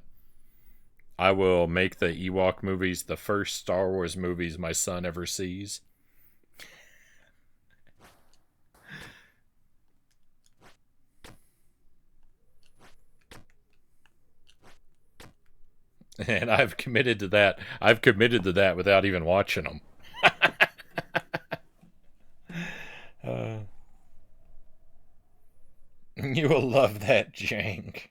I will make the Ewok movies the first Star Wars movies my son ever sees. And I've committed to that. I've committed to that without even watching them. uh, you will love that, Jank.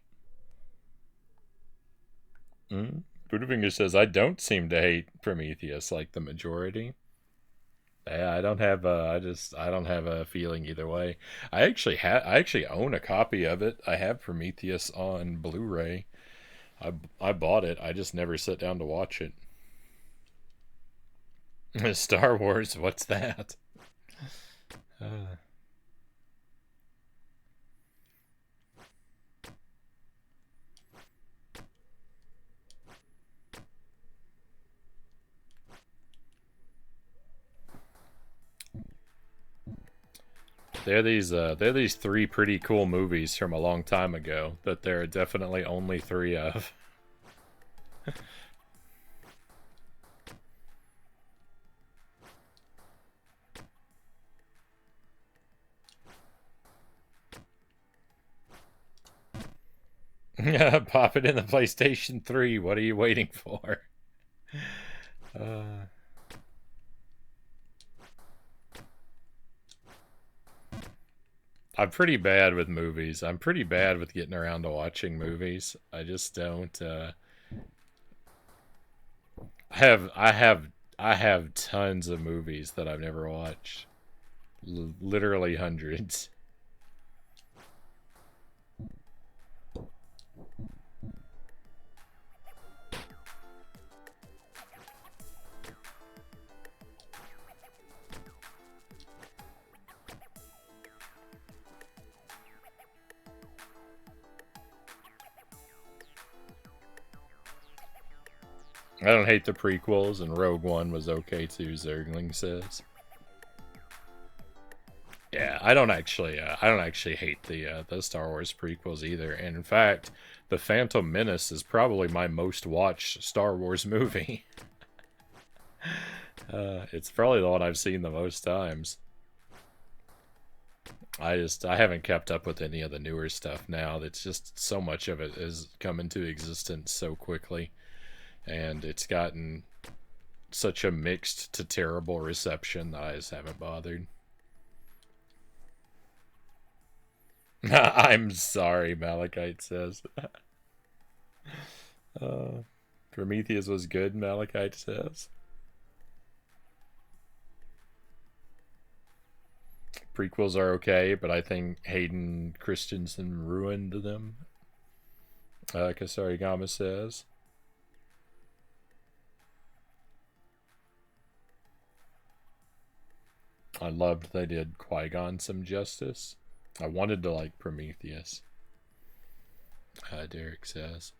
Mm? Buddhafinger says, I don't seem to hate Prometheus like the majority. Yeah, I don't have I don't have a feeling either way. I actually own a copy of it. I have Prometheus on Blu-ray. I bought it. I just never sit down to watch it. Star Wars, what's that? Uh, they're these three pretty cool movies from a long time ago that there are definitely only three of. Pop it in the PlayStation 3. What are you waiting for? Uh, I'm pretty bad with movies. I'm pretty bad with getting around to watching movies. I just don't. I have tons of movies that I've never watched. Literally hundreds. I don't hate the prequels, and Rogue One was okay too. Zergling says. Yeah, I don't actually hate the Star Wars prequels either. And in fact, the Phantom Menace is probably my most watched Star Wars movie. It's probably the one I've seen the most times. I haven't kept up with any of the newer stuff now. It's just so much of it has come into existence so quickly, and it's gotten such a mixed to terrible reception that I just haven't bothered. I'm sorry, Malachite says. uh, Prometheus was good, Malachite says. Prequels are okay, but I think Hayden Christensen ruined them. Kasarigama says. I loved they did Qui-Gon some justice. I wanted to like Prometheus. Derek says.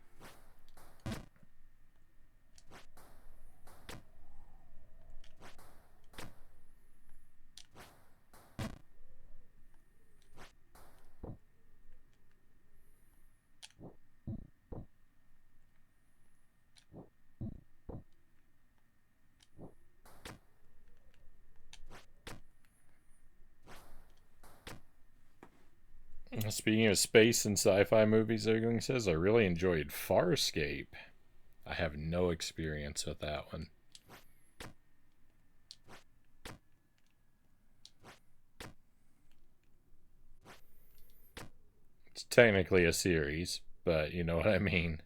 Speaking of space and sci-fi movies, Ergling says, I really enjoyed Farscape. I have no experience with that one. It's technically a series, but you know what I mean.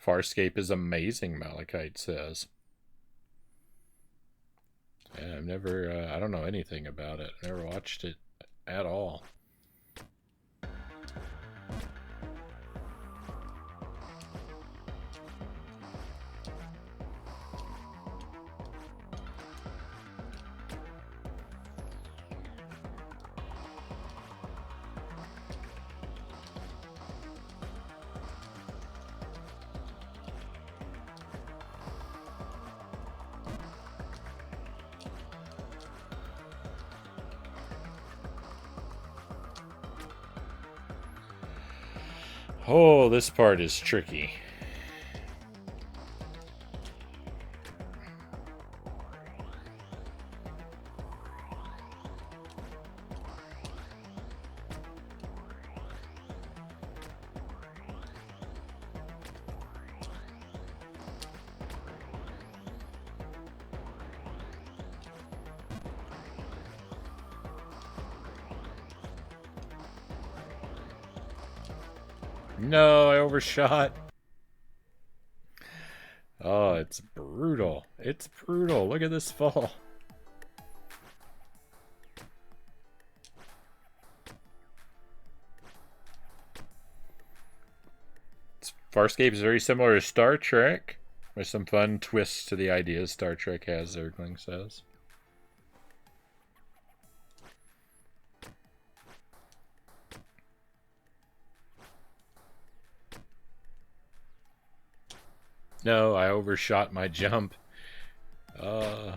Farscape is amazing, Malachite says. Yeah, I've never, I don't know anything about it. Never watched it at all. Oh, this part is tricky. No, I overshot. Oh, it's brutal. It's brutal. Look at this fall. Farscape is very similar to Star Trek, with some fun twists to the ideas Star Trek has, Zergling says. No, I overshot my jump. Uh...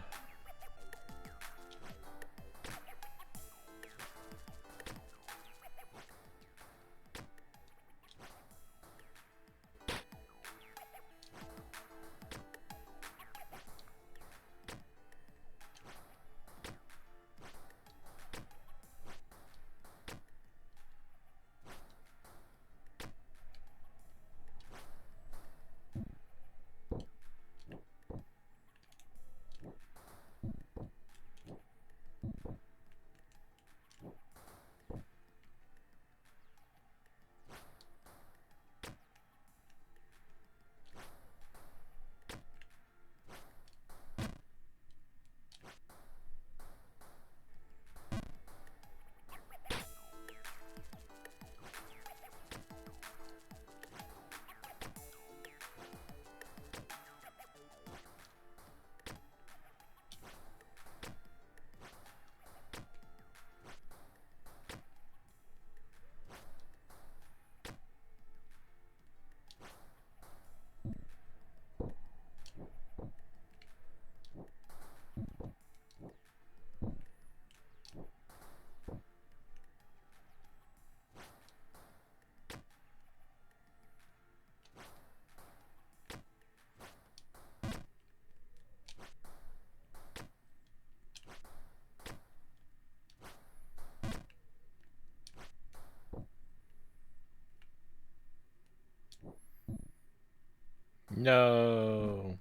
No.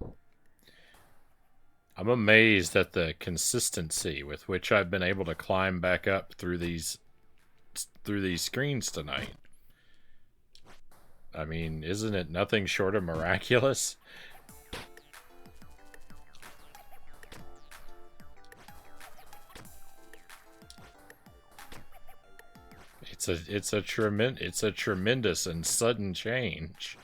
I'm amazed at the consistency with which I've been able to climb back up through these screens tonight. I mean, isn't it nothing short of miraculous? It's a tremendous and sudden change.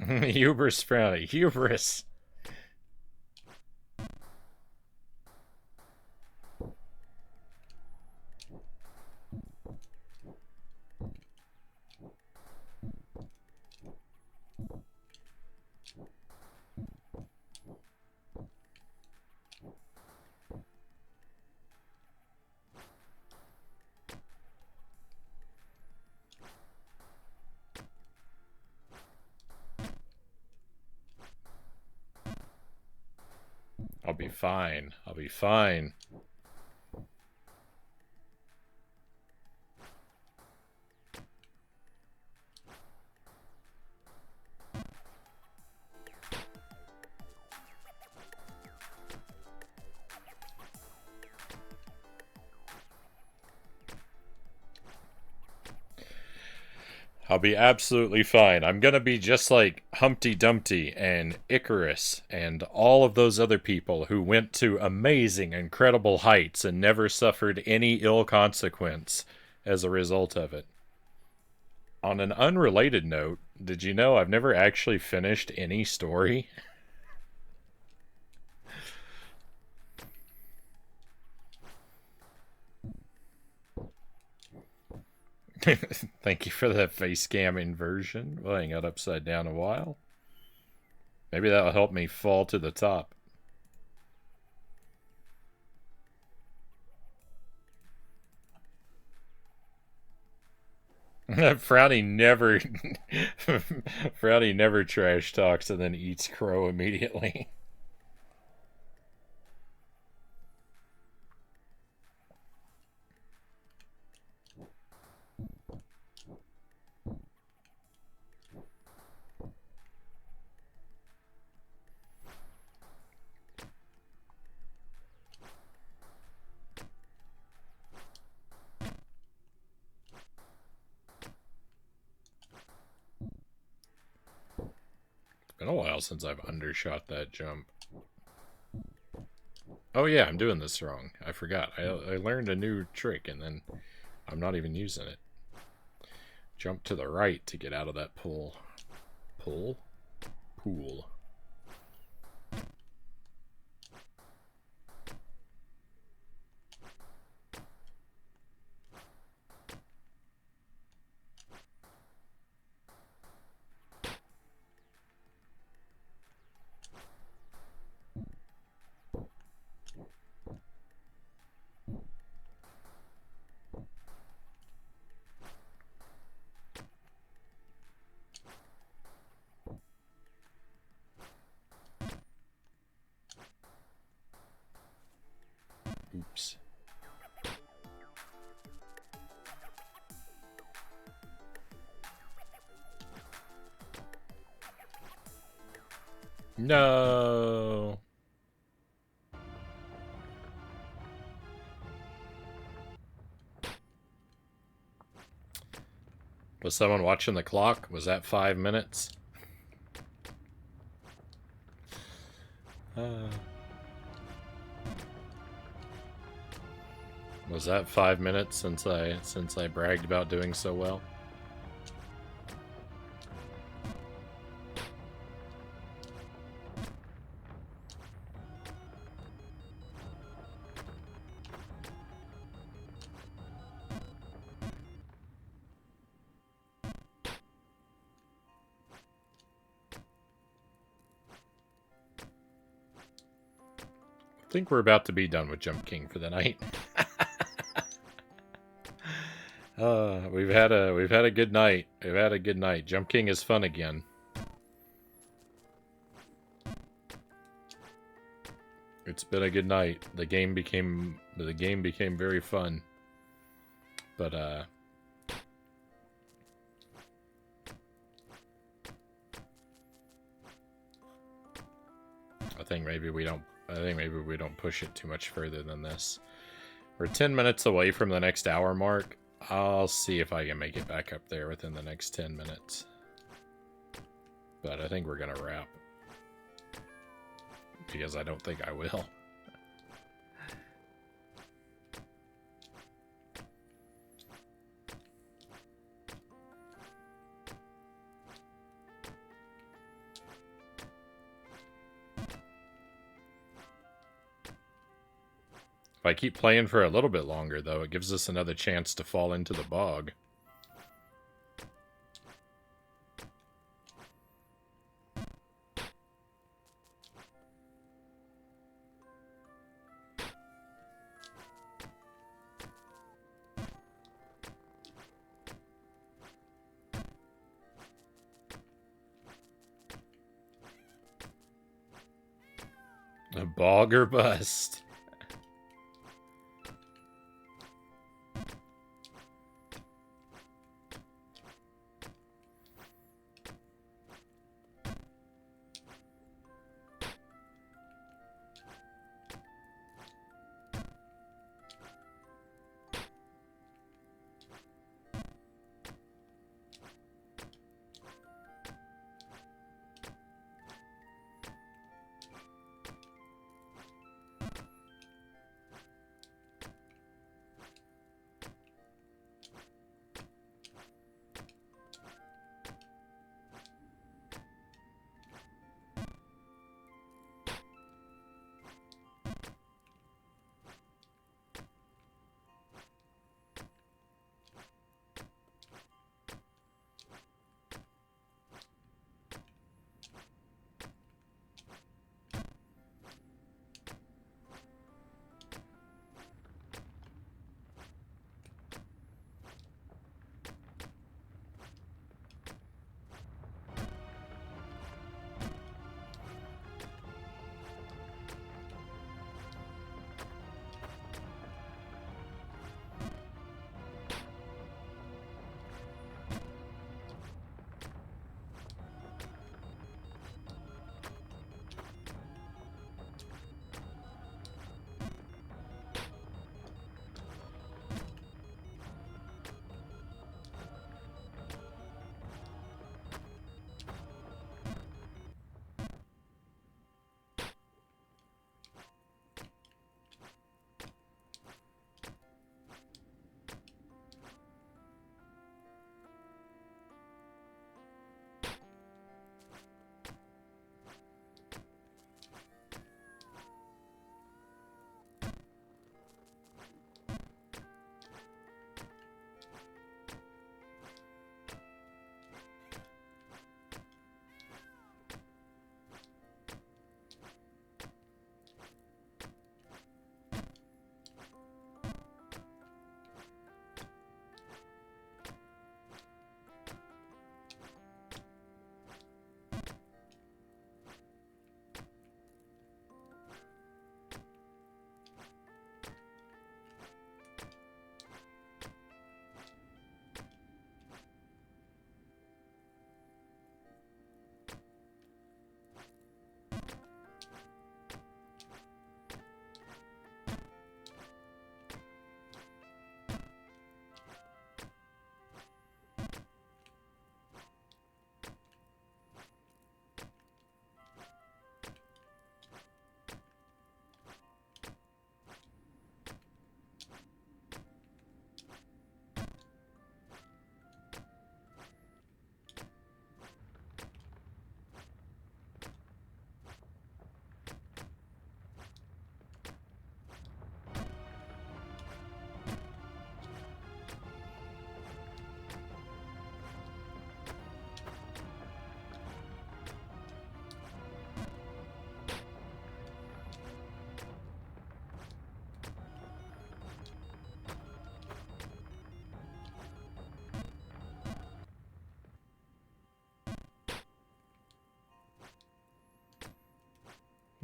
Hubris, Frownie. Hubris. I'll be fine. I'll be fine. I'll be absolutely fine. I'm gonna be just like Humpty Dumpty and Icarus and all of those other people who went to amazing, incredible heights and never suffered any ill consequence as a result of it. On an unrelated note, did you know I've never actually finished any story? Thank you for that face camming version. We'll hang out upside down a while. Maybe that'll help me fall to the top. Frownie never Frownie never trash talks and then eats crow immediately. It's been a while since I've undershot that jump. Oh yeah, I'm doing this wrong. I forgot. I learned a new trick and then I'm not even using it. Jump to the right to get out of that pool. Pool? Pool. Oops. No. Was someone watching the clock? Was that 5 minutes? Was that 5 minutes since I bragged about doing so well? I think we're about to be done with Jump King for the night. We've had a good night. We've had a good night. Jump King is fun again. It's been a good night. The game became very fun. But I think maybe we don't push it too much further than this. We're 10 minutes away from the next hour mark. I'll see if I can make it back up there within the next 10 minutes. But I think we're gonna wrap. Because I don't think I will. If I keep playing for a little bit longer, though, it gives us another chance to fall into the bog. A bog or bust.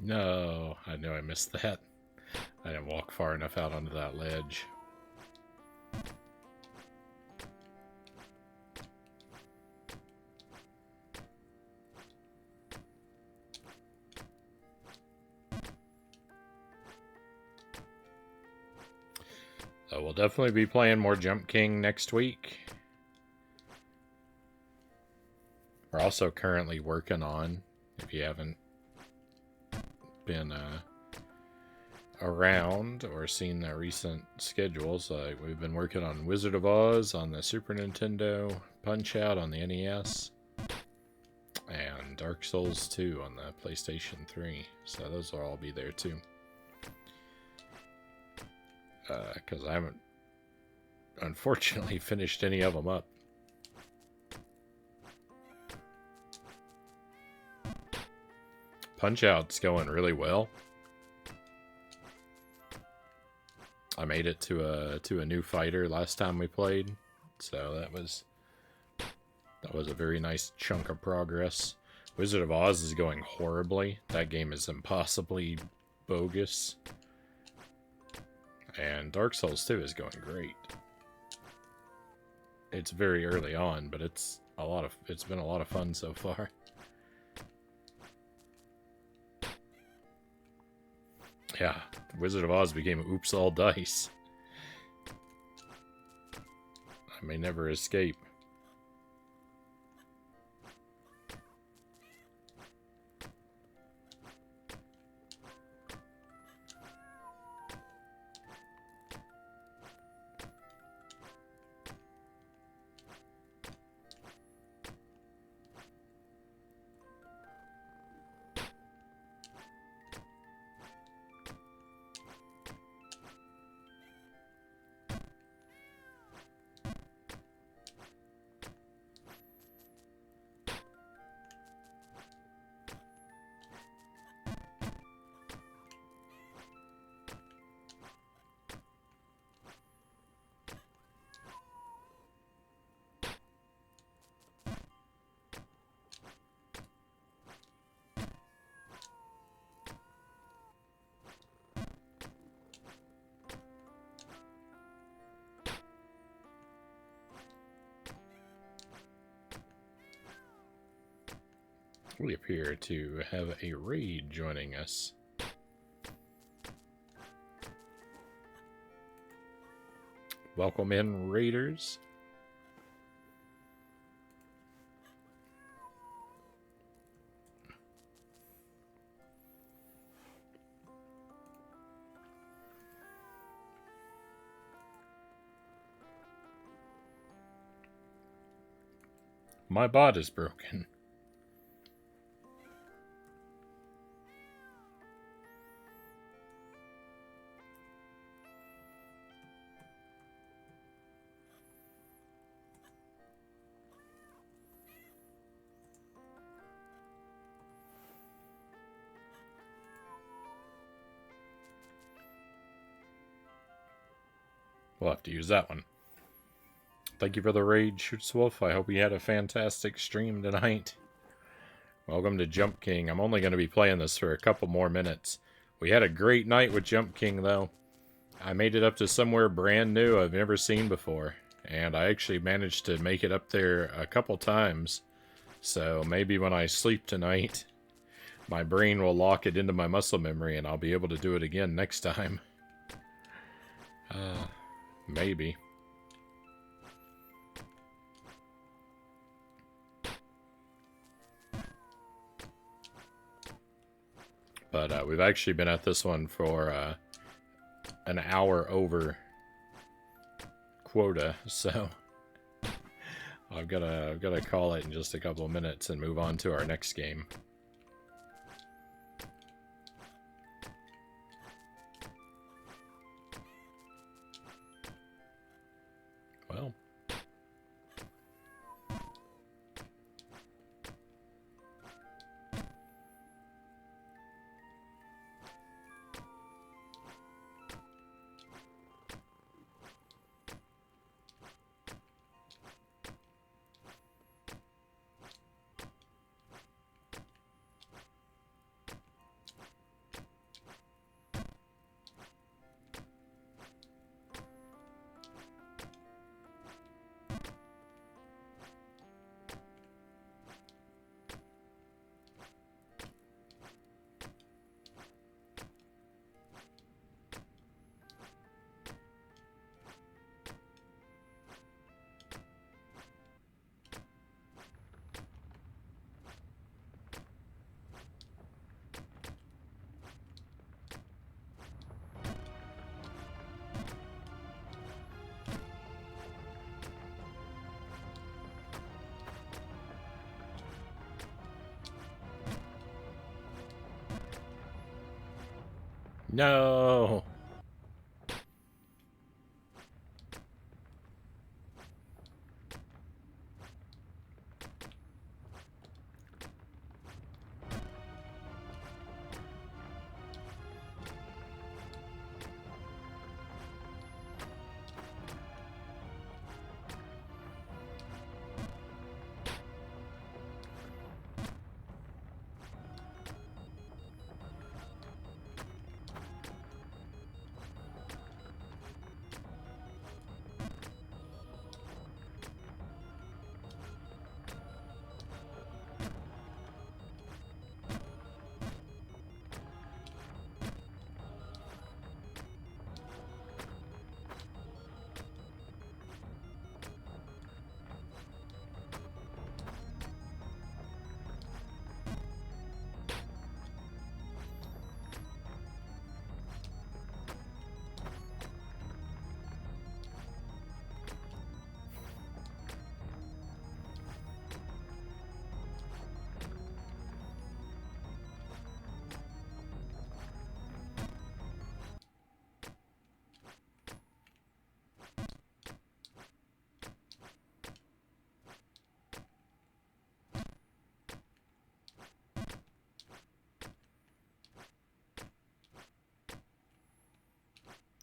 No, I knew I missed that. I didn't walk far enough out onto that ledge. So we'll definitely be playing more Jump King next week. We're also currently working on, if you haven't been around or seen the recent schedules, we've been working on Wizard of Oz on the Super Nintendo, Punch-Out on the NES, and Dark Souls 2 on the PlayStation 3. So those will all be there too. Because I haven't, unfortunately, finished any of them up. Punch-Out's going really well. I made it to a new fighter last time we played, so that was a very nice chunk of progress. Wizard of Oz is going horribly. That game is impossibly bogus. And Dark Souls 2 is going great. It's very early on, but it's been a lot of fun so far. Yeah, Wizard of Oz became oops all dice. I may never escape. We appear to have a raid joining us. Welcome in, raiders. My bot is broken. We'll have to use that one. Thank you for the raid, Shoots Wolf. I hope you had a fantastic stream tonight. Welcome to Jump King. I'm only going to be playing this for a couple more minutes. We had a great night with Jump King, though. I made it up to somewhere brand new I've never seen before. And I actually managed to make it up there a couple times. So maybe when I sleep tonight, my brain will lock it into my muscle memory and I'll be able to do it again next time. Maybe. But we've actually been at this one for an hour over quota, so I've got to call it in just a couple of minutes and move on to our next game. Well, No.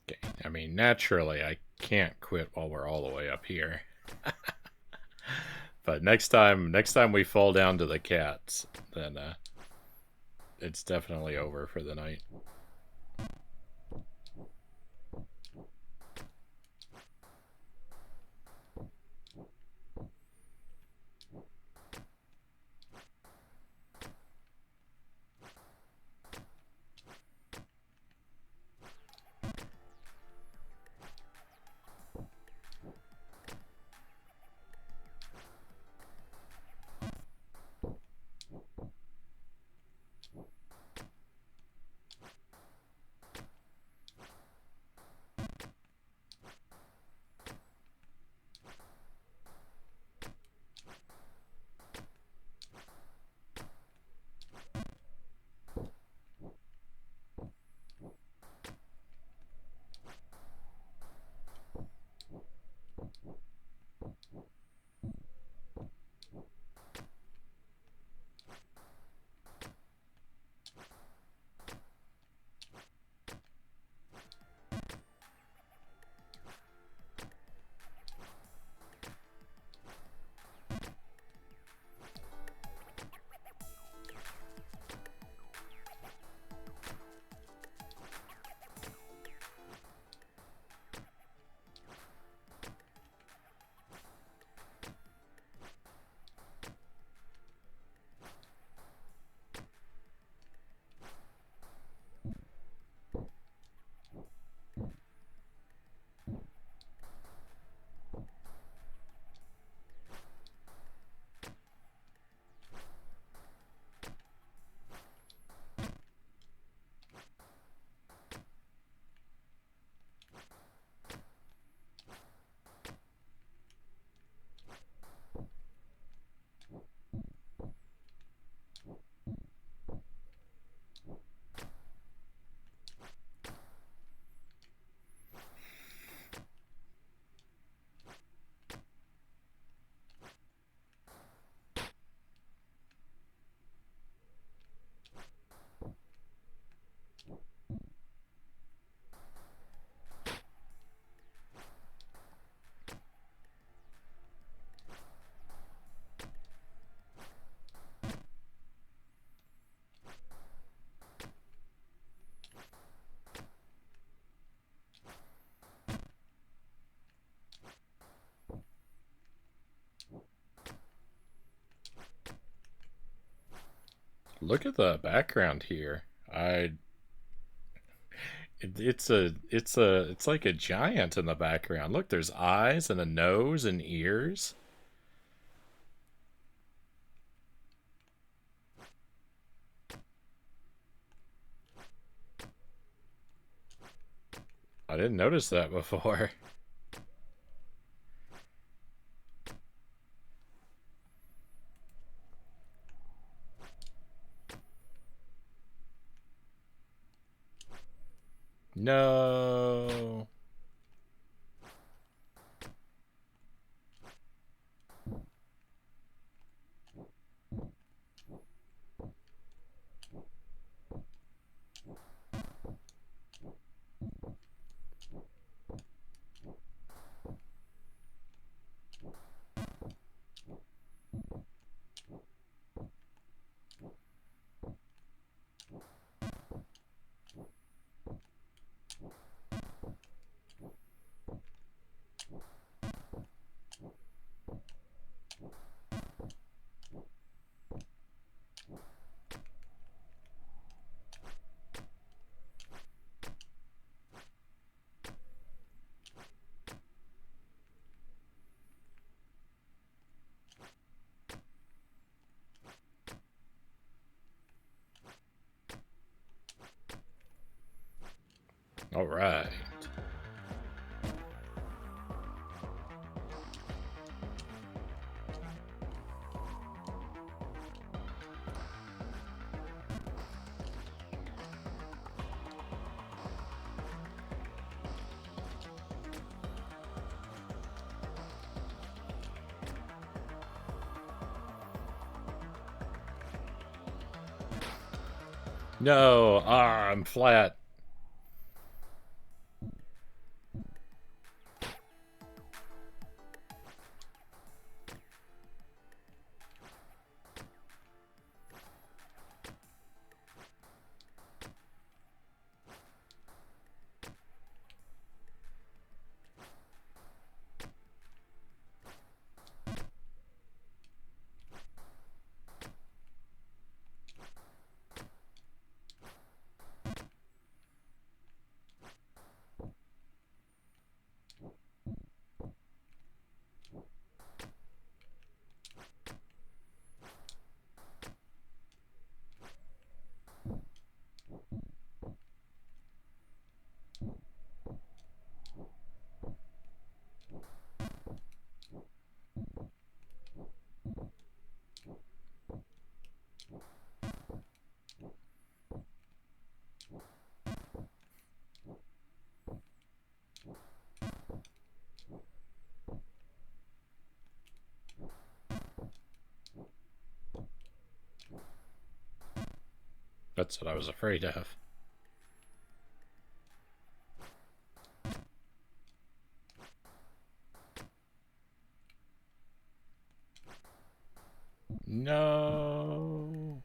Okay. I mean, naturally, I can't quit while we're all the way up here. But next time we fall down to the cats, then it's definitely over for the night. Look at the background here. It's like a giant in the background. Look, there's eyes and a nose and ears. I didn't notice that before. No. All right. No, I'm flat. That's what I was afraid of. No.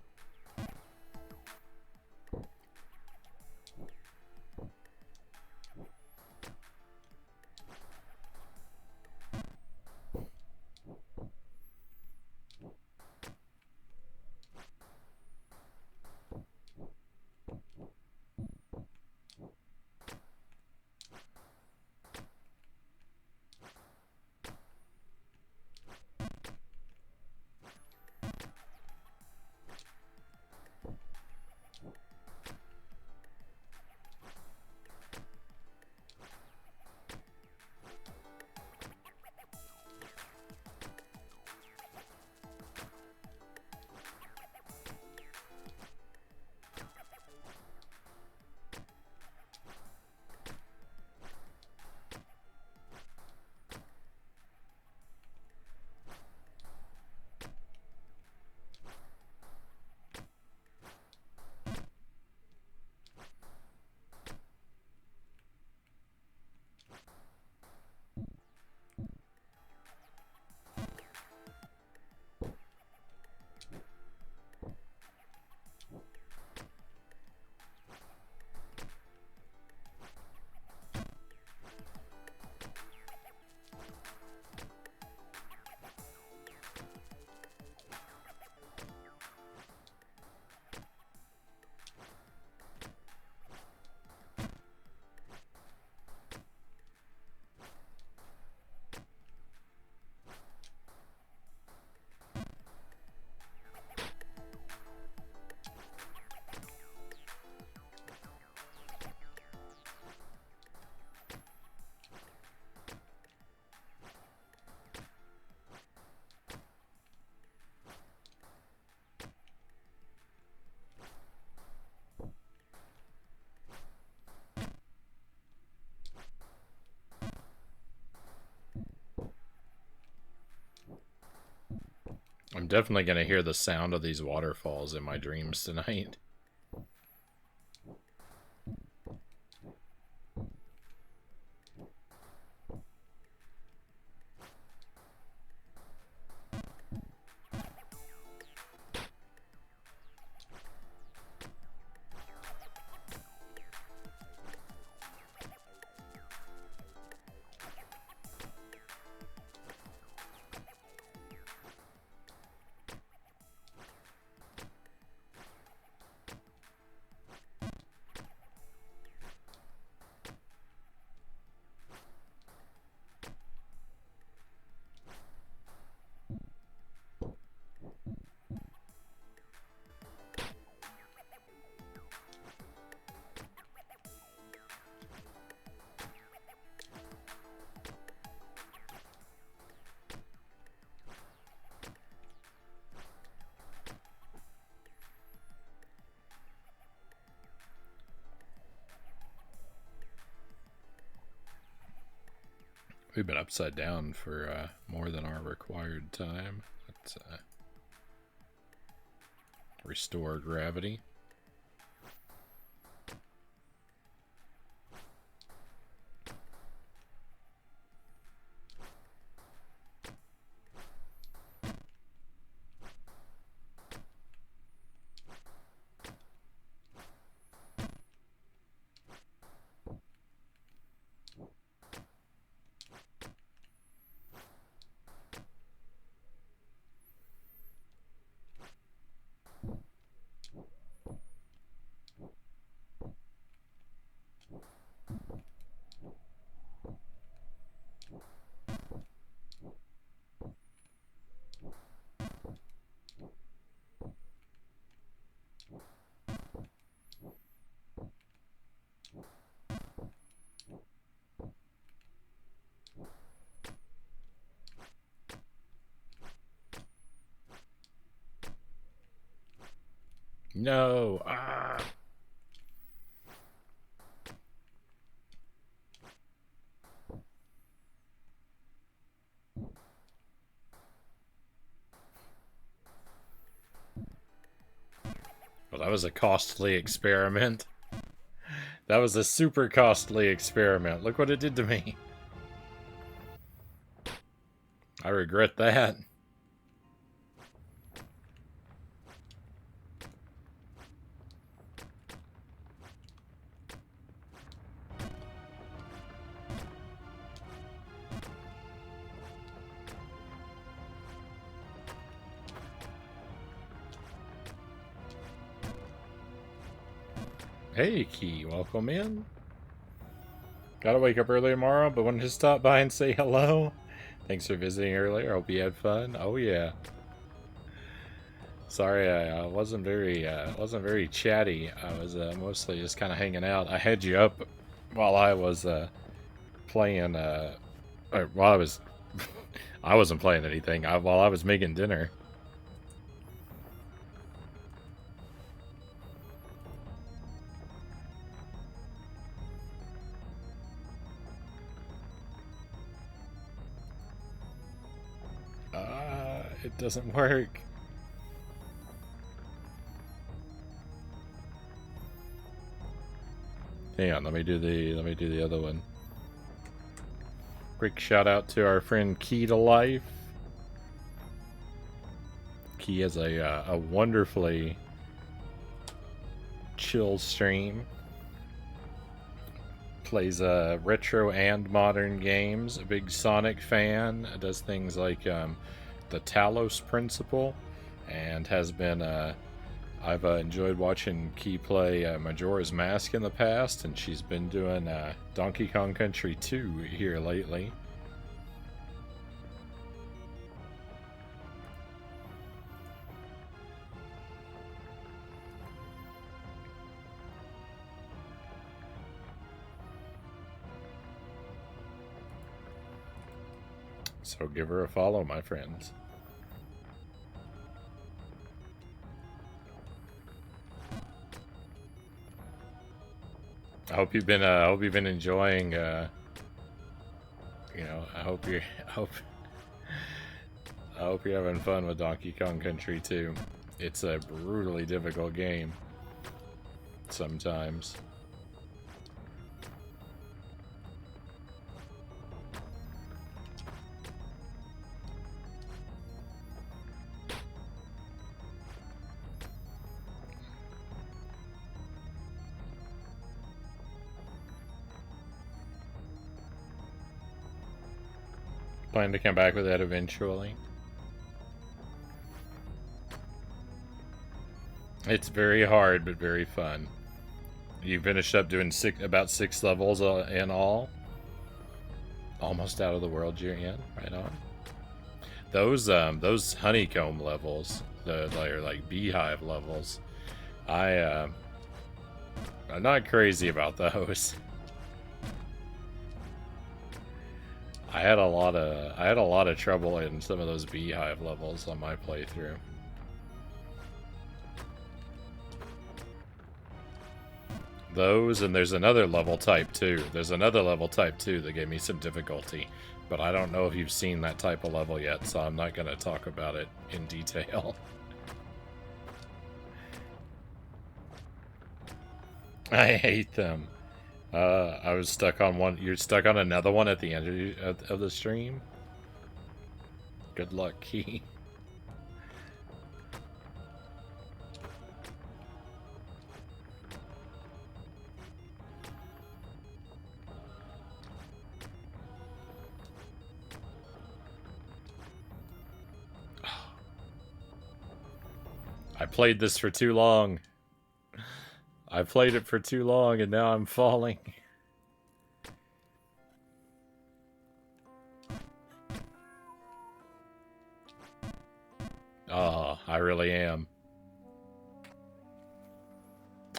definitely going to hear the sound of these waterfalls in my dreams tonight. We've been upside down for more than our required time. Let's restore gravity. No! Ah! Well, that was a costly experiment. That was a super costly experiment. Look what it did to me. I regret that. Hey, Key, welcome in. Gotta wake up early tomorrow, but wanted to stop by and say hello. Thanks for visiting earlier. Hope you had fun. Oh yeah. Sorry, I wasn't very chatty. I was mostly just kind of hanging out. I had you up while I was playing. Or while I was, I wasn't playing anything. While I was making dinner. It doesn't work. Hang on, let me do the other one. Quick shout out to our friend Key to Life. Key has a wonderfully chill stream. Plays retro and modern games. A big Sonic fan. Does things like the Talos Principle, and has been. I've enjoyed watching Key play Majora's Mask in the past, and she's been doing Donkey Kong Country 2 here lately. So give her a follow, my friends. I hope you've been enjoying. You know, I hope I hope you're having fun with Donkey Kong Country 2. It's a brutally difficult game. Sometimes. Plan to come back with that eventually. It's very hard, but very fun. You finished up doing about 6 levels in all. Almost out of the world you're in. Right on. Those honeycomb levels, like beehive levels, I'm not crazy about those. I had a lot of trouble in some of those beehive levels on my playthrough. Those, and there's another level type 2. There's another level type 2 that gave me some difficulty, but I don't know if you've seen that type of level yet, so I'm not going to talk about it in detail. I hate them. I was stuck on one. You're stuck on another one at the end of the stream? Good luck, Key. I played this for too long. I played it for too long and now I'm falling. Oh, I really am.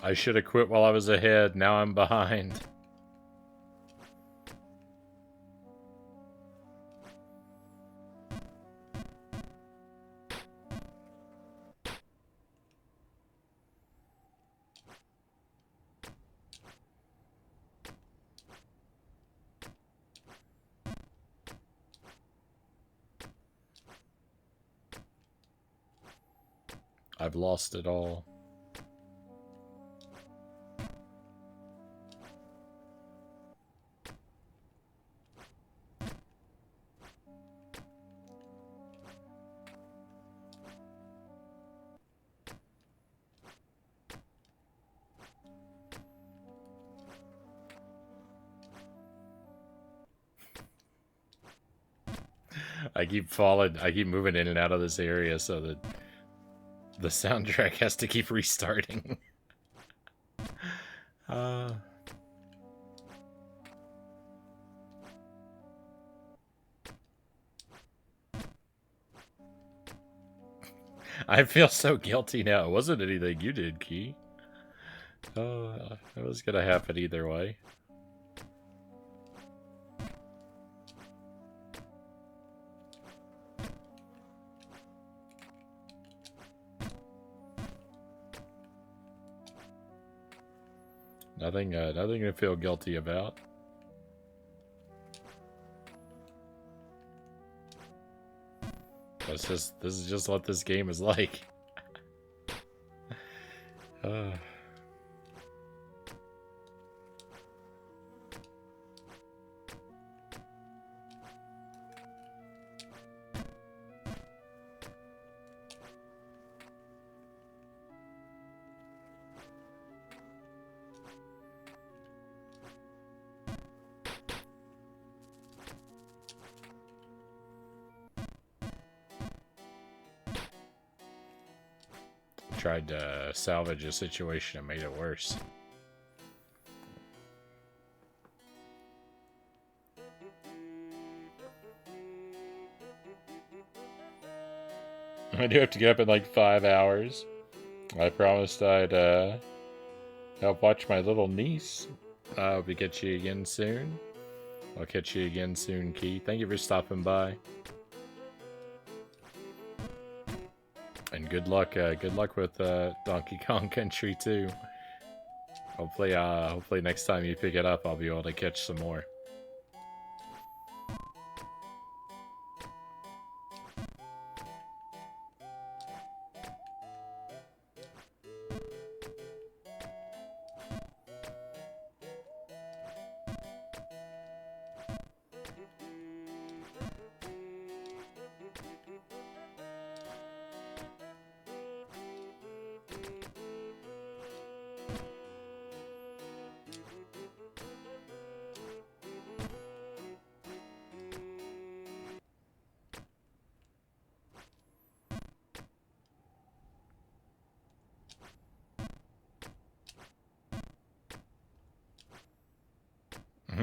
I should have quit while I was ahead. Now I'm behind. I've lost it all. I keep falling. I keep moving in and out of this area so that the soundtrack has to keep restarting. I feel so guilty now. It wasn't anything you did, Key. Oh, it was gonna happen either way. Nothing to feel guilty about. This is just what this game is like. Tried to salvage a situation and made it worse. I do have to get up in like 5 hours. I promised I'd help watch my little niece. I'll be catch you again soon. I'll catch you again soon, Key. Thank you for stopping by. And good luck with Donkey Kong Country 2. Hopefully next time you pick it up, I'll be able to catch some more.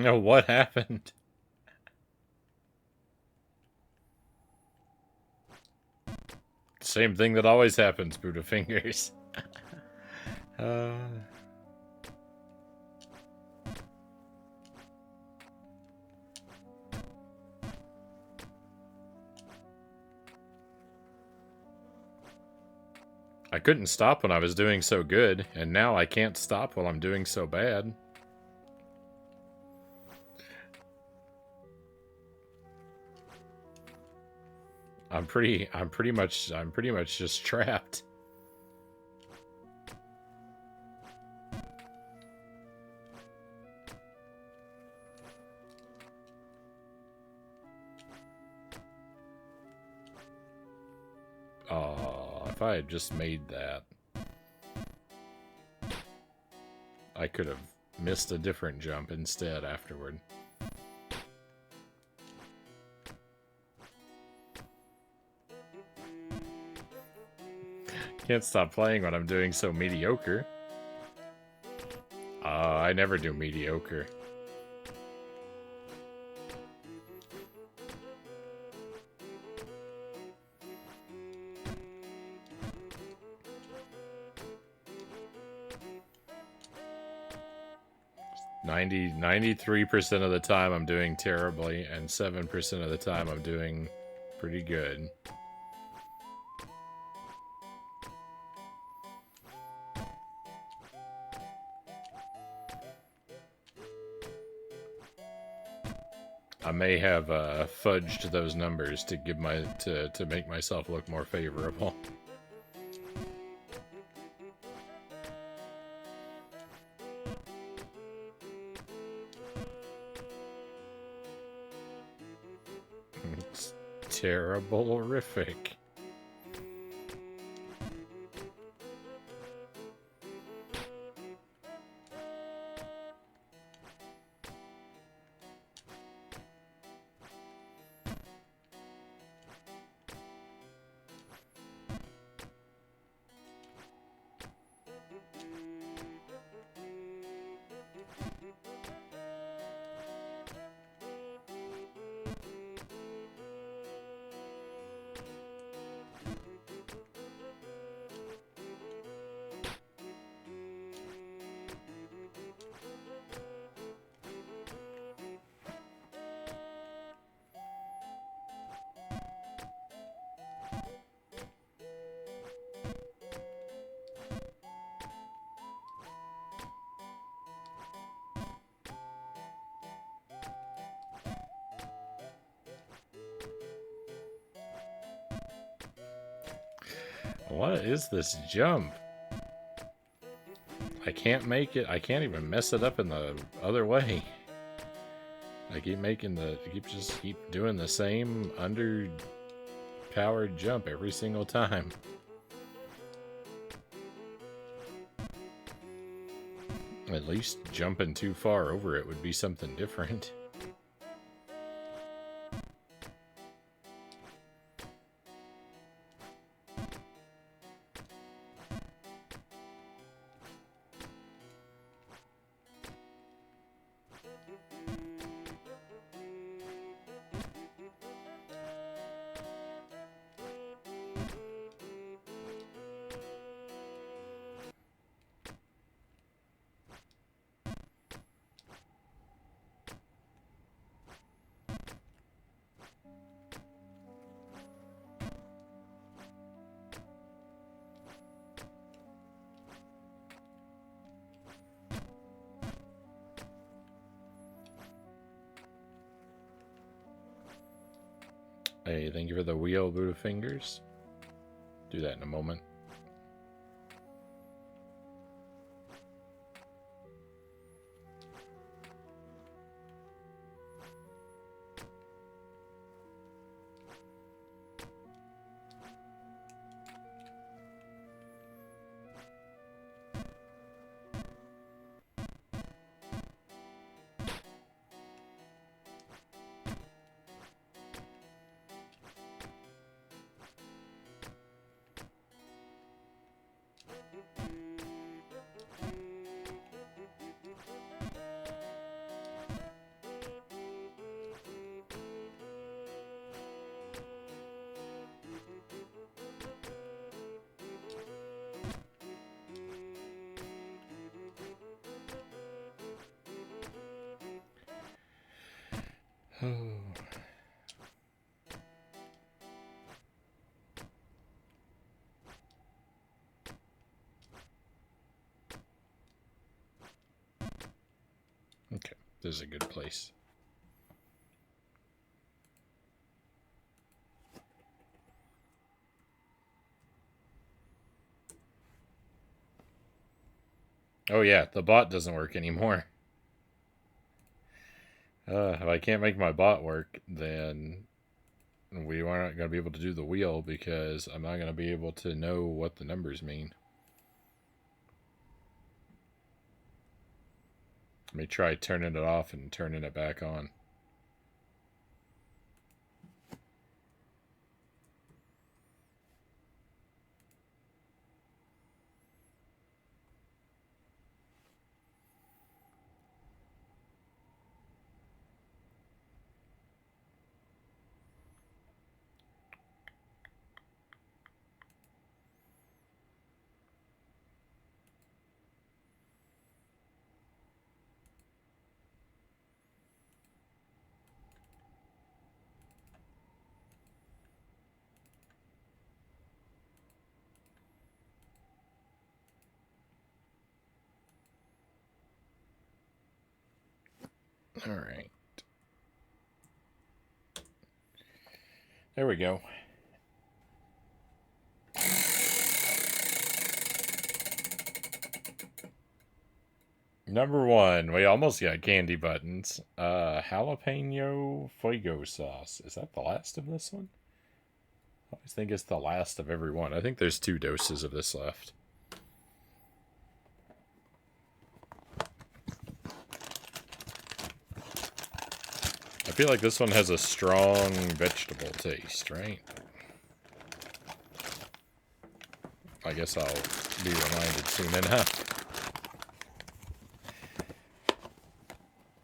No, what happened? Same thing that always happens, Buddha Fingers. uh... I couldn't stop when I was doing so good, and now I can't stop while I'm doing so bad. I'm pretty much just trapped. Oh, if I had just made that, I could have missed a different jump instead afterward. Can't stop playing when I'm doing so mediocre. I never do mediocre. Ninety 93% of the time I'm doing terribly, and 7% of the time I'm doing pretty good. I may have fudged those numbers to give to make myself look more favorable. It's terrible-horrific. What is this jump? I can't make it. I can't even mess it up in the other way. I keep keep doing the same underpowered jump every single time. At least jumping too far over it would be something different. Hey, thank you for the wheel, Buddha Fingers. Do that in a moment. Okay, this is a good place. Oh yeah, the bot doesn't work anymore. If I can't make my bot work, then we aren't going to be able to do the wheel because I'm not going to be able to know what the numbers mean. Let me try turning it off and turning it back on. All right. There we go. Number 1, we almost got candy buttons. Jalapeno fuego sauce. Is that the last of this one? I always think it's the last of every one. I think there's 2 doses of this left. I feel like this one has a strong vegetable taste, right? I guess I'll be reminded soon enough.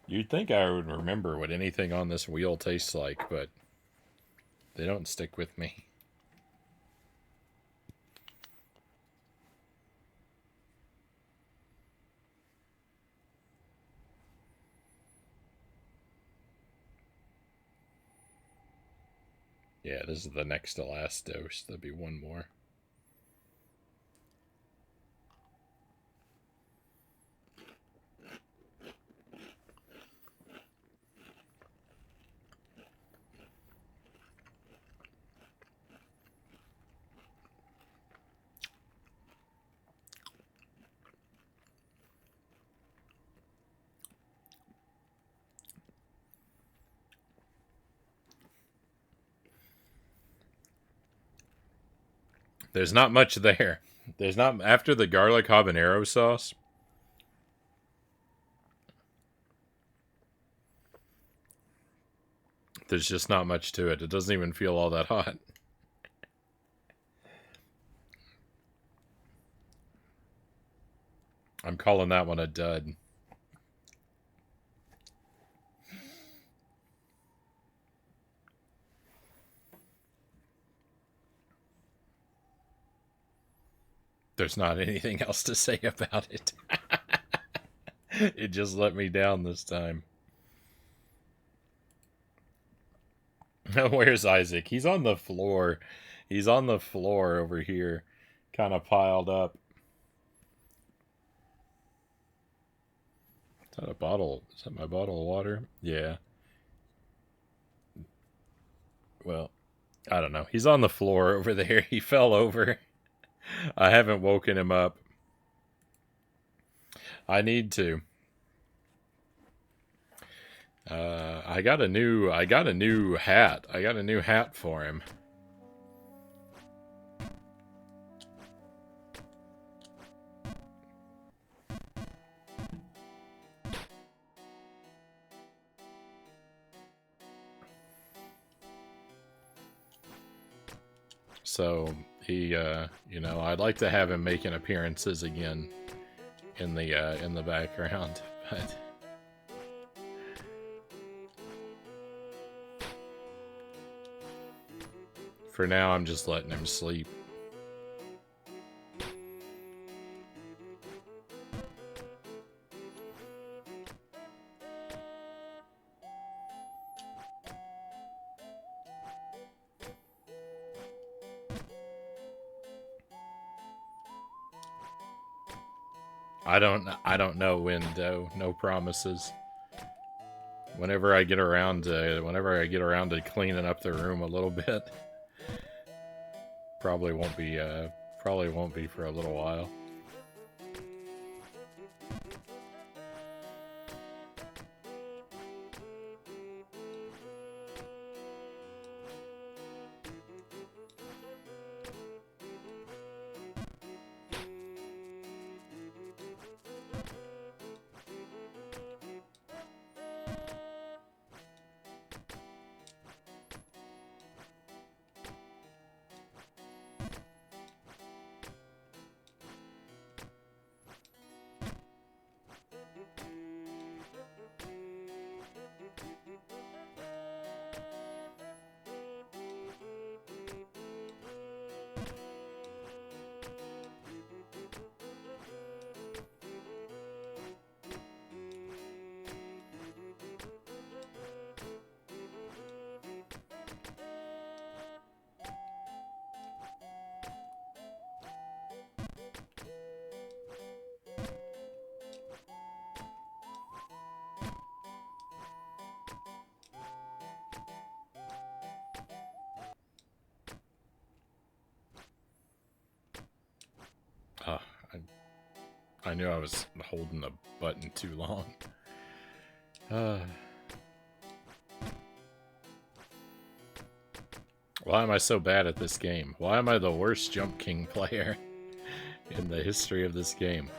You'd think I would remember what anything on this wheel tastes like, but they don't stick with me. Yeah, this is the next to last dose. There'll be one more. There's not much there. There's not, after the garlic habanero sauce. There's just not much to it. It doesn't even feel all that hot. I'm calling that one a dud. There's not anything else to say about it. It just let me down this time. Where's Isaac? He's on the floor. He's on the floor over here, kind of piled up. Is that a bottle? Is that my bottle of water? Yeah. Well, I don't know. He's on the floor over there. He fell over. I haven't woken him up. I need to. I got a new hat. I got a new hat for him. So he, I'd like to have him making appearances again in the background, but for now I'm just letting him sleep. I don't know, window. No promises. Whenever I get around to cleaning up the room a little bit, probably won't be for a little while. Oh, I knew I was holding the button too long. Why am I so bad at this game? Why am I the worst Jump King player in the history of this game?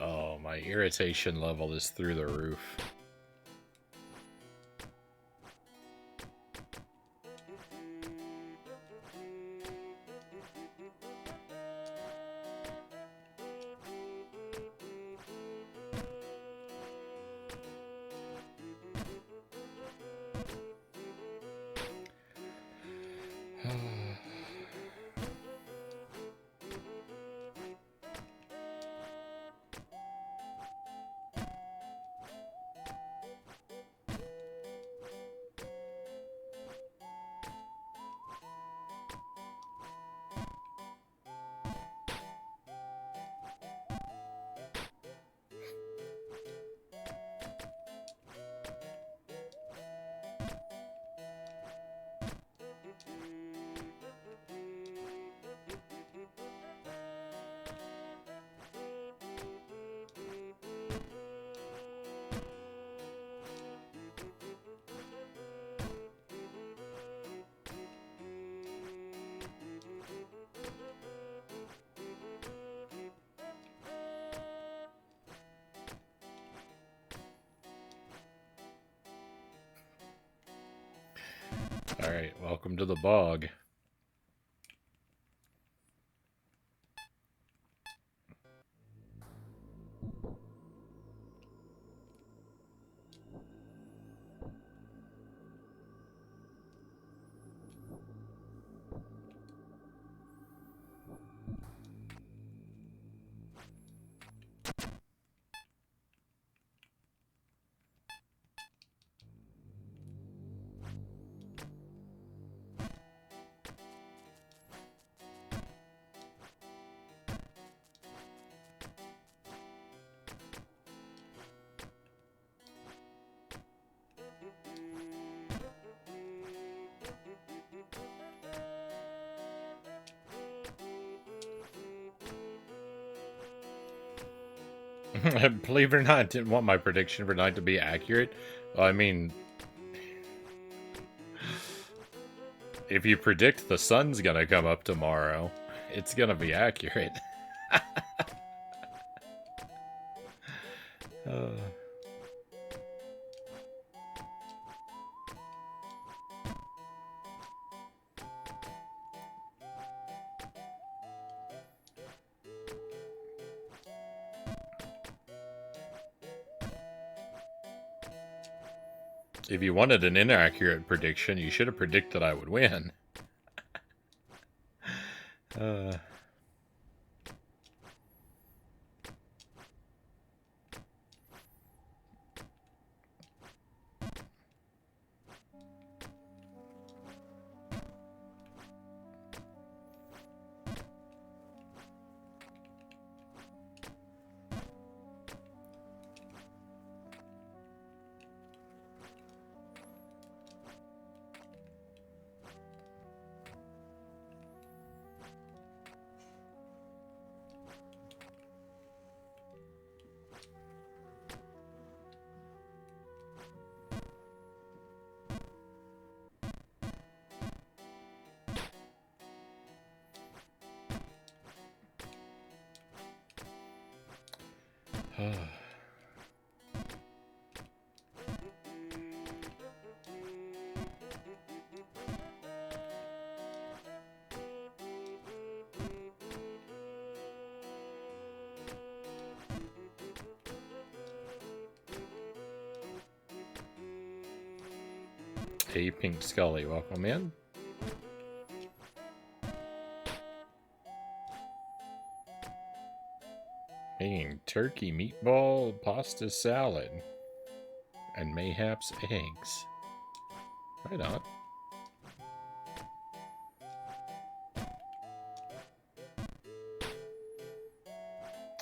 Oh, my irritation level is through the roof. Alright, welcome to the bog. Believe it or not, I didn't want my prediction for tonight to be accurate. Well, I mean, if you predict the sun's gonna come up tomorrow, it's gonna be accurate. uh. If you wanted an inaccurate prediction, you should have predicted I would win. uh... Hey, Pink Scully, welcome in. Making turkey meatball pasta salad and mayhaps eggs. Right on.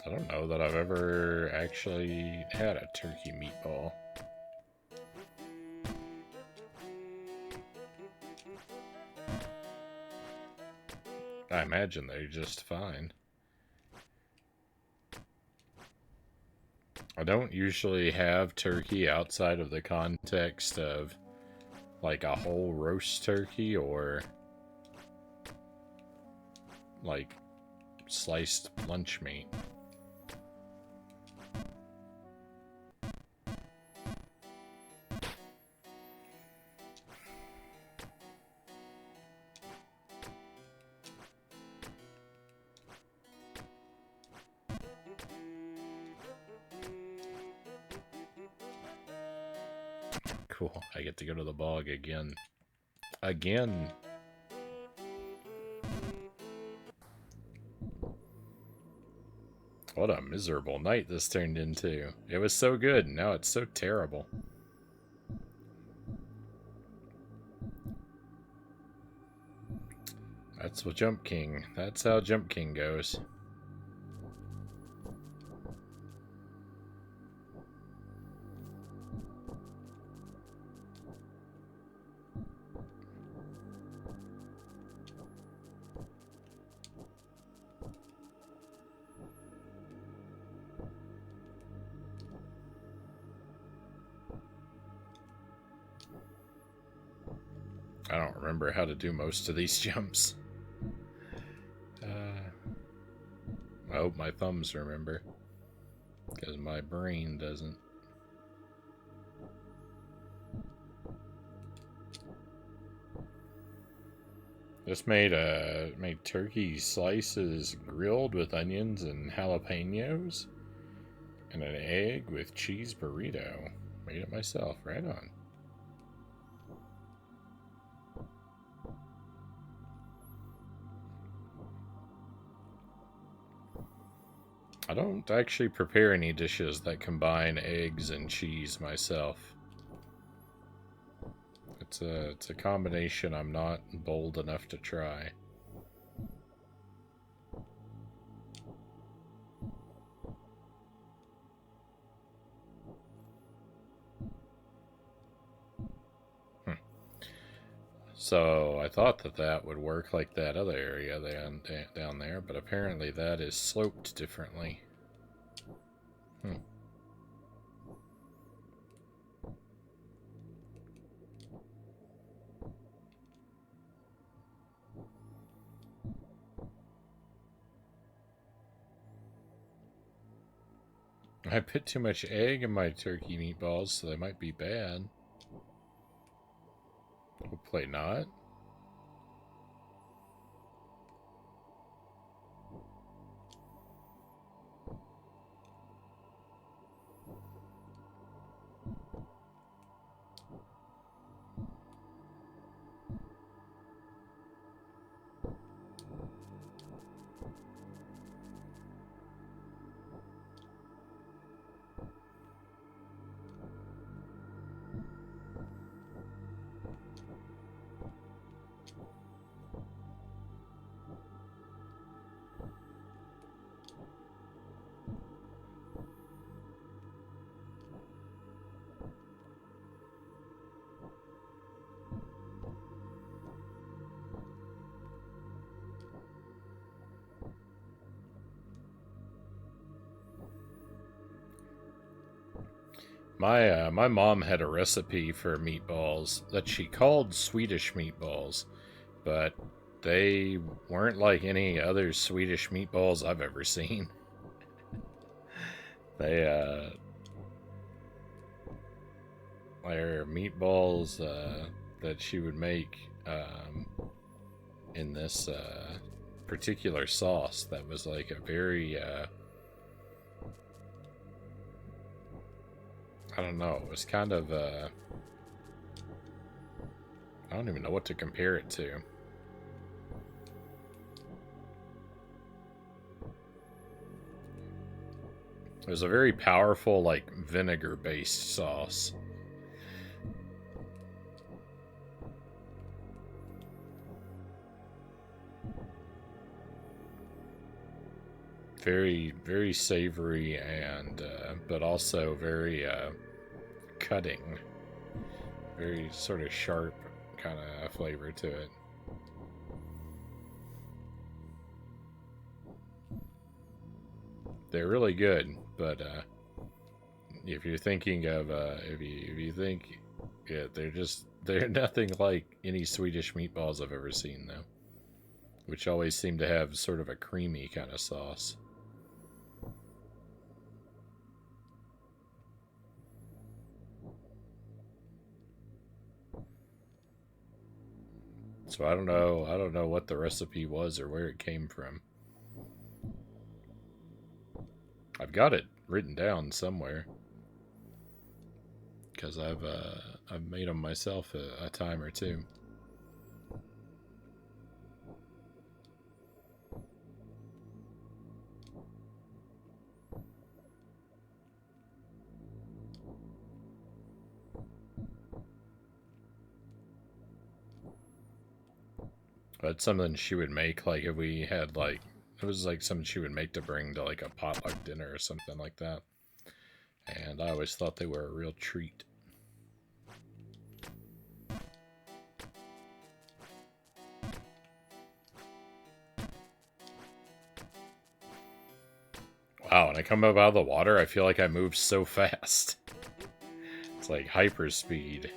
I don't know that I've ever actually had a turkey meatball. I imagine they're just fine. I don't usually have turkey outside of the context of like a whole roast turkey or like sliced lunch meat. Cool. I get to go to the bog again. Again. What a miserable night this turned into. It was so good, now it's so terrible. That's what Jump King. That's how Jump King goes. I don't remember how to do most of these jumps. I hope my thumbs remember, because my brain doesn't. Just made turkey slices grilled with onions and jalapenos, and an egg with cheese burrito. Made it myself, right on. I don't actually prepare any dishes that combine eggs and cheese myself. It's a combination I'm not bold enough to try. So I thought that would work like that other area down there, but apparently that is sloped differently. I put too much egg in my turkey meatballs, so they might be bad. Hopefully not. My mom had a recipe for meatballs that she called Swedish meatballs, but they weren't like any other Swedish meatballs I've ever seen. They they're meatballs that she would make in this particular sauce that was like a very I don't know, it was kind of I don't even know what to compare it to. It was a very powerful, like, vinegar-based sauce. Very, very savory and, but also very cutting. Very sort of sharp kind of flavor to it. They're really good, but if you're thinking of if you think, yeah, they're nothing like any Swedish meatballs I've ever seen though, which always seem to have sort of a creamy kind of sauce. So I don't know what the recipe was or where it came from. I've got it written down somewhere because I've made them myself a time or two. But something she would make, like if we had like, it was like something she would make to bring to like a potluck dinner or something like that. And I always thought they were a real treat. Wow, when I come up out of the water, I feel like I move so fast. It's like hyper speed.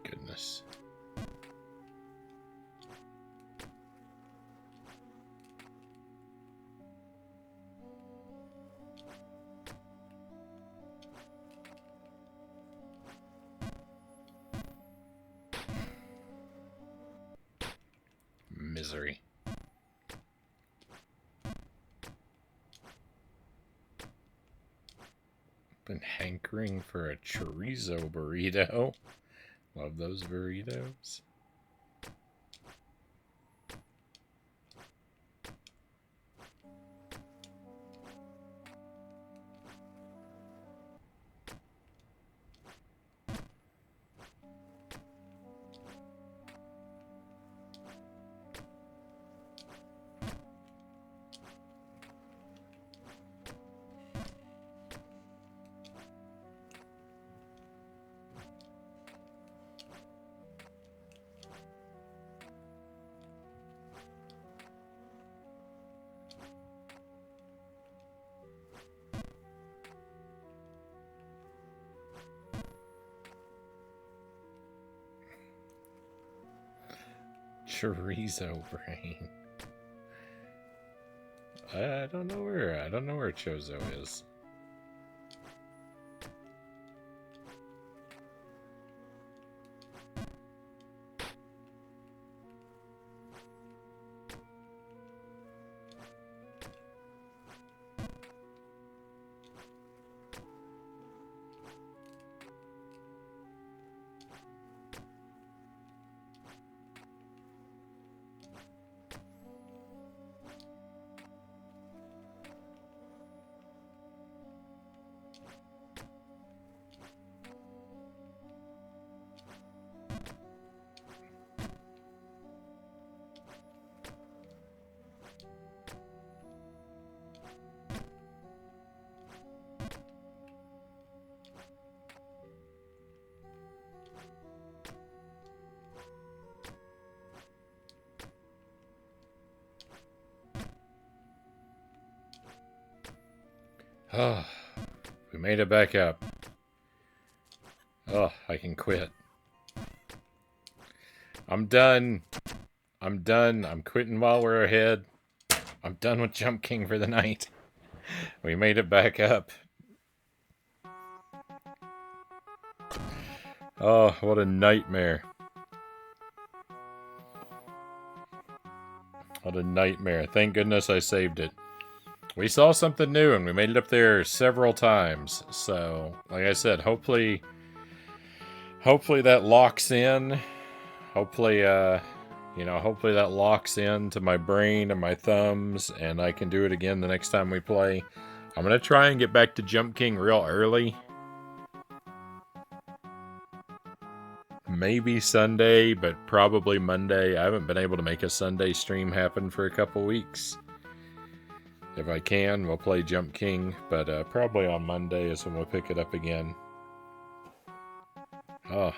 goodness. Misery. Been hankering for a chorizo burrito. Love those burritos. Chorizo brain. I don't know where Chozo is. Oh, we made it back up. Oh, I can quit. I'm done. I'm done. I'm quitting while we're ahead. I'm done with Jump King for the night. We made it back up. Oh, what a nightmare. What a nightmare. Thank goodness I saved it. We saw something new and we made it up there several times. So, like I said, hopefully that locks in. Hopefully that locks into my brain and my thumbs and I can do it again the next time we play. I'm going to try and get back to Jump King real early. Maybe Sunday, but probably Monday. I haven't been able to make a Sunday stream happen for a couple weeks. If I can, we'll play Jump King, but probably on Monday is when we'll pick it up again. Oh.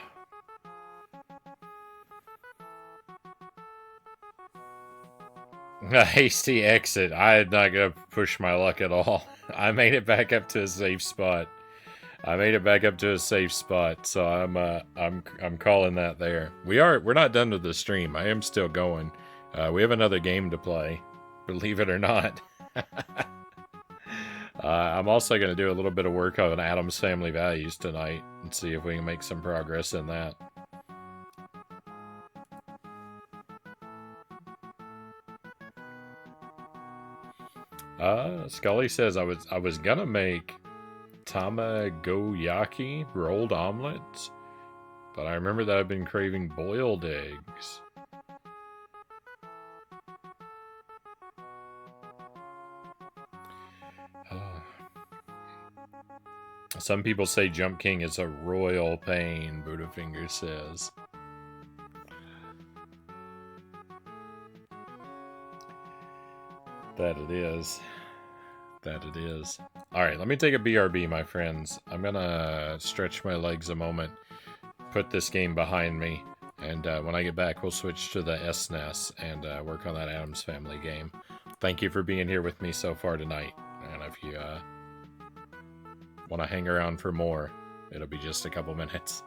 A hasty exit. I'm not going to push my luck at all. I made it back up to a safe spot. So I'm calling that there. We're not done with the stream. I am still going. We have another game to play, believe it or not. I'm also going to do a little bit of work on Adam's Family Values tonight and see if we can make some progress in that. Scully says I was gonna make tamagoyaki rolled omelets, but I remember that I've been craving boiled eggs. Some people say Jump King is a royal pain, Buddhafinger says. That it is. Alright, let me take a BRB, my friends. I'm gonna stretch my legs a moment, put this game behind me, and when I get back, we'll switch to the SNES and work on that Addams Family game. Thank you for being here with me so far tonight, and if you want to hang around for more, it'll be just a couple minutes.